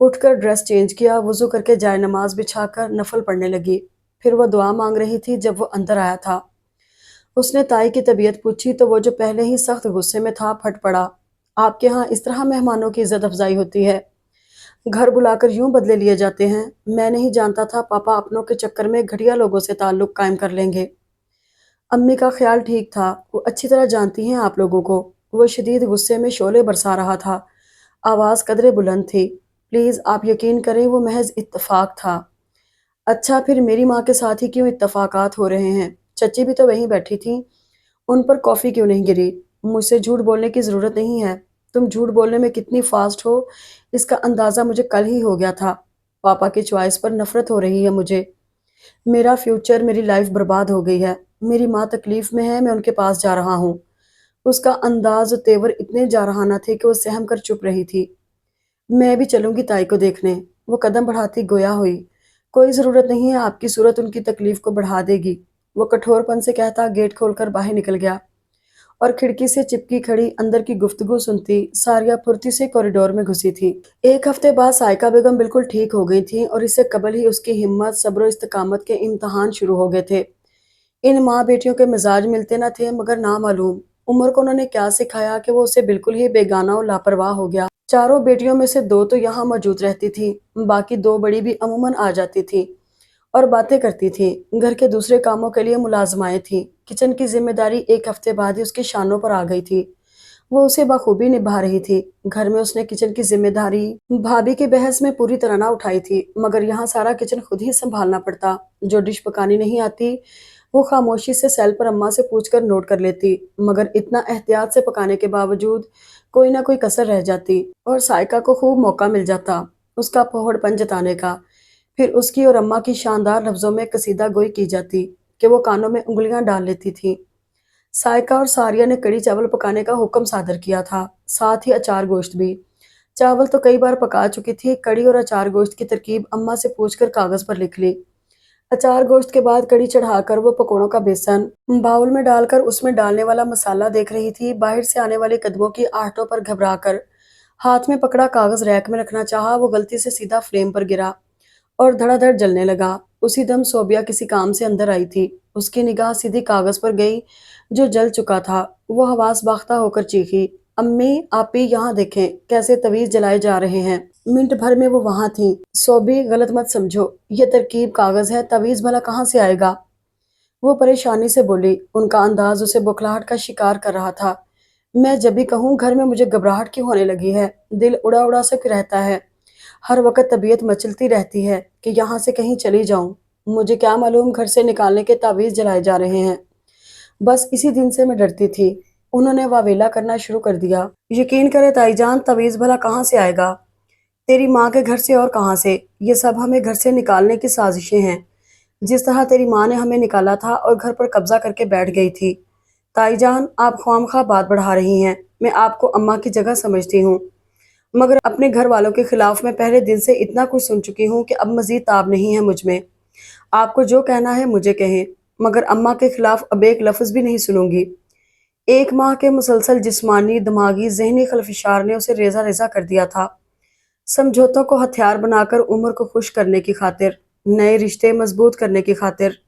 उठकर ड्रेस चेंज किया, वुजू करके जाय नमाज बिछाकर नफल पढ़ने लगी। फिर वो दुआ मांग रही थी जब वो अंदर आया था। उसने ताई की तबीयत पूछी तो वो जो पहले ही सख्त गुस्से में था फट पड़ा। आपके यहाँ इस तरह मेहमानों की इज्जत अफजाई होती है? घर बुलाकर यूं बदले लिए जाते हैं? मैं नहीं जानता था पापा अपनों के चक्कर में घटिया लोगों से ताल्लुक कायम कर लेंगे। अम्मी का ख्याल ठीक था, वो अच्छी तरह जानती हैं आप लोगों को। वो शदीद गुस्से में शोले बरसा रहा था। आवाज़ कदरे बुलंद थी। प्लीज़ आप यकीन करें, वो महज इत्तफाक था। अच्छा, फिर मेरी माँ के साथ ही क्यों इत्तफाकात हो रहे हैं? चची भी तो वहीं बैठी थी, उन पर कॉफ़ी क्यों नहीं गिरी? मुझसे झूठ बोलने की ज़रूरत नहीं है। तुम झूठ बोलने में कितनी फास्ट हो, इसका अंदाज़ा मुझे कल ही हो गया था। पापा की चॉइस पर नफरत हो रही है मुझे। मेरा फ्यूचर, मेरी लाइफ बर्बाद हो गई है। मेरी माँ तकलीफ में है, मैं उनके पास जा रहा हूँ। उसका अंदाज और तेवर इतने जारहाना थे कि वो सहम कर चुप रही थी। मैं भी चलूंगी ताई को देखने। वो कदम बढ़ाती गोया हुई। कोई ज़रूरत नहीं है, आपकी सूरत उनकी तकलीफ को बढ़ा देगी। वो कठोरपन से कहता गेट खोलकर बाहर निकल गया और खिड़की से चिपकी खड़ी अंदर की गुफ्तगू सुनती सारिया फुर्ती से कॉरिडोर में घुसी थी। एक हफ्ते बाद साइका बेगम बिल्कुल ठीक हो गई थी और इससे कबल ही उसकी हिम्मत, सब्र और इस्तकामत के इम्तहान शुरू हो गए थे। इन माँ बेटियों के मिजाज मिलते न थे, मगर ना मालूम उमर को उन्होंने क्या सिखाया कि वो उससे बिल्कुल ही बेगाना और लापरवाह हो गया। चारों बेटियों में से दो तो यहाँ मौजूद रहती थी, बाकी दो बड़ी भी अमूमन आ जाती थी और बातें करती थी। घर के दूसरे कामों के लिए मुलाजमाएं थी। किचन की जिम्मेदारी एक हफ्ते बाद ही उसके शानों पर आ गई थी। वो उसे बखूबी निभा रही थी। घर में उसने किचन की जिम्मेदारी भाभी की बहस में पूरी तरह ना उठाई थी, मगर यहाँ सारा किचन खुद ही संभालना पड़ता। जो डिश पकानी नहीं आती वो खामोशी से सेल पर अम्मा से पूछकर नोट कर लेती, मगर इतना एहतियात से पकाने के बावजूद कोई ना कोई कसर रह जाती और सायका को खूब मौका मिल जाता उसका पहोड़पन जताने का। फिर उसकी और अम्मा की शानदार लफ्जों में कसीदा गोई की जाती कि वो कानों में उंगलियां डाल लेती थी। सायका और सारिया ने कड़ी चावल पकाने का हुक्म सादर किया था, साथ ही अचार गोश्त भी। चावल तो कई बार पका चुकी थी, कड़ी और अचार गोश्त की तरकीब अम्मा से पूछकर कागज पर लिख ली। अचार गोश्त के बाद कड़ी चढ़ाकर वो पकोड़ों का बेसन बाउल में डालकर उसमें डालने वाला मसाला देख रही थी। बाहर से आने वाले कदमों की आहटों पर घबरा कर हाथ में पकड़ा कागज रैक में रखना चाहा, वो गलती से सीधा फ्रेम पर गिरा और धड़ाधड़ जलने लगा। उसी दम सोबिया किसी काम से अंदर आई थी। उसकी निगाह सीधी कागज पर गई जो जल चुका था। वो हवास बाख्ता होकर चीखी, अम्मी आप ही यहाँ देखें कैसे तवीज जलाए जा रहे हैं। मिनट भर में वो वहां थी। सोबी गलत मत समझो, ये तरकीब कागज है, तवीज भला कहाँ से आएगा। वो परेशानी से बोली। उनका अंदाज उसे बुखलाहट का शिकार कर रहा था। मैं जब भी कहूँ घर में मुझे घबराहट क्यों होने लगी है, दिल उड़ा उड़ा सा क्यों रहता है, हर वक्त तबीयत मचलती रहती है कि यहाँ से कहीं चली जाऊं। मुझे क्या मालूम घर से निकालने के तावीज जलाए जा रहे हैं। बस इसी दिन से मैं डरती थी। उन्होंने वावेला करना शुरू कर दिया। यकीन करे ताईजान, तवीज भला कहाँ से आएगा, तेरी माँ के घर से और कहाँ से। ये सब हमें घर से निकालने की साजिशें हैं, जिस तरह तेरी माँ ने हमें निकाला था और घर पर कब्जा करके बैठ गई थी। ताईजान आप ख्वामखा बात बढ़ा रही हैं। मैं आपको अम्मा की जगह समझती हूँ, मगर अपने घर वालों के खिलाफ मैं पहले दिन से इतना कुछ सुन चुकी हूँ कि अब मजीद ताब नहीं है मुझ में। आपको जो कहना है मुझे कहें, मगर अम्मा के खिलाफ अब एक लफ्ज भी नहीं सुनूंगी। एक माह के मुसलसल जिस्मानी दिमागी जहनी खलफिशार ने उसे रेजा रेजा कर दिया था। समझौतों को हथियार बनाकर उम्र को खुश करने की खातिर, नए रिश्ते मजबूत करने की खातिर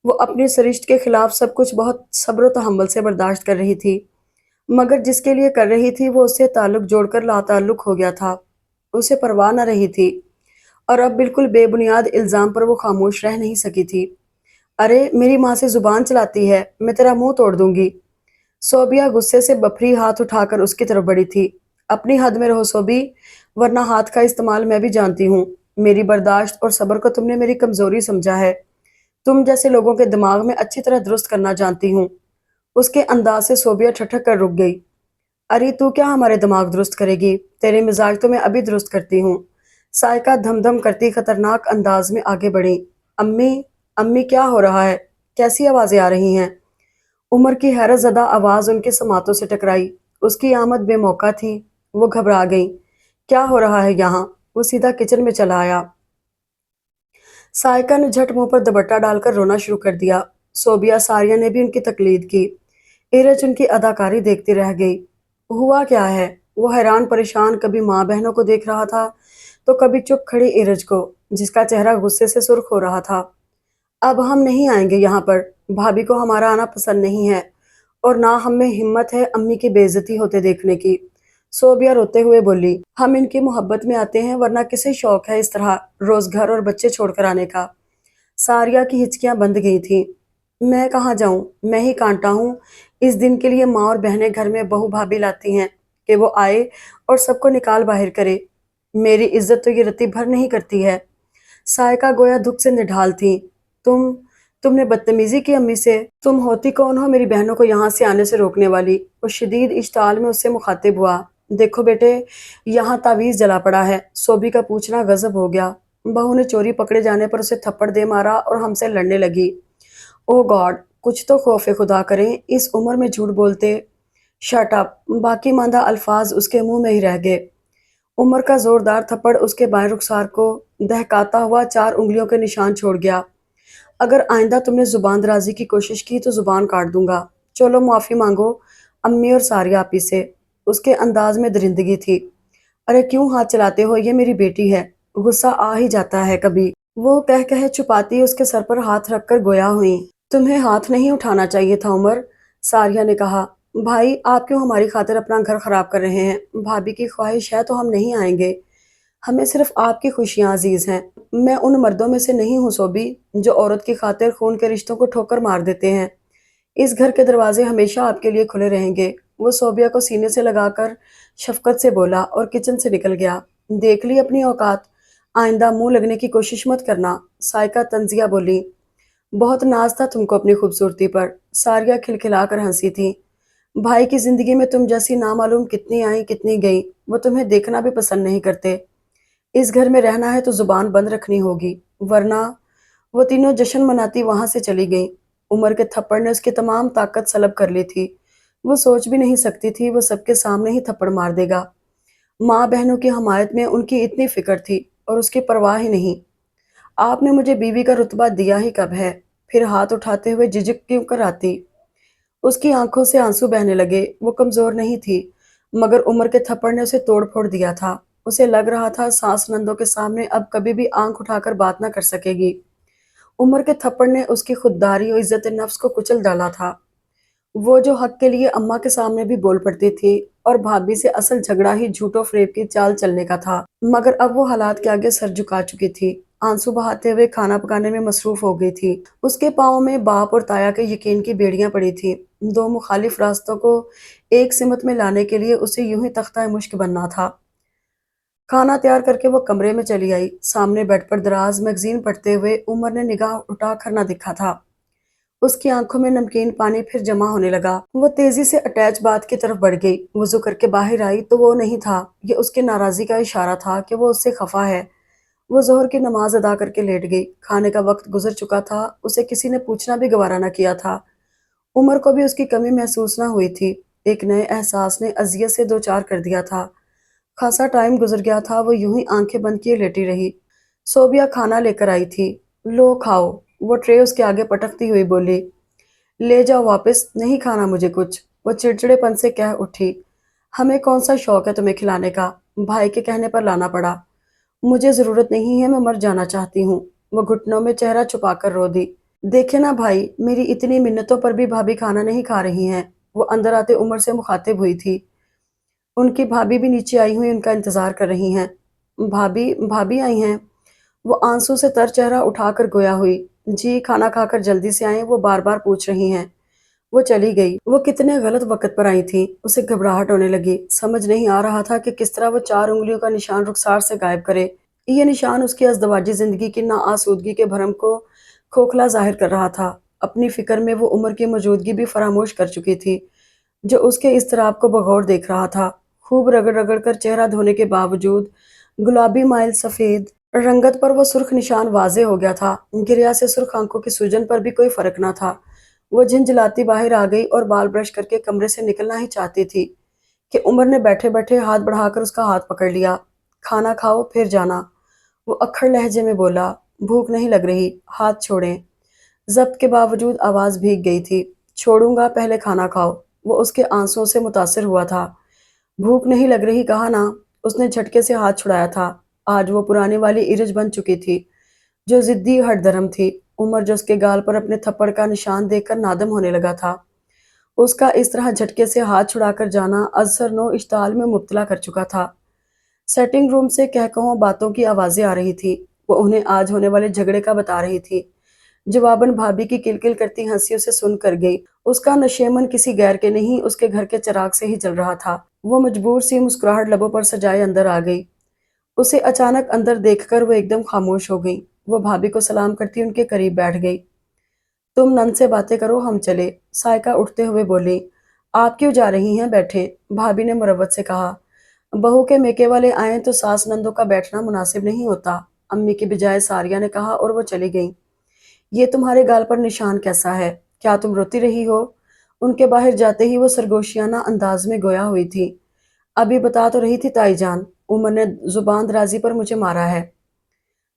वो अपने सरिश्त के खिलाफ सब कुछ बहुत सब्र तहम्मुल से बर्दाश्त कर रही थी। मगर जिसके लिए कर रही थी वो उससे ताल्लुक जोड़कर लाताल्लुक हो गया था। उसे परवाह न रही थी और अब बिल्कुल बेबुनियाद इल्जाम पर वो खामोश रह नहीं सकी थी। अरे मेरी माँ से जुबान चलाती है, मैं तेरा मुंह तोड़ दूंगी। सोबिया गुस्से से बफरी हाथ उठाकर उसकी तरफ बढ़ी थी। अपनी हद में रहो सोबी, वरना हाथ का इस्तेमाल मैं भी जानती हूँ। मेरी बर्दाश्त और सब्र को तुमने मेरी कमजोरी समझा है। तुम जैसे लोगों के दिमाग में अच्छी तरह दुरुस्त करना जानती हूँ। उसके अंदाज से सोबिया ठठक कर रुक गई। अरे तू क्या हमारे दिमाग दुरुस्त करेगी, तेरे मिजाज तो मैं अभी दुरुस्त करती हूँ। सायका धमधम करती खतरनाक अंदाज में आगे बढ़ी। अम्मी, अम्मी क्या हो रहा है, कैसी आवाजें आ रही हैं। उमर की हैरत ज़दा आवाज उनके समातों से टकराई। उसकी आमद बेमौका थी। वो घबरा गई। क्या हो रहा है यहाँ। वो सीधा किचन में चला आया। सायका ने झट मुंह पर दुपट्टा डालकर रोना शुरू कर दिया। सोबिया सारिया ने भी उनकी तकलीद की। इरज उनकी अदाकारी देखती रह गई। हुआ क्या है। वो हैरान परेशान कभी माँ बहनों को देख रहा था तो कभी चुप खड़ी इरज को, जिसका चेहरा गुस्से से सुर्ख हो रहा था। अब हम नहीं आएंगे यहाँ पर, भाभी को हमारा आना पसंद नहीं है और ना हम में हिम्मत है अम्मी की बेइज्जती होते देखने की। सोबिया रोते हुए बोली, हम इनकी मोहब्बत में आते हैं, वरना किसे शौक है इस तरह रोज घर और बच्चे छोड़कर आने का। सारिया की हिचकियां बंध गई थी। मैं कहाँ जाऊं, मैं ही कांटा हूँ। इस दिन के लिए माँ और बहनें घर में बहू भाभी लाती हैं कि वो आए और सबको निकाल बाहर करे। मेरी इज्जत तो ये रत्ती भर नहीं करती है। सायका गोया दुख से निढाल थी। तुमने बदतमीजी की अम्मी से। तुम होती कौन हो मेरी बहनों को यहाँ से आने से रोकने वाली। वो शदीद इश्ताल में उससे मुखातिब हुआ। देखो बेटे, यहाँ तावीज़ जला पड़ा है। सोबी का पूछना गजब हो गया। बहू ने चोरी पकड़े जाने पर उसे थप्पड़ दे मारा और हमसे लड़ने लगी। ओह गॉड, कुछ तो खौफे खुदा करें, इस उम्र में झूठ बोलते। Shut up. बाकी मांदा अल्फाज उसके मुंह में ही रह गए। उमर का जोरदार थप्पड़ उसके बाएं रुखसार को दहकाता हुआ 4 उंगलियों के निशान छोड़ गया। अगर आइंदा तुमने जुबान दराजी की कोशिश की तो जुबान काट दूंगा। चलो माफी मांगो अम्मी और सारिया आपी से। उसके अंदाज में दरिंदगी थी। अरे क्यों हाथ चलाते हो, ये मेरी बेटी है, गुस्सा आ ही जाता है कभी। वो कह कह छुपाती उसके सर पर हाथ रखकर गोया हुई। तुम्हें हाथ नहीं उठाना चाहिए था उमर, सारिया ने कहा। भाई आप क्यों हमारी खातिर अपना घर खराब कर रहे हैं। भाभी की ख्वाहिश है तो हम नहीं आएंगे। हमें सिर्फ आपकी खुशियां अजीज हैं। मैं उन मर्दों में से नहीं हूँ सोबी, जो औरत की खातिर खून के रिश्तों को ठोकर मार देते हैं। इस घर के दरवाजे हमेशा आपके लिए खुले रहेंगे। वो सोबिया को सीने से लगाकर शफकत से बोला और किचन से निकल गया। देख ली अपनी औकात, आइंदा मुंह लगने की कोशिश मत करना। साइका तंजिया बोली। बहुत नाज था तुमको अपनी खूबसूरती पर। सारिया खिलखिलाकर हंसी थी। भाई की जिंदगी में तुम जैसी नामालूम कितनी आई कितनी गई, वो तुम्हें देखना भी पसंद नहीं करते। इस घर में रहना है तो जुबान बंद रखनी होगी, वरना। वो तीनों जश्न मनाती वहां से चली गईं। उमर के थप्पड़ ने उसकी तमाम ताकत सलब कर ली थी। वो सोच भी नहीं सकती थी वो सबके सामने ही थप्पड़ मार देगा। माँ बहनों की हमायत में उनकी इतनी फिक्र थी और उसकी परवाह ही नहीं। आपने मुझे बीवी का रुतबा दिया ही कब है? फिर हाथ उठाते हुए झिझक क्यों कर आती? उसकी आंखों से आंसू बहने लगे। वो कमजोर नहीं थी, मगर उम्र के थप्पड़ ने उसे तोड़ फोड़ दिया था। उसे लग रहा था सास नंदों के सामने अब कभी भी आंख उठाकर बात न कर सकेगी। उम्र के थप्पड़ ने उसकी खुददारी और इज्जत नफ्स को कुचल डाला था। वो जो हक के लिए अम्मा के सामने भी बोल पड़ती थी, और भाभी से असल झगड़ा ही झूठो फ्रेब की चाल चलने का था। मगर अब वो हालात के आगे सर झुका चुकी थी। आंसू बहाते हुए खाना पकाने में मसरूफ हो गई थी। उसके पाँव में बाप और ताया के यकीन की बेड़ियां पड़ी थी। दो मुखालिफ रास्तों को एक सिमत में लाने के लिए उसे यूं ही तख्ता मुश्क बनना था। खाना तैयार करके वो कमरे में चली आई। सामने बेड पर दराज मैगजीन पढ़ते हुए उमर ने निगाह उठा कर न दिखा था। उसकी आंखों में नमकीन पानी फिर जमा होने लगा। वो तेजी से अटैच बात की तरफ बढ़ गई। वुजू करके बाहर आई तो वो नहीं था। ये उसकी नाराजगी का इशारा था कि वो उससे खफा है। वो जोहर की नमाज अदा करके लेट गई। खाने का वक्त गुजर चुका था। उसे किसी ने पूछना भी गवारा न किया था। उमर को भी उसकी कमी महसूस न हुई थी। एक नए एहसास ने अजियत से दो चार कर दिया था। खासा टाइम गुजर गया था। वो यूं ही आंखें बंद किए लेटी रही। सोबिया खाना लेकर आई थी। लो खाओ। वो ट्रे उसके आगे पटकती हुई बोली। ले जाओ वापस, नहीं खाना मुझे कुछ। वो चिड़चिड़ेपन से कह उठी। हमें कौन सा शौक है तुम्हें खिलाने का? भाई के कहने पर लाना पड़ा। मुझे जरूरत नहीं है, मैं मर जाना चाहती हूँ। वो घुटनों में चेहरा छुपाकर रो दी। देखे ना भाई, मेरी इतनी मिन्नतों पर भी भाभी खाना नहीं खा रही हैं। वो अंदर आते उमर से मुखातिब हुई थी। उनकी भाभी भी नीचे आई हुई उनका इंतजार कर रही हैं। भाभी भाभी आई हैं। वो आंसू से तर चेहरा उठाकर गोया हुई। जी, खाना खाकर जल्दी से आए, वो बार बार पूछ रही हैं। वो चली गई। वो कितने गलत वक्त पर आई थी। उसे घबराहट होने लगी। समझ नहीं आ रहा था कि किस तरह वो चार उंगलियों का निशान रुखसार से गायब करे। ये निशान उसकी अज़दवाजी जिंदगी की नाआसूदगी के भरम को खोखला जाहिर कर रहा था। अपनी फिक्र में वो उम्र की मौजूदगी भी फरामोश कर चुकी थी, जो उसके इज़्तिराब को बगौर देख रहा था। खूब रगड़ रगड़ कर चेहरा धोने के बावजूद गुलाबी माइल सफ़ेद रंगत पर वो सुर्ख निशान वाज़े हो गया था। गिरिया से सुर्ख आंखों की सूजन पर भी कोई फर्क न था। वो झिंझलाती बाहर आ गई और बाल ब्रश करके कमरे से निकलना ही चाहती थी कि उमर ने बैठे बैठे हाथ बढ़ाकर उसका हाथ पकड़ लिया। खाना खाओ फिर जाना। वो अक्खड़ लहजे में बोला। भूख नहीं लग रही, हाथ छोड़ें। जब्त के बावजूद आवाज भीग गई थी। छोड़ूंगा, पहले खाना खाओ। वो उसके आंसुओं से मुतासिर हुआ था। भूख नहीं लग रही कहा ना। उसने झटके से हाथ छुड़ाया था। आज वो पुरानी वाली इरज बन चुकी थी, जो जिद्दी हठधर्म थी। उमर जो उसके गाल पर अपने थप्पड़ का निशान देखकर नादम होने लगा था। उसका इस तरह झटके से हाथ छुड़ाकर जाना अजसर नो इश्ताल में मुब्तला कर चुका था। सेटिंग रूम से कहकहों बातों की आवाजें आ रही थी। वो उन्हें आज होने वाले झगड़े का बता रही थी। जवाबन भाभी की किलकिल करती हंसी उसे सुन कर गई। उसका नशेमन किसी गैर के नहीं, उसके घर के चिराग से ही जल रहा था। वो मजबूर सी मुस्कुराहट लबों पर सजाए अंदर आ गई। उसे अचानक अंदर देखकर वो एकदम खामोश हो गई। वो भाभी को सलाम करती उनके करीब बैठ गई। तुम नंद से बातें करो, हम चले। सायका उठते हुए बोली। आप क्यों जा रही हैं? बैठे। भाभी ने मुरव्वत से कहा। बहू के मेके वाले आए तो सास नंदों का बैठना मुनासिब नहीं होता, अम्मी की बजाय सारिया ने कहा, और वो चली गई। ये तुम्हारे गाल पर निशान कैसा है? क्या तुम रोती रही हो? उनके बाहर जाते ही वो सरगोशियाना अंदाज में गोया हुई थी। अभी बता तो रही थी ताई जान, उमर ने जुबान दराजी पर मुझे मारा है।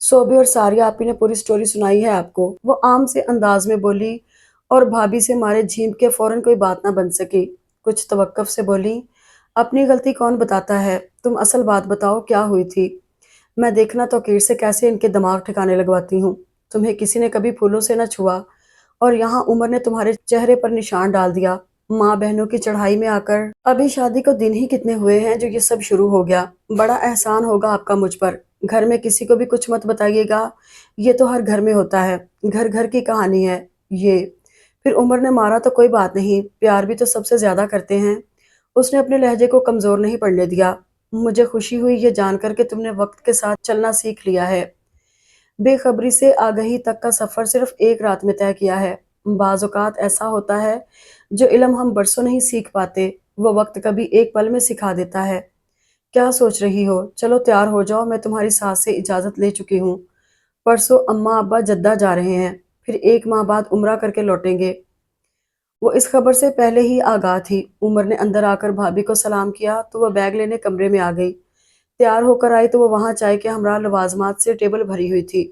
सोबे और सारिया आपी ने पूरी स्टोरी सुनाई है आपको, वो आम से अंदाज में बोली, और भाभी से मारे झीम के फौरन कोई बात ना बन सकी। कुछ तवक्कुफ से बोली। अपनी गलती कौन बताता है? तुम असल बात बताओ, क्या हुई थी? मैं देखना तौकीर से कैसे इनके दिमाग ठिकाने लगवाती हूँ। तुम्हें किसी ने कभी फूलों से न छुआ, और यहाँ उमर ने तुम्हारे चेहरे पर निशान डाल दिया। माँ बहनों की चढ़ाई में आकर अभी शादी को दिन ही कितने हुए हैं जो ये सब शुरू हो गया। बड़ा एहसान होगा आपका मुझ पर। घर में किसी को भी कुछ मत बताइएगा, ये तो हर घर में होता है। घर घर की कहानी है ये। फिर उमर ने मारा तो कोई बात नहीं, प्यार भी तो सबसे ज्यादा करते हैं। उसने अपने लहजे को कमज़ोर नहीं पड़ने दिया। मुझे खुशी हुई ये जानकर कि तुमने वक्त के साथ चलना सीख लिया है। बेखबरी से आगही तक का सफ़र सिर्फ एक रात में तय किया है। बाज़ औक़ात ऐसा होता है, जो इल्म हम बरसों नहीं सीख पाते, वो वक्त कभी एक पल में सिखा देता है। क्या सोच रही हो? चलो तैयार हो जाओ, मैं तुम्हारी सास से इजाज़त ले चुकी हूँ। परसों अम्मा अब्बा जद्दा जा रहे हैं, फिर 1 माह बाद उम्रा करके लौटेंगे। वो इस खबर से पहले ही आगाह थी। उमर ने अंदर आकर भाभी को सलाम किया तो वह बैग लेने कमरे में आ गई। तैयार होकर आई तो वो वहाँ चाय के हमरा लवाजमात से टेबल भरी हुई थी।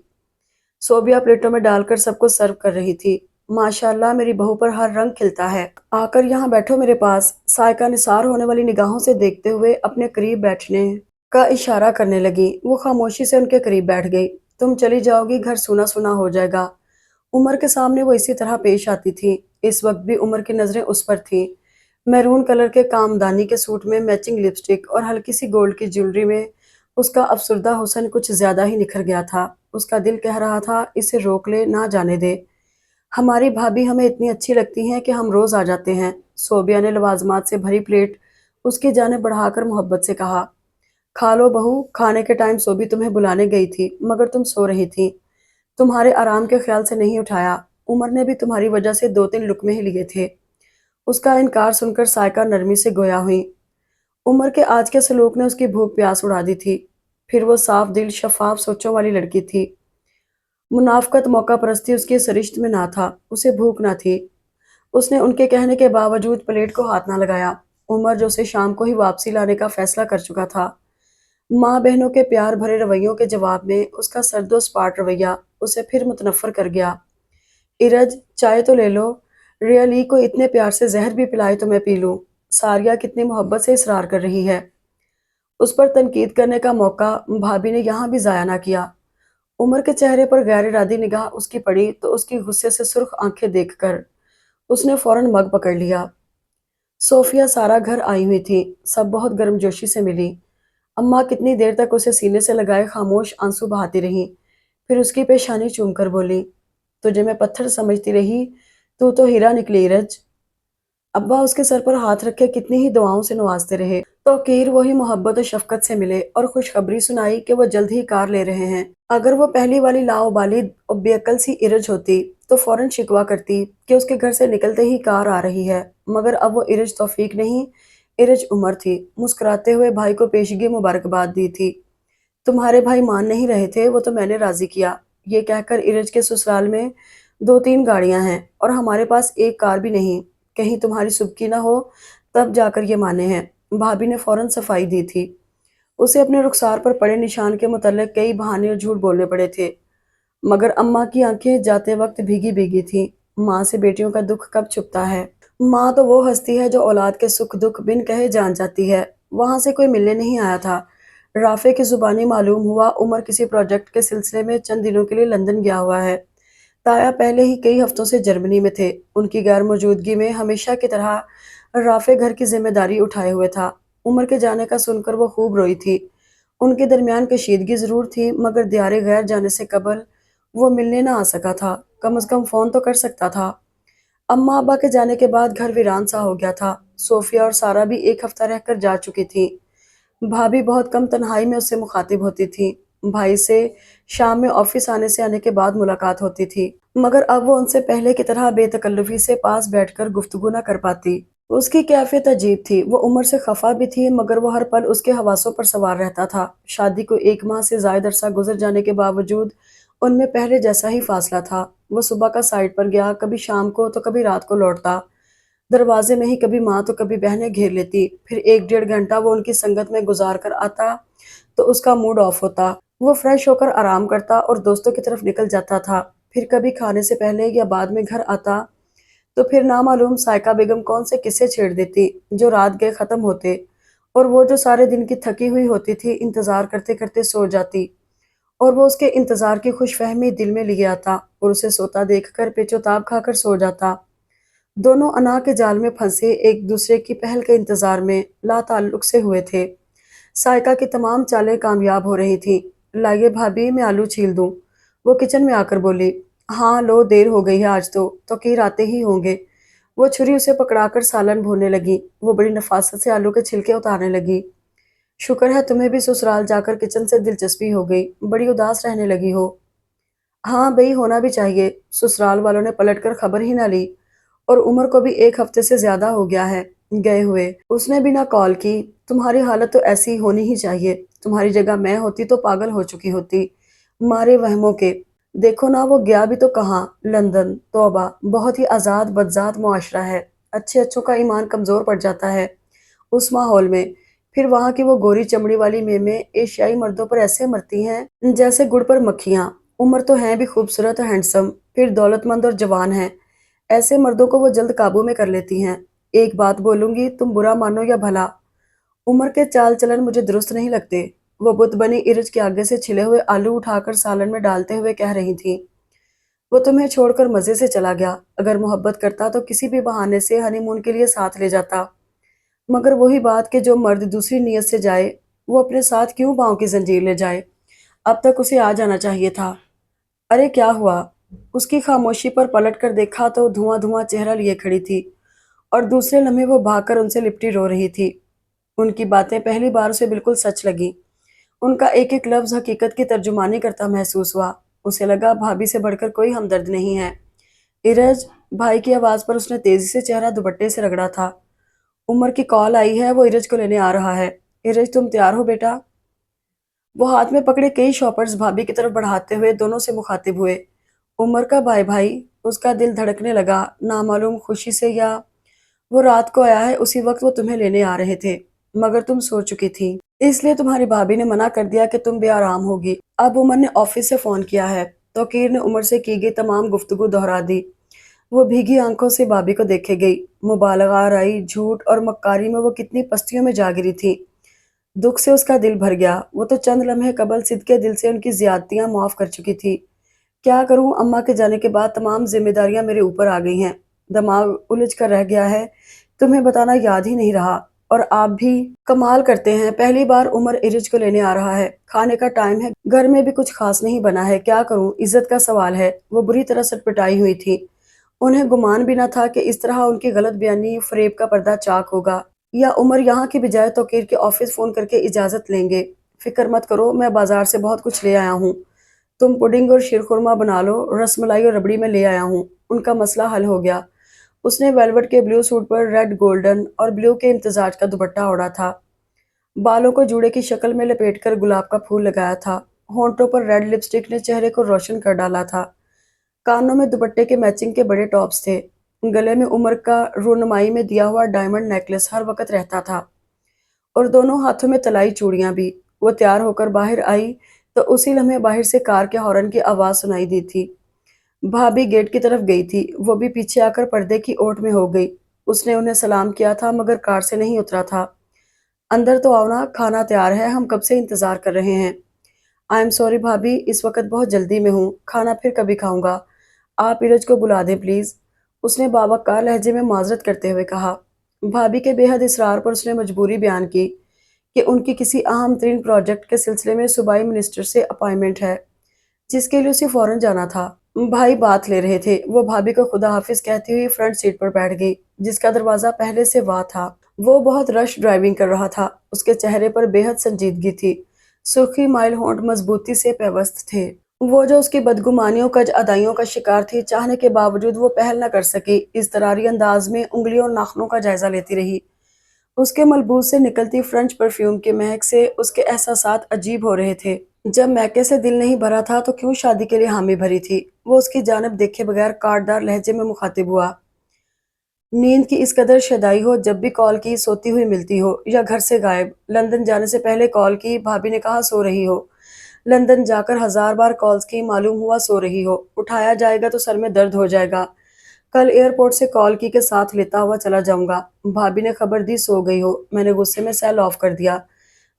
सोबिया प्लेटों में डालकर सबको सर्व कर रही थी। माशाल्लाह, मेरी बहू पर हर रंग खिलता है। आकर यहाँ बैठो मेरे पास। सायका निसार होने वाली निगाहों से देखते हुए अपने करीब बैठने का इशारा करने लगी। वो खामोशी से उनके करीब बैठ गई। तुम चली जाओगी, घर सूना सूना हो जाएगा। उमर के सामने वो इसी तरह पेश आती थी। इस वक्त भी उमर की नजरें उस पर थीं। मैरून कलर के कामदानी के सूट में मैचिंग लिपस्टिक और हल्की सी गोल्ड की ज्वेलरी में उसका अफसरदा हुस्न कुछ ज्यादा ही निखर गया था। उसका दिल कह रहा था, इसे रोक ले, ना जाने दे। हमारी भाभी हमें इतनी अच्छी लगती हैं कि हम रोज आ जाते हैं। सोबिया ने लवाजमात से भरी प्लेट उसकी जाने बढ़ाकर मोहब्बत से कहा। खा लो बहू। खाने के टाइम सोबी तुम्हें बुलाने गई थी, मगर तुम सो रही थी। तुम्हारे आराम के ख्याल से नहीं उठाया। उमर ने भी तुम्हारी वजह से 2-3 लुकमे ही लिए थे। उसका इनकार सुनकर सायका नरमी से गोया हुई। उमर के आज के सलूक ने उसकी भूख प्यास उड़ा दी थी। फिर वो साफ दिल शफाफ सोचों वाली लड़की थी। मुनाफकत मौका परस्ती उसकी सरिश्त में ना था। उसे भूख ना थी। उसने उनके कहने के बावजूद प्लेट को हाथ ना लगाया। उमर जो उसे शाम को ही वापसी लाने का फैसला कर चुका था। माँ बहनों के प्यार भरे रवैयों के जवाब में उसका सर्दो सपाट रवैया उसे फिर मुतनफर कर गया। इरज, चाय तो ले लो। रियली को इतने प्यार से जहर भी पिलाए तो मैं पी लूं। सारिया कितनी मोहब्बत से इसरार कर रही है। उस पर तनकीद करने का मौका भाभी ने यहाँ भी जाया ना किया। उमर के चेहरे पर गैर इरादी निगाह उसकी पड़ी तो उसकी गुस्से से सुर्ख आंखें देखकर उसने फौरन मग पकड़ लिया। सोफिया सारा घर आई हुई थी। सब बहुत गर्मजोशी से मिली। अम्मा कितनी देर तक उसे सीने से लगाए खामोश आंसू बहाती रहीं। फिर उसकी पेशानी चूमकर बोली, तुझे मैं पत्थर समझती रही, तू तो हीरा निकली रज। अब्बा उसके सर पर हाथ रखे कितनी ही दुआओं से नवाजते रहे। तो कीर वही मोहब्बत और शफकत से मिले और खुशखबरी सुनाई कि वो जल्द ही कार ले रहे हैं। अगर वो पहली वाली लाओबाली और बेअक्ल सी इरज होती तो फौरन शिकवा करती कि उसके घर से निकलते ही कार आ रही है। मगर अब वो इरज तौफीक नहीं, इरज उमर थी। मुस्कुराते हुए भाई को पेशगी मुबारकबाद दी थी। तुम्हारे भाई मान नहीं रहे थे, वो तो मैंने राजी किया। ये कहकर इरज के ससुराल में 2-3 गाड़ियां हैं और हमारे पास एक कार भी नहीं। कहीं तुम्हारी सुबकी ना हो, तब जाकर ये माने हैं। भाभी ने फौरन सफाई दी थी। उसे अपने रुखसार पर पड़े निशान के मुतल्लिक कई बहाने और झूठ बोलने पड़े थे। मगर अम्मा की आंखें जाते वक्त भीगी भीगी थी। माँ से बेटियों का दुख कब छुपता है। माँ तो वो हस्ती है जो औलाद के सुख दुख बिन कहे जान जाती है। वहां से कोई मिलने नहीं आया था। राफे की जुबानी मालूम हुआ उमर किसी प्रोजेक्ट के सिलसिले में चंद दिनों के लिए लंदन गया हुआ है। ताया पहले ही कई हफ्तों से जर्मनी में थे। उनकी गैर मौजूदगी में हमेशा की तरह राफे घर की जिम्मेदारी उठाए हुए था। उमर के जाने का सुनकर वो खूब रोई थी। उनके दरमियान कशीदगी जरूर थी, मगर दियारे गैर जाने से कबल वो मिलने ना आ सका था। कम से कम फोन तो कर सकता था। अम्मा अब्बा के जाने के बाद घर वीरान सा हो गया था। सोफिया और सारा भी एक हफ्ता रहकर जा चुकी थी। भाभी बहुत कम तन्हाई में उससे मुखातिब होती थी। भाई से शाम में ऑफिस आने से आने के बाद मुलाकात होती थी, मगर अब वो उनसे पहले की तरह बेतकल्लुफी से पास बैठकर गुफ्तगू न कर पाती। उसकी कैफियत अजीब थी। वो उम्र से खफा भी थी, मगर वो हर पल उसके हवासों पर सवार रहता था। शादी को 1 माह से ज्यादा अरसा गुजर जाने के बावजूद उनमें पहले जैसा ही फासला था। वो सुबह का साइड पर गया, कभी शाम को तो कभी रात को लौटता। दरवाजे में ही कभी माँ तो कभी बहनें घेर लेती। फिर 1-1.5 घंटा वो उनकी संगत में गुजार कर आता तो उसका मूड ऑफ होता। वो फ्रेश होकर आराम करता और दोस्तों की तरफ निकल जाता था। फिर कभी खाने से पहले या बाद में घर आता तो फिर नामालूम सायका बेगम कौन से किस्से छेड़ देती जो रात गए खत्म होते, और वो जो सारे दिन की थकी हुई होती थी इंतजार करते करते सो जाती, और वो उसके इंतजार की खुशफहमी दिल में लिए आता और उसे सोता देखकर पेचोताब खाकर सो जाता। दोनों अना के जाल में फंसे एक दूसरे की पहल के इंतजार में लाताल्लुक से हुए थे। सायका की तमाम चालें कामयाब हो रही थी। लाइए भाभी, मैं आलू छील दूं। वो किचन में आकर बोली। हाँ लो, देर हो गई है आज तो कीर आते ही होंगे। وہ छुरी उसे पकड़ाकर सालन भूनने लगी। वो बड़ी नफासत से आलू के छिलके उतारने लगी। शुक्र है तुम्हें भी ससुराल जाकर किचन से दिलचस्पी हो गई, बड़ी उदास रहने लगी हो। हाँ बई, होना भी चाहिए। ससुराल वालों ने पलटकर खबर ही ना ली। और उमर को भी 1 हफ्ते से ज्यादा हो गया है गए हुए। उसने भी ना कॉल की। तुम्हारी हालत तो ऐसी होनी ही चाहिए। तुम्हारी जगह मैं होती तो पागल हो चुकी होती, मारे वहमों के। देखो ना, वो गया भी तो कहाँ, लंदन। तौबा, बहुत ही आज़ाद बदजात मुआशरा है। अच्छे अच्छों का ईमान कमज़ोर पड़ जाता है उस माहौल में। फिर वहाँ की वो गोरी चमड़ी वाली मेमें एशियाई मर्दों पर ऐसे मरती हैं जैसे गुड़ पर मक्खियाँ। उम्र तो हैं भी खूबसूरत और हैंडसम, फिर दौलतमंद और जवान हैं। ऐसे मर्दों को वो जल्द काबू में कर लेती हैं। एक बात बोलूंगी, तुम बुरा मानो या भला, उमर के चाल चलन मुझे दुरुस्त नहीं लगते। वो बुत बनी इरज के आगे से छिले हुए आलू उठाकर सालन में डालते हुए कह रही थी। वो तुम्हें छोड़कर मजे से चला गया। अगर मोहब्बत करता तो किसी भी बहाने से हनीमून के लिए साथ ले जाता। मगर वही बात कि जो मर्द दूसरी नीयत से जाए, वो अपने साथ क्यों पाँव की जंजीर ले जाए। अब तक उसे आ जाना चाहिए था। अरे क्या हुआ? उसकी खामोशी पर पलट कर देखा तो धुआं धुआं चेहरा लिए खड़ी थी, और दूसरे लम्हे वो भागकर उनसे लिपटी रो रही थी। उनकी बातें पहली बार उसे बिल्कुल सच लगी। उनका एक एक लफ्ज हकीकत की तर्जुमानी करता महसूस हुआ। उसे लगा भाभी से बढ़कर कोई हमदर्द नहीं है। इरज, भाई की आवाज पर उसने तेजी से चेहरा दुपट्टे से रगड़ा था। उमर की कॉल आई है, वो इरज को लेने आ रहा है। इरज, तुम तैयार हो बेटा? वो हाथ में पकड़े कई शॉपर्स भाभी की तरफ बढ़ाते हुए दोनों से मुखातिब हुए। उमर का भाई भाई, उसका दिल धड़कने लगा, नामालूम खुशी से। या वो रात को आया है, उसी वक्त वो तुम्हें लेने आ रहे थे, मगर तुम सो चुकी थी, इसलिए तुम्हारी भाभी ने मना कर दिया कि तुम बेआराम होगी। अब उमर ने ऑफिस से फोन किया है। तौकीर ने उमर से की गई तमाम गुफ्तगू दोहरा दी। वो भीगी आंखों से भाभी को देखे गई। मुबालगा, राई, झूठ और मक्कारी में वो कितनी पस्तियों में जा गिरी थी। दुख से उसका दिल भर गया। वो तो चंद लम्हे कबल सिद्ध के दिल से उनकी ज्यादतियां माफ कर चुकी थी। क्या करूं, अम्मा के जाने के बाद तमाम जिम्मेदारियां मेरे ऊपर आ गई हैं। दिमाग उलझ कर रह गया है। तुम्हें बताना याद ही नहीं रहा। और आप भी कमाल करते हैं, पहली बार उमर इरिज को लेने आ रहा है। खाने का टाइम है, घर में भी कुछ खास नहीं बना है। क्या करूं, इज्जत का सवाल है। वो बुरी तरह सटपटाई हुई थी। उन्हें गुमान भी न था कि इस तरह उनकी गलत बयानी फरेब का पर्दा चाक होगा। या उमर यहाँ की बजाय तौकीर के ऑफिस फोन करके इजाजत लेंगे। फिक्र मत करो, मैं बाजार से बहुत कुछ ले आया हूँ। तुम पुडिंग और शीरखुरमा बना लो, रसमलाई और रबड़ी में ले आया हूँ। उनका मसला हल हो गया। उसने वेलवेट के ब्लू सूट पर रेड, गोल्डन और ब्लू के इम्तजाज का दुपट्टा ओढ़ा था। बालों को जूड़े की शक्ल में लपेटकर गुलाब का फूल लगाया था। होंठों पर रेड लिपस्टिक ने चेहरे को रोशन कर डाला था। कानों में दुपट्टे के मैचिंग के बड़े टॉप्स थे। गले में उमर का रुनमाई में दिया हुआ डायमंड नेकलेस हर वक्त रहता था, और दोनों हाथों में तलाई चूड़ियां भी। वो तैयार होकर बाहर आई तो उसी लम्हे बाहर से कार के हॉर्न की आवाज सुनाई दी थी। भाभी गेट की तरफ गई थी। वो भी पीछे आकर पर्दे की ओट में हो गई। उसने उन्हें सलाम किया था, मगर कार से नहीं उतरा था। अंदर तो आओ ना, खाना तैयार है, हम कब से इंतजार कर रहे हैं। आई एम सॉरी भाभी, इस वक्त बहुत जल्दी में हूँ, खाना फिर कभी खाऊंगा। आप नीरज को बुला दें प्लीज, उसने बावक्कार लहजे में माजरत करते हुए कहा। भाभी के बेहद इसरार पर उसने मजबूरी बयान की कि उनकी किसी अहम तरीन प्रोजेक्ट के सिलसिले में सूबाई मिनिस्टर से अपॉइंटमेंट है, जिसके लिए उसे फौरन जाना था। भाई बात ले रहे थे। वो भाभी को खुदा हाफिज कहती हुई फ्रंट सीट पर बैठ गई, जिसका दरवाजा पहले से वाह था। वो बहुत रश ड्राइविंग कर रहा था। उसके चेहरे पर बेहद संजीदगी थी। सुर्खी माइल होंठ मजबूती से पेवस्त थे। वो जो उसकी बदगुमानियों कज अदाइयों का शिकार थी, चाहने के बावजूद वो पहल न कर सकी। इस तरारी अंदाज में उंगलियों और नाखनों का जायजा लेती रही। उसके मलबूस से निकलती फ्रेंच परफ्यूम की महक से उसके एहसासात अजीब हो रहे थे। जब मैके से दिल नहीं भरा था तो क्यों शादी के लिए हामी भरी थी। वो उसकी जानिब देखे बगैर काटदार लहजे में मुखातिब हुआ। नींद की इस कदर शदाई हो, जब भी कॉल की सोती हुई मिलती हो, या घर से गायब। लंदन जाने से पहले कॉल की, भाभी ने कहा सो रही हो। लंदन जाकर 1000 बार कॉल्स की, मालूम हुआ सो रही हो। उठाया जाएगा तो सर में दर्द हो जाएगा। कल एयरपोर्ट से कॉल की के साथ लेता हुआ चला जाऊंगा। भाभी ने खबर दी सो गई हो। मैंने गुस्से में सेल ऑफ कर दिया।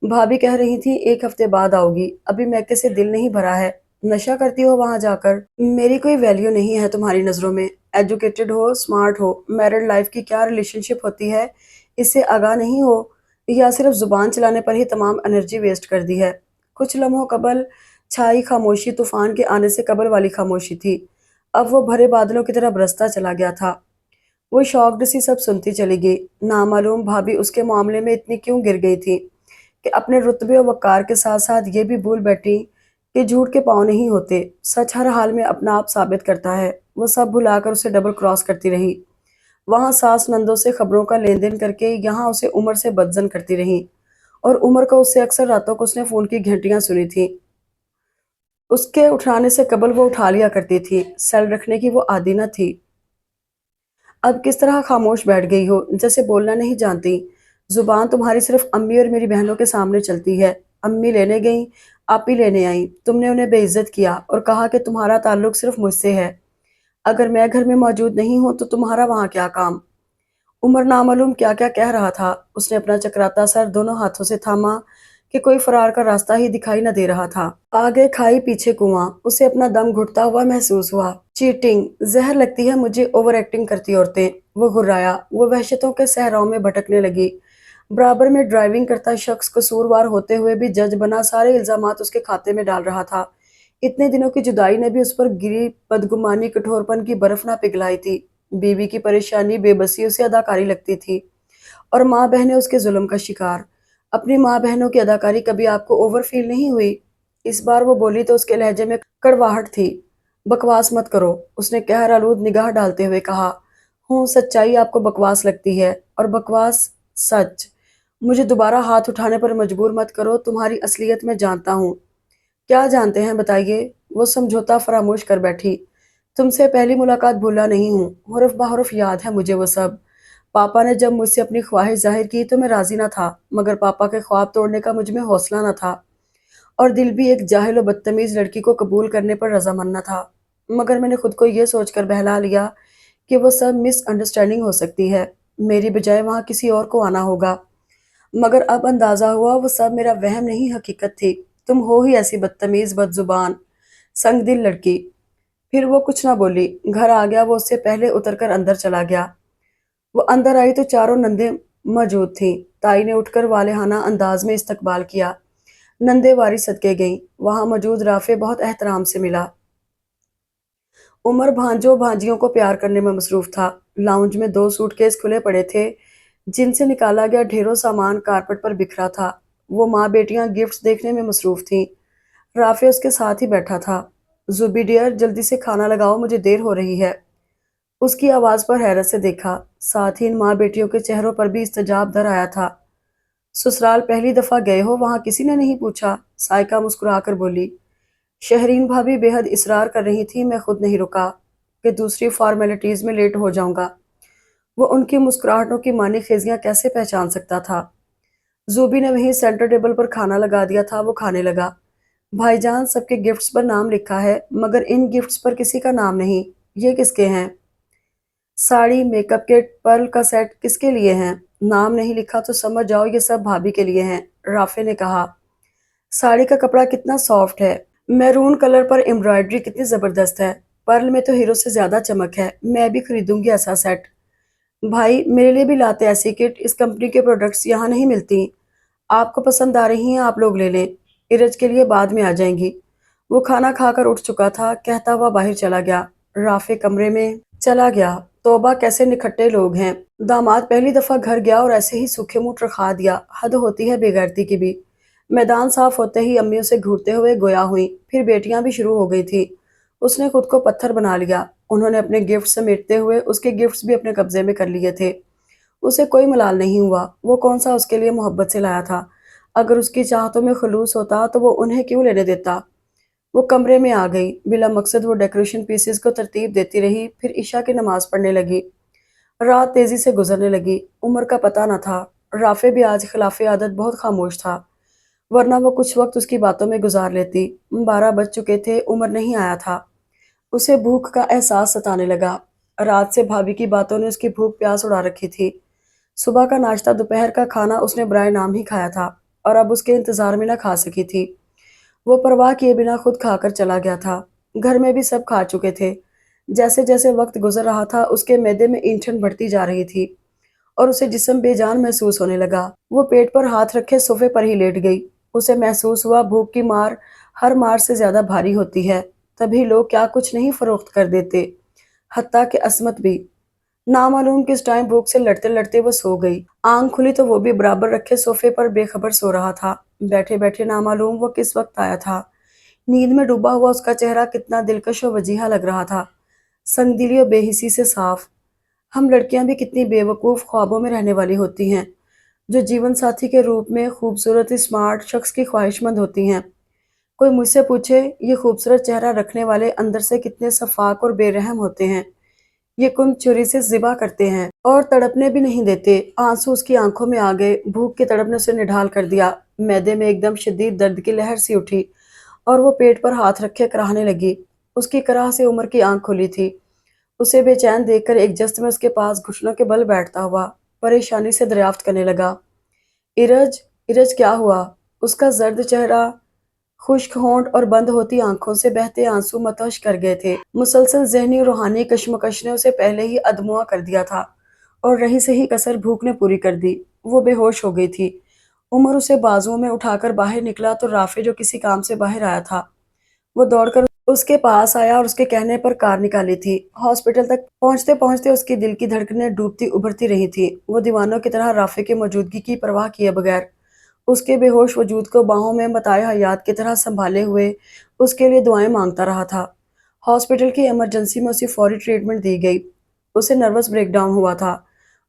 भाभी कह रही थी 1 हफ्ते बाद आओगी। अभी मैके से दिल नहीं भरा है। नशा करती हो वहां जाकर। मेरी कोई वैल्यू नहीं है तुम्हारी नजरों में। एजुकेटेड हो, स्मार्ट हो, मैरिड लाइफ की क्या रिलेशनशिप होती है, इससे आगाह नहीं हो, या सिर्फ जुबान चलाने पर ही तमाम एनर्जी वेस्ट कर दी है। कुछ लम्हों कबल छाई खामोशी तूफान के आने से कबल वाली खामोशी थी। अब वो भरे बादलों की तरह बरसता चला गया था। वो शॉक्ड सी सब सुनती चली गई। नामालूम भाभी उसके मामले में इतनी क्यों गिर गई थी कि अपने रुतबे और वक़ार के साथ साथ ये भी भूल बैठी कि झूठ के पाँव नहीं होते, सच हर हाल में अपना आप साबित करता है। वो सब भुलाकर उसे डबल क्रॉस करती रही। वहाँ सास नंदों से खबरों का लेन-देन करके यहाँ उसे उमर से बदज़न करती रही और उमर को उससे अक्सर रातों को उसने फ़ोन की घंटियाँ सुनी थीं। उसके उठाने से कबल वो उठा लिया करती थी, सेल रखने की वो आदी न थी। अब किस तरह खामोश बैठ गई हो, जैसे बोलना नहीं जानती। जुबान तुम्हारी सिर्फ अम्मी और मेरी बहनों के सामने चलती है। अम्मी लेने गईं, आप ही लेने आईं। तुमने उन्हें बेइज्जत किया और कहा कि तुम्हारा ताल्लुक सिर्फ मुझसे है। अगर मैं घर में मौजूद नहीं हूं तो तुम्हारा वहां क्या काम। उमर नामालूम क्या क्या कह रहा था। उसने अपना चकराता सर दोनों हाथों से थामा कि कोई फरार का रास्ता ही दिखाई न दे रहा था। आगे खाई पीछे कुआं, उसे अपना दम घुटता हुआ महसूस हुआ। चीटिंग, जहर लगती है मुझे ओवर एक्टिंग करती औरतें। वो घुर्राया। वो वहशतों के सहराओं में भटकने लगी। बराबर में ड्राइविंग करता शख्स कसूरवार होते हुए भी जज बना सारे इल्जामात उसके खाते में डाल रहा था। इतने दिनों की जुदाई ने भी उस पर गिरी बदगुमानी कठोरपन की बर्फ ना पिघलाई थी। बीवी की परेशानी बेबसी उसे अदाकारी लगती थी और माँ बहनें उसके जुल्म का शिकार। अपनी माँ बहनों की अदाकारी कभी आपको ओवर फील नहीं हुई? इस बार वो बोली तो उसके लहजे में कड़वाहट थी। बकवास मत करो, उसने कहर आलूद निगाह डालते हुए कहा। हूँ, सच्चाई आपको बकवास लगती है और बकवास सच। मुझे दोबारा हाथ उठाने पर मजबूर मत करो, तुम्हारी असलियत मैं जानता हूँ। क्या जानते हैं बताइए? वो समझौता फरामोश कर बैठी। तुमसे पहली मुलाकात भूला नहीं हूँ, हुर्फ बहुर्फ याद है मुझे वो सब। पापा ने जब मुझसे अपनी ख्वाहिश जाहिर की तो मैं राजी ना था, मगर पापा के ख्वाब तोड़ने का मुझ में हौसला न था और दिल भी एक जाहिल और बदतमीज लड़की को कबूल करने पर रजामंद न था। मगर मैंने खुद को ये सोचकर बहला लिया कि वो सब मिसअंडरस्टैंडिंग हो सकती है। मेरी बजाय वहाँ किसी और को आना होगा। मगर अब अंदाजा हुआ वो सब मेरा वहम नहीं हकीकत थी। तुम हो ही ऐसी बदतमीज बदजुबान संगदिल लड़की। फिर वो कुछ ना बोली। घर आ गया वो उससे पहले उतरकर अंदर चला गया। वो अंदर आई तो चारों नंदे मौजूद थीं। ताई ने उठकर वालेहाना अंदाज में इस्तकबाल किया। नंदे वारी सदके गईं। वहां मौजूद राफे बहुत एहतराम से मिला। उमर भांजों भांजियों को प्यार करने में मसरूफ था। लाउंज में 2 सूटकेस खुले पड़े थे, जिनसे निकाला गया ढेरों सामान कारपेट पर बिखरा था। वो माँ बेटियां गिफ्ट्स देखने में मसरूफ थीं। राफे उसके साथ ही बैठा था। जुबी डियर, जल्दी से खाना लगाओ, मुझे देर हो रही है। उसकी आवाज पर हैरत से देखा। साथ ही इन माँ बेटियों के चेहरों पर भी इस्तजाब दर आया था। ससुराल पहली दफा गए हो, वहां किसी ने नहीं पूछा? साइका मुस्कुराकर बोली। शहरीन भाभी बेहद इसरार कर रही थी, मैं खुद नहीं रुका कि दूसरी फॉर्मेलिटीज में लेट हो जाऊंगा। वो उनकी मुस्कुराहटों की मानी खेजियां कैसे पहचान सकता था। जूबी ने वहीं सेंटर टेबल पर खाना लगा दिया था। वो खाने लगा। भाईजान, सबके गिफ्ट्स पर नाम लिखा है, मगर इन गिफ्ट्स पर किसी का नाम नहीं। ये किसके हैं? साड़ी, मेकअप किट, पर्ल का सेट किसके लिए हैं? नाम नहीं लिखा तो समझ जाओ ये सब भाभी के लिए हैं, राफे ने कहा। साड़ी का कपड़ा कितना सॉफ्ट है, मैरून कलर पर एम्ब्रॉयडरी कितनी जबरदस्त है, पर्ल में तो हीरो से ज्यादा चमक है। मैं भी खरीदूंगी ऐसा सेट। भाई, मेरे लिए भी लाते ऐसी किट, इस कंपनी के प्रोडक्ट्स यहाँ नहीं मिलती। आपको पसंद आ रही हैं, आप लोग ले लें, इरज के लिए बाद में आ जाएंगी। वो खाना खाकर उठ चुका था, कहता हुआ बाहर चला गया। राफे कमरे में चला गया। तौबा, कैसे निखट्टे लोग हैं। दामाद पहली दफा घर गया और ऐसे ही सूखे मुंह रखा दिया। हद होती है बेगैरती की भी। मैदान साफ होते ही अम्मी उसे घूरते हुए गोया हुई। फिर बेटियां भी शुरू हो गई थी। उसने खुद को पत्थर बना लिया। उन्होंने अपने गिफ्ट समेटते हुए उसके गिफ्ट्स भी अपने कब्जे में कर लिए थे। उसे कोई मलाल नहीं हुआ। वो कौन सा उसके लिए मोहब्बत से लाया था। अगर उसकी चाहतों में खुलूस होता तो वो उन्हें क्यों लेने देता। वो कमरे में आ गई। बिला मकसद वो डेकोरेशन पीसेस को तरतीब देती रही, फिर ईशा की नमाज पढ़ने लगी। रात तेजी से गुजरने लगी। उम्र का पता न था। राफे भी आज खिलाफे आदत बहुत खामोश था, वरना वो कुछ वक्त उसकी बातों में गुजार लेती। 12 बज चुके थे, उम्र नहीं आया था। उसे भूख का एहसास सताने लगा। रात से भाभी की बातों ने उसकी भूख प्यास उड़ा रखी थी। सुबह का नाश्ता, दोपहर का खाना उसने बराए नाम ही खाया था और अब उसके इंतजार में न खा सकी थी। वो परवाह किए बिना खुद खाकर चला गया था। घर में भी सब खा चुके थे। जैसे जैसे वक्त गुजर रहा था उसके मैदे में ईंठन बढ़ती जा रही थी और उसे जिस्म बेजान महसूस होने लगा। वो पेट पर हाथ रखे सोफे पर ही लेट गई। उसे महसूस हुआ भूख की मार हर मार से ज्यादा भारी होती है। तभी लोग क्या कुछ नहीं फरोख्त कर देते, हत्ता कि अस्मत भी। नामालूम किस टाइम भूख से लड़ते लड़ते वो सो गई। आंख खुली तो वो भी बराबर रखे सोफे पर बेखबर सो रहा था। बैठे बैठे नामालूम वो किस वक्त आया था। नींद में डूबा हुआ उसका चेहरा कितना दिलकश और वजीहा लग रहा था, संगदिली और बेहिसी से साफ। हम लड़कियां भी कितनी बेवकूफ ख्वाबों में रहने वाली होती हैं, जो जीवन साथी के रूप में खूबसूरत स्मार्ट शख्स की ख्वाहिशमंद होती हैं। कोई मुझसे पूछे, ये खूबसूरत चेहरा रखने वाले अंदर से कितने सफाक और बेरहम होते हैं। ये कुंद छुरी से ज़िबा करते हैं और तड़पने भी नहीं देते। आंसू उसकी आंखों में आ गए। भूख की तड़प ने उसे निढाल कर दिया। मैदे में एकदम शदीद दर्द की लहर सी उठी और वो पेट पर हाथ रखे कराहने लगी। उसकी कराह से उमर की आंख खुली थी। उसे बेचैन देखकर एक जस्त में उसके पास घुटनों के बल बैठता हुआ परेशानी से दरियाफ्त करने लगा। इरज, इरज क्या हुआ? उसका जर्द चेहरा, खुश्क होंठ और बंद होती आंखों से बहते आंसू मतश कर गए थे। मुसलसल ज़हनी और रूहानी कशमकश ने उसे पहले ही अधमुआ कर दिया था और रही सही कसर भूख ने पूरी कर दी। वो बेहोश हो गई थी। उमर उसे बाजुओं में उठाकर बाहर निकला तो राफे, जो किसी काम से बाहर आया था, वो दौड़कर उसके पास आया और उसके कहने पर कार निकाली थी। हॉस्पिटल तक पहुंचते पहुंचते उसकी दिल की धड़कनें डूबती उभरती रही थी। वो दीवानों की तरह राफे की मौजूदगी की परवाह किए बगैर उसके बेहोश वजूद को बाहों में मताए हयात की तरह संभाले हुए उसके लिए दुआएं मांगता रहा था। हॉस्पिटल की इमरजेंसी में उसे फौरी ट्रीटमेंट दी गई। उसे नर्वस ब्रेकडाउन हुआ था।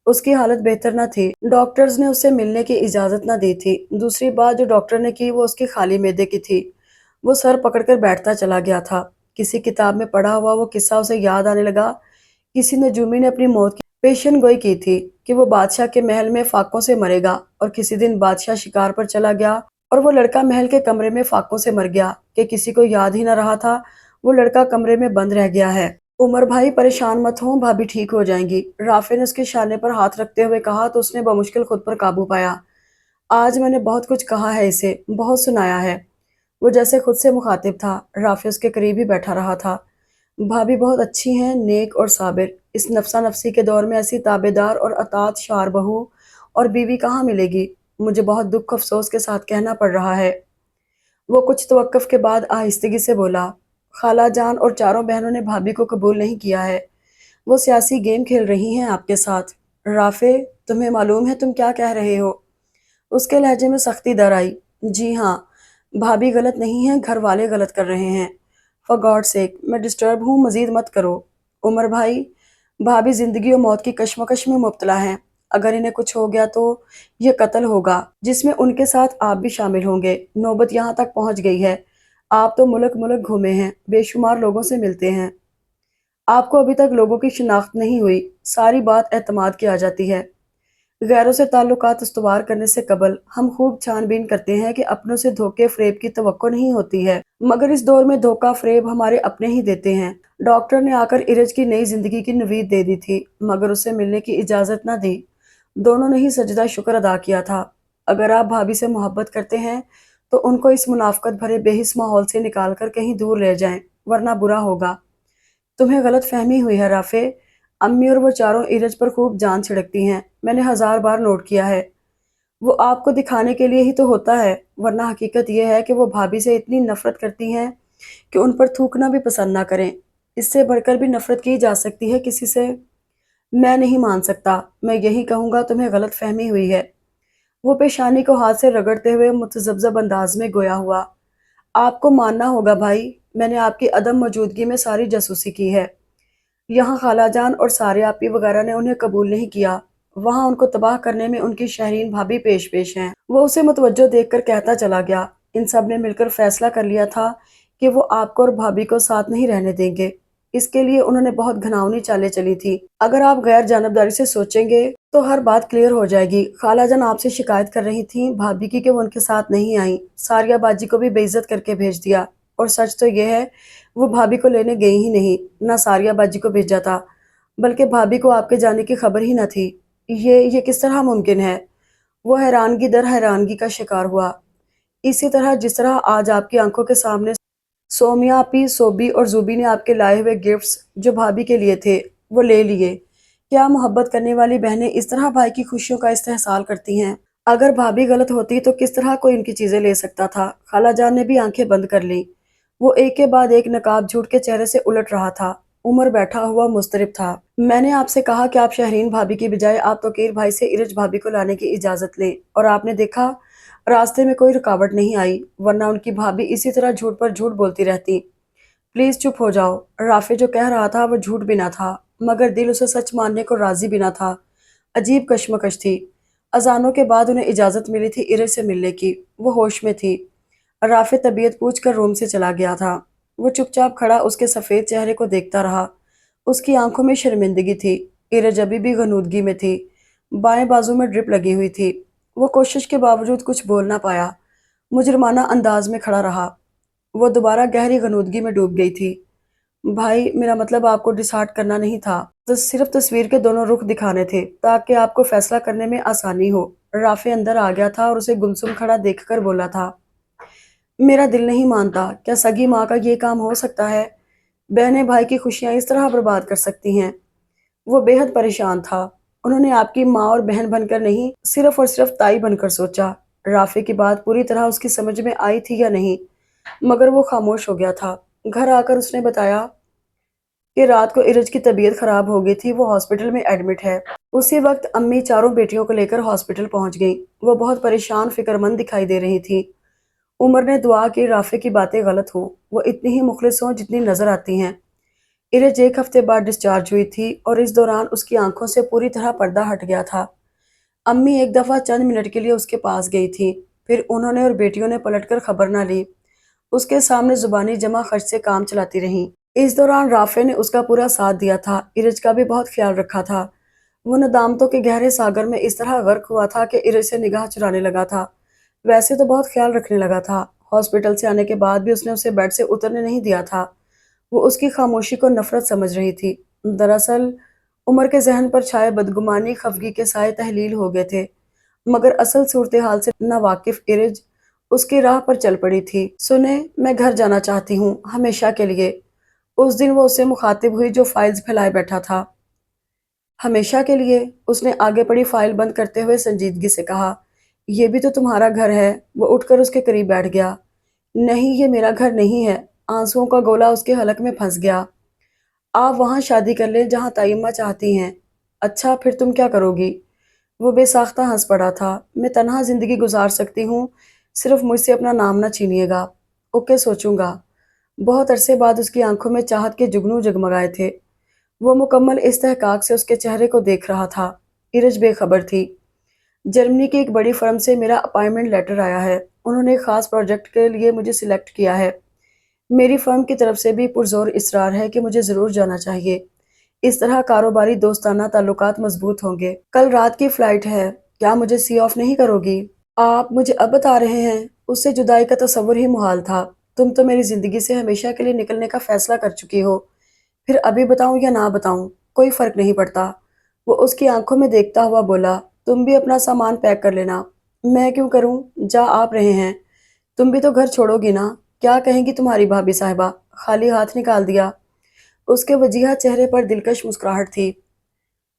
उसकी हालत बेहतर न थी। डॉक्टर्स ने उससे मिलने की इजाज़त न दी थी। दूसरी बात जो डॉक्टर ने की वो उसकी खाली मैदे की थी। वो सर पकड़कर बैठता चला गया था। किसी किताब में पढ़ा हुआ वो किस्सा उसे याद आने लगा। किसी नजूमी ने अपनी मौत की पेशन गोई की थी कि वो बादशाह के महल में फाकों से मरेगा, और किसी दिन बादशाह शिकार पर चला गया और वो लड़का महल के कमरे में फाकों से मर गया कि किसी को याद ही न रहा था वो लड़का कमरे में बंद रह गया है। उमर भाई, परेशान मत हो, भाभी ठीक हो जाएंगी। राफे ने उसके शाने पर हाथ रखते हुए कहा तो उसने बमुश्किल खुद पर काबू पाया। आज मैंने बहुत कुछ कहा है इसे, बहुत सुनाया है। वो जैसे खुद से मुखातिब था। राफे उसके करीब ही बैठा रहा था। भाभी बहुत अच्छी हैं, नेक और साबिर। इस नफसा नफसी के दौर में ऐसी ताबेदार और अतात शार बहू और बीवी कहाँ मिलेगी। मुझे बहुत दुख अफसोस के साथ कहना पड़ रहा है। वो कुछ तवक्कुफ के बाद आहिस्तगी से बोला, खाला जान और चारों बहनों ने भाभी को कबूल नहीं किया है। वो सियासी गेम खेल रही हैं आपके साथ। राफे, तुम्हें मालूम है तुम क्या कह रहे हो? उसके लहजे में सख्ती दर आई। जी हाँ, भाभी गलत नहीं है, घर वाले गलत कर रहे हैं। फॉर गॉड सेक, मैं डिस्टर्ब हूँ, मजीद मत करो। उमर भाई, भाभी जिंदगी और मौत की कश्मकश में मुब्तला हैं। अगर इन्हें कुछ हो गया तो ये कत्ल होगा, जिसमें उनके साथ आप भी शामिल होंगे। नौबत यहाँ तक पहुँच गई है। आप तो मुल्क मुल्क घूमे हैं, बेशुमार लोगों से मिलते हैं। आपको अभी तक लोगों की शिनाख्त नहीं हुई। सारी बात एतमाद की आ जाती है। गैरों से ताल्लुकात उस्तवार करने से कबल हम खूब छानबीन करते हैं कि अपनों से धोखे फ़रेब की तवक्को नहीं होती है, मगर इस दौर में धोखा फ़रेब हमारे अपने ही देते हैं। डॉक्टर ने आकर इरज की नई जिंदगी की नवीद दे दी थी, मगर उसे मिलने की इजाज़त न दी। दोनों ने ही सजदा शुक्र अदा किया था। अगर आप भाभी से मोहब्बत करते हैं तो उनको इस मुनाफकत भरे बेहिस माहौल से निकाल कर कहीं दूर ले जाएं, वरना बुरा होगा। तुम्हें गलत फहमी हुई है राफे। अम्मी और वो चारों इरज पर खूब जान छिड़कती हैं। मैंने 1000 बार नोट किया है। वो आपको दिखाने के लिए ही तो होता है, वरना हकीकत ये है कि वो भाभी से इतनी नफरत करती हैं कि उन पर थूकना भी पसंद ना करें। इससे बढ़कर भी नफरत की जा सकती है किसी से? मैं नहीं मान सकता। मैं यही कहूँगा तुम्हें गलत फहमी हुई है। वो पेशानी को हाथ से रगड़ते हुए मुतज़ब्ज़ब अंदाज में गोया हुआ। आपको मानना होगा भाई, मैंने आपकी अदम मौजूदगी में सारी जासूसी की है। यहाँ खालाजान और सारे आपी वगैरह ने उन्हें कबूल नहीं किया। वहाँ उनको तबाह करने में उनकी शहरीन भाभी पेश पेश हैं। वो उसे मुतवज्जो देखकर कहता चला गया, इन सब ने मिलकर फैसला कर लिया था कि वो आपको और भाभी को साथ नहीं रहने देंगे। इसके लिए उन्होंने बहुत घिनौनी चालें चली थी। अगर आप गैर जानबदारी से सोचेंगे तो हर बात क्लियर हो जाएगी। खालाजान आपसे शिकायत कर रही थी भाभी की कि वो उनके साथ नहीं आई। सारिया बाजी को भी बेइज्जत करके भेज दिया। और सच तो ये है, वो भाभी को लेने गई ही नहीं, ना सारिया बाजी को भेजा था, बल्कि भाभी को आपके जाने की खबर ही न थी। ये किस तरह मुमकिन है? वो हैरानगी दर हैरानगी का शिकार हुआ। इसी तरह जिस तरह आज आपकी आंखों के सामने सोमिया आपी, सोबी और जूबी ने आपके लाए हुए गिफ्ट्स जो भाभी के लिए थे वो ले लिए। क्या मोहब्बत करने वाली बहनें इस तरह भाई की खुशियों का इस्तेहसाल करती हैं? अगर भाभी गलत होती तो किस तरह कोई इनकी चीजें ले सकता था? खाला जान ने भी आंखें बंद कर ली। वो एक के बाद एक नकाब झूठ के चेहरे से उलट रहा था। उमर बैठा हुआ मुस्तरिब था। मैंने आपसे कहा कि आप शहरीन भाभी की बजाय आप तोकीर भाई से इरज भाभी को लाने की इजाज़त लें, और आपने देखा रास्ते में कोई रुकावट नहीं आई, वरना उनकी भाभी इसी तरह झूठ पर झूठ बोलती रहती। प्लीज़ चुप हो जाओ। राफे जो कह रहा था वो झूठ भी ना था, मगर दिल उसे सच मानने को राज़ी भी ना था। अजीब कश्मकश थी। अज़ानों के बाद उन्हें इजाज़त मिली थी इरज से मिलने की। वो होश में थी। राफे तबीयत पूछ कर रूम से चला गया था। वो चुपचाप खड़ा उसके सफ़ेद चेहरे को देखता रहा। उसकी आंखों में शर्मिंदगी थी। इरज अभी भी गनूदगी में थी। बाएं बाजू में ड्रिप लगी हुई थी। वो कोशिश के बावजूद कुछ बोल ना पाया। मुजरमाना अंदाज में खड़ा रहा। वो दोबारा गहरी गनूदगी में डूब गई थी। भाई, मेरा मतलब आपको डिसहार्ट करना नहीं था, तो सिर्फ तस्वीर के दोनों रुख दिखाने थे ताकि आपको फैसला करने में आसानी हो। राफे अंदर आ गया था और उसे गुमसुम खड़ा देखकर बोला था, मेरा दिल नहीं मानता, क्या सगी माँ का ये काम हो सकता है? बहनें भाई की खुशियाँ इस तरह बर्बाद कर सकती हैं? वो बेहद परेशान था। उन्होंने आपकी माँ और बहन बनकर नहीं, सिर्फ और सिर्फ ताई बनकर सोचा। राफे की बात पूरी तरह उसकी समझ में आई थी या नहीं, मगर वो खामोश हो गया था। घर आकर उसने बताया कि रात को इरज की तबीयत खराब हो गई थी, वो हॉस्पिटल में एडमिट है। उसी वक्त अम्मी चारों बेटियों को लेकर हॉस्पिटल पहुंच गई। वो बहुत परेशान फिक्रमंद दिखाई दे रही थी। उमर ने दुआ की राफे की बातें गलत हों, वो इतनी ही मुखलिस हों जितनी नजर आती हैं। इरज 1 हफ्ते बाद डिस्चार्ज हुई थी और इस दौरान उसकी आंखों से पूरी तरह पर्दा हट गया था। अम्मी एक दफा चंद मिनट के लिए उसके पास गई थी। फिर उन्होंने और बेटियों ने पलटकर खबर ना ली। उसके सामने जुबानी जमा खर्च से काम चलाती रहीं। इस दौरान राफे ने उसका पूरा साथ दिया था। इरज का भी बहुत ख्याल रखा था। वो नदामतों के गहरे सागर में इस तरह गर्क हुआ था कि इरज से निगाह चुराने लगा था। वैसे तो बहुत ख्याल रखने लगा था। हॉस्पिटल से आने के बाद भी उसने उसे बेड से उतरने नहीं दिया था। वो उसकी खामोशी को नफरत समझ रही थी। दरअसल उमर के जहन पर छाए बदगुमानी खफगी के साए तहलील हो गए थे, मगर असल सूरत हाल से नावाकिफ इरज उसकी राह पर चल पड़ी थी। सुने, मैं घर जाना चाहती हूँ, हमेशा के लिए। उस दिन वो उससे मुखातिब हुई जो फाइल्स फैलाए बैठा था। हमेशा के लिए? उसने आगे पड़ी फाइल बंद करते हुए संजीदगी से कहा, यह भी तो तुम्हारा घर है। वो उठकर उसके करीब बैठ गया। नहीं, ये मेरा घर नहीं है। आंसुओं का गोला उसके हलक में फंस गया। आप वहाँ शादी कर लें जहाँ ताइम्मा चाहती हैं। अच्छा, फिर तुम क्या करोगी? वो बेसाख्ता हंस पड़ा था। मैं तन्हा जिंदगी गुजार सकती हूँ, सिर्फ मुझसे अपना नाम ना छीनिएगा। ओके, सोचूंगा। बहुत अरसे बाद उसकी आंखों में चाहत के जुगनू जगमगाए थे। वो मुकम्मल इस्तेहकाक से उसके चेहरे को देख रहा था। इरज बेखबर थी। जर्मनी की एक बड़ी फर्म से मेरा अपॉइंटमेंट लेटर आया है। उन्होंने एक खास प्रोजेक्ट के लिए मुझे सिलेक्ट किया है। मेरी फर्म की तरफ से भी पुरजोर इसरार है कि मुझे ज़रूर जाना चाहिए। इस तरह कारोबारी दोस्ताना ताल्लुकात मजबूत होंगे। कल रात की फ्लाइट है। क्या मुझे सी ऑफ नहीं करोगी? आप मुझे अब बता रहे हैं? उससे जुदाई का तस्वुर ही मुहाल था। तुम तो मेरी जिंदगी से हमेशा के लिए निकलने का फैसला कर चुकी हो। फिर अभी बताऊं या ना बताऊं, कोई फर्क नहीं पड़ता। वो उसकी आंखों में देखता हुआ बोला, तुम भी अपना सामान पैक कर लेना। मैं क्यों करूं? जा आप रहे हैं। तुम भी तो घर छोड़ोगी ना? क्या कहेंगी तुम्हारी भाभी साहिबा? खाली हाथ निकाल दिया। उसके वजीहा चेहरे पर दिलकश मुस्कुराहट थी।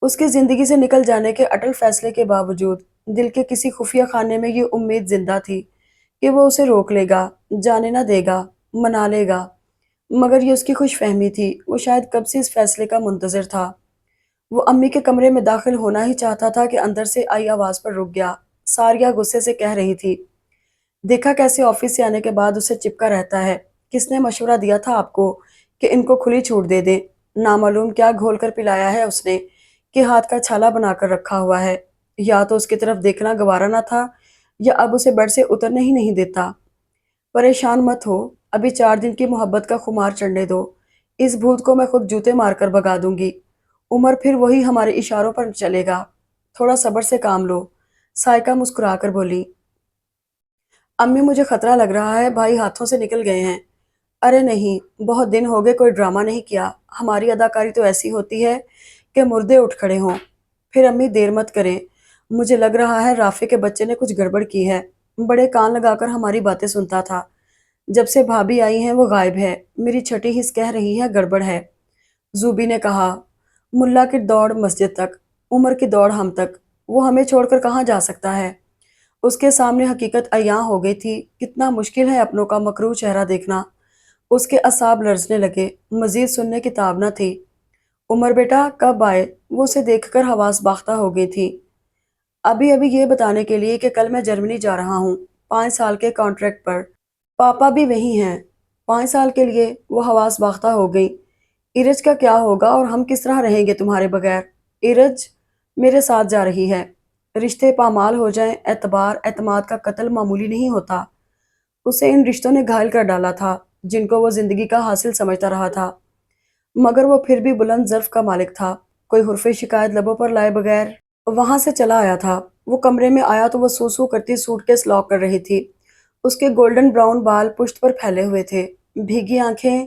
उसकी जिंदगी से निकल जाने के अटल फैसले के बावजूद दिल के किसी खुफिया खाने में ये उम्मीद जिंदा थी कि वो उसे रोक लेगा, जाने ना देगा, मना लेगा। मगर ये उसकी खुशफहमी थी। वो शायद कब से इस फैसले का मुंतजर था। वो अम्मी के कमरे में दाखिल होना ही चाहता था कि अंदर से आई आवाज पर रुक गया। सारिया गुस्से से कह रही थी, देखा कैसे ऑफिस से आने के बाद उसे चिपका रहता है। किसने मशवरा दिया था आपको कि इनको खुली छूट दे दे? नामालूम क्या घोल कर पिलाया है उसने कि हाथ का छाला बनाकर रखा हुआ है। या तो उसकी तरफ देखना गवारा ना था, या अब उसे बेड से उतरने ही नहीं देता। परेशान मत हो, अभी 4 दिन की मोहब्बत का खुमार चढ़ने दो। इस भूत को मैं खुद जूते मारकर भगा दूंगी। उमर फिर वही हमारे इशारों पर चलेगा। थोड़ा सब्र से काम लो। सायका मुस्कुराकर बोली, अम्मी मुझे खतरा लग रहा है, भाई हाथों से निकल गए हैं। अरे नहीं, बहुत दिन हो गए कोई ड्रामा नहीं किया। हमारी अदाकारी तो ऐसी होती है कि मुर्दे उठ खड़े हों। फिर अम्मी देर मत करें। मुझे लग रहा है राफे के बच्चे ने कुछ गड़बड़ की है। बड़े कान लगाकर हमारी बातें सुनता था। जब से भाभी आई हैं वो गायब है। मेरी छठी हिस्स कह रही है गड़बड़ है। जूबी ने कहा, मुल्ला की दौड़ मस्जिद तक, उमर की दौड़ हम तक। वो हमें छोड़कर कहाँ जा सकता है? उसके सामने हकीकत अयां हो गई थी। कितना मुश्किल है अपनों का मकरूह चेहरा देखना। اس کے اعصاب لرزنے لگے، مزید سننے کی تاب نہ تھی۔ عمر بیٹا کب آئے؟ وہ اسے دیکھ کر حواس باختہ ہو گئی تھی۔ ابھی ابھی یہ بتانے کے لیے کہ کل میں جرمنی جا رہا ہوں، 5 سال کے کانٹریکٹ پر۔ پاپا بھی وہی ہیں۔ 5 سال کے لیے؟ وہ حواس باختہ ہو گئی۔ ایرج کا کیا ہوگا اور ہم کس طرح رہیں گے تمہارے بغیر؟ ایرج میرے ساتھ جا رہی ہے۔ رشتے پامال ہو جائیں، اعتبار اعتماد کا قتل معمولی نہیں ہوتا۔ اسے ان رشتوں نے گھائل کر ڈالا تھا جن کو وہ زندگی کا حاصل سمجھتا رہا تھا، مگر وہ پھر بھی بلند ظرف کا مالک تھا۔ کوئی حرف شکایت لبوں پر لائے بغیر وہاں سے چلا آیا تھا۔ وہ کمرے میں آیا تو وہ سو سو کرتی سوٹ کیس لاک کر رہی تھی۔ اس کے گولڈن براؤن بال پشت پر پھیلے ہوئے تھے، بھیگی آنکھیں،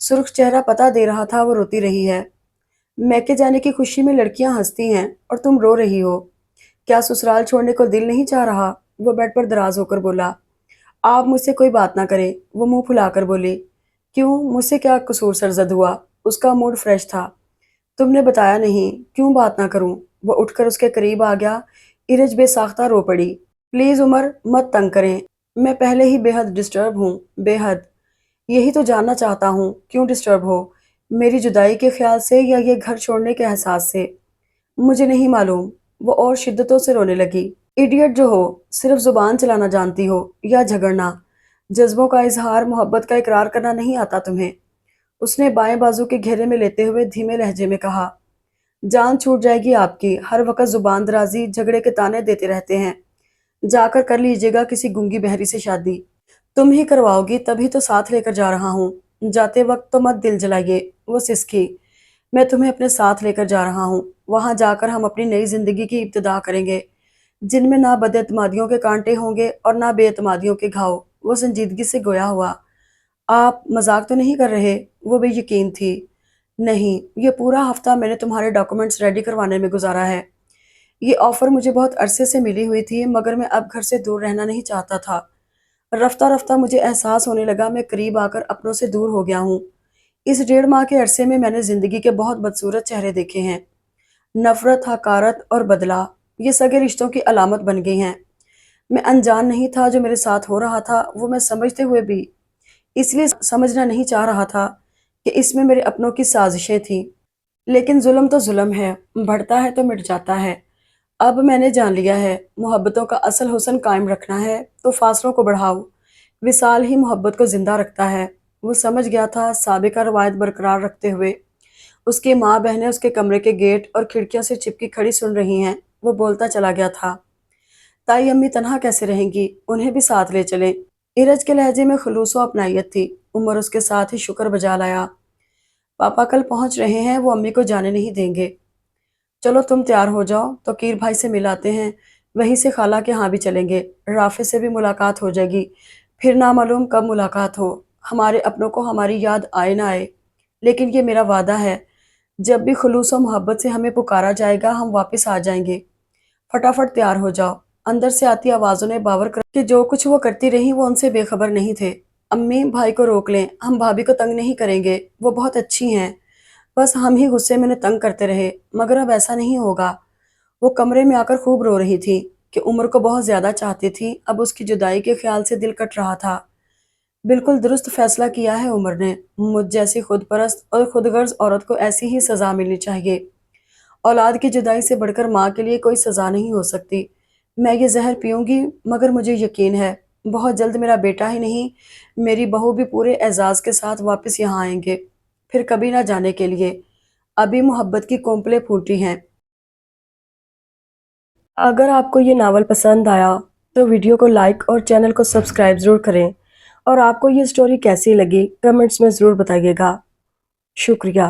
سرخ چہرہ پتہ دے رہا تھا وہ روتی رہی ہے۔ میکے جانے کی خوشی میں لڑکیاں ہنستی ہیں اور تم رو رہی ہو۔ کیا سسرال چھوڑنے کو دل نہیں چاہ رہا؟ وہ بیڈ پر دراز ہو کر بولا۔ آپ مجھ سے کوئی بات نہ کریں، وہ منہ پھلا کر بولی۔ کیوں؟ مجھ سے کیا قصور سرزد ہوا؟ اس کا موڈ فریش تھا۔ تم نے بتایا نہیں، کیوں بات نہ کروں؟ وہ اٹھ کر اس کے قریب آ گیا۔ ایرج بے ساختہ رو پڑی۔ پلیز عمر، مت تنگ کریں، میں پہلے ہی بے حد ڈسٹرب ہوں، بے حد۔ یہی تو جاننا چاہتا ہوں، کیوں ڈسٹرب ہو؟ میری جدائی کے خیال سے یا یہ گھر چھوڑنے کے احساس سے؟ مجھے نہیں معلوم۔ وہ اور شدتوں سے رونے لگی۔ ایڈیٹ جو ہو، صرف زبان چلانا جانتی ہو یا جھگڑنا، جذبوں کا اظہار، محبت کا اقرار کرنا نہیں آتا تمہیں؟ اس نے بائیں بازو کے گھیرے میں لیتے ہوئے دھیمے لہجے میں کہا۔ جان چھوٹ جائے گی آپ کی، ہر وقت زبان درازی، جھگڑے کے تانے دیتے رہتے ہیں۔ جا کر لیجیے گا کسی گونگی بہری سے شادی۔ تم ہی کرواؤ گی تبھی تو ساتھ لے کر جا رہا ہوں۔ جاتے وقت تو مت دل جلائیے، وہ سسکی۔ میں تمہیں اپنے ساتھ لے کر جا رہا ہوں، وہاں جا کر ہم اپنی نئی زندگی کی ابتدا کریں گے، جن میں نہ بد اعتمادیوں کے کانٹے ہوں گے اور نہ بے اعتمادیوں کے گھاؤ۔ وہ سنجیدگی سے گویا ہوا۔ آپ مذاق تو نہیں کر رہے؟ وہ بے یقین تھی۔ نہیں، یہ پورا ہفتہ میں نے تمہارے ڈاکومنٹس ریڈی کروانے میں گزارا ہے۔ یہ آفر مجھے بہت عرصے سے ملی ہوئی تھی، مگر میں اب گھر سے دور رہنا نہیں چاہتا تھا۔ رفتہ رفتہ مجھے احساس ہونے لگا میں قریب آ کر اپنوں سے دور ہو گیا ہوں۔ اس 1.5 ماہ کے عرصے میں نے زندگی کے بہت بدصورت چہرے دیکھے ہیں۔ نفرت، حقارت اور بدلہ، یہ سگے رشتوں کی علامت بن گئی ہیں۔ میں انجان نہیں تھا، جو میرے ساتھ ہو رہا تھا وہ میں سمجھتے ہوئے بھی اس لیے سمجھنا نہیں چاہ رہا تھا کہ اس میں میرے اپنوں کی سازشیں تھیں۔ لیکن ظلم تو ظلم ہے، بڑھتا ہے تو مٹ جاتا ہے۔ اب میں نے جان لیا ہے، محبتوں کا اصل حسن قائم رکھنا ہے تو فاصلوں کو بڑھاؤ، وصال ہی محبت کو زندہ رکھتا ہے۔ وہ سمجھ گیا تھا، سابقہ روایت برقرار رکھتے ہوئے۔ اس کی ماں بہنیں اس کے کمرے کے گیٹ اور کھڑکیوں سے چپکی کھڑی سن رہی ہیں۔ وہ بولتا چلا گیا تھا۔ تائی امی تنہا کیسے رہیں گی؟ انہیں بھی ساتھ لے چلیں۔ ایرج کے لہجے میں خلوص و اپنائیت تھی۔ عمر اس کے ساتھ ہی شکر بجا لایا۔ پاپا کل پہنچ رہے ہیں، وہ امی کو جانے نہیں دیں گے۔ چلو تم تیار ہو جاؤ، توقیر بھائی سے مل آتے ہیں، وہیں سے خالہ کے ہاں بھی چلیں گے، رافع سے بھی ملاقات ہو جائے گی، پھر نامعلوم کب ملاقات ہو، ہمارے اپنوں کو ہماری یاد آئے نہ آئے، لیکن یہ میرا وعدہ ہے، جب بھی خلوص و محبت سے ہمیں پکارا جائے گا ہم واپس آ جائیں گے۔ فٹافٹ تیار ہو جاؤ۔ اندر سے آتی آوازوں نے باور کر کہ جو کچھ وہ کرتی رہی وہ ان سے بے خبر نہیں تھے۔ امی، بھائی کو روک لیں، ہم بھابھی کو تنگ نہیں کریں گے، وہ بہت اچھی ہیں، بس ہم ہی غصے میں انہیں تنگ کرتے رہے، مگر اب ایسا نہیں ہوگا۔ وہ کمرے میں آ کر خوب رو رہی تھی کہ عمر کو بہت زیادہ چاہتی تھی، اب اس کی جدائی کے خیال سے دل کٹ رہا تھا۔ بالکل درست فیصلہ کیا ہے عمر نے، مجھ جیسی خود پرست اور خود غرض عورت کو ایسی ہی سزا ملنی چاہیے۔ اولاد کی جدائی سے بڑھ کر ماں کے لیے کوئی سزا نہیں ہو سکتی۔ میں یہ زہر پیوں گی، مگر مجھے یقین ہے بہت جلد میرا بیٹا ہی نہیں، میری بہو بھی پورے اعزاز کے ساتھ واپس یہاں آئیں گے، پھر کبھی نہ جانے کے لیے۔ ابھی محبت کی کونپلیں پھوٹی ہیں۔ اگر آپ کو یہ ناول پسند آیا تو ویڈیو کو لائک اور چینل کو سبسکرائب ضرور کریں، اور آپ کو یہ سٹوری کیسی لگی کمنٹس میں ضرور بتائیے گا۔ شکریہ۔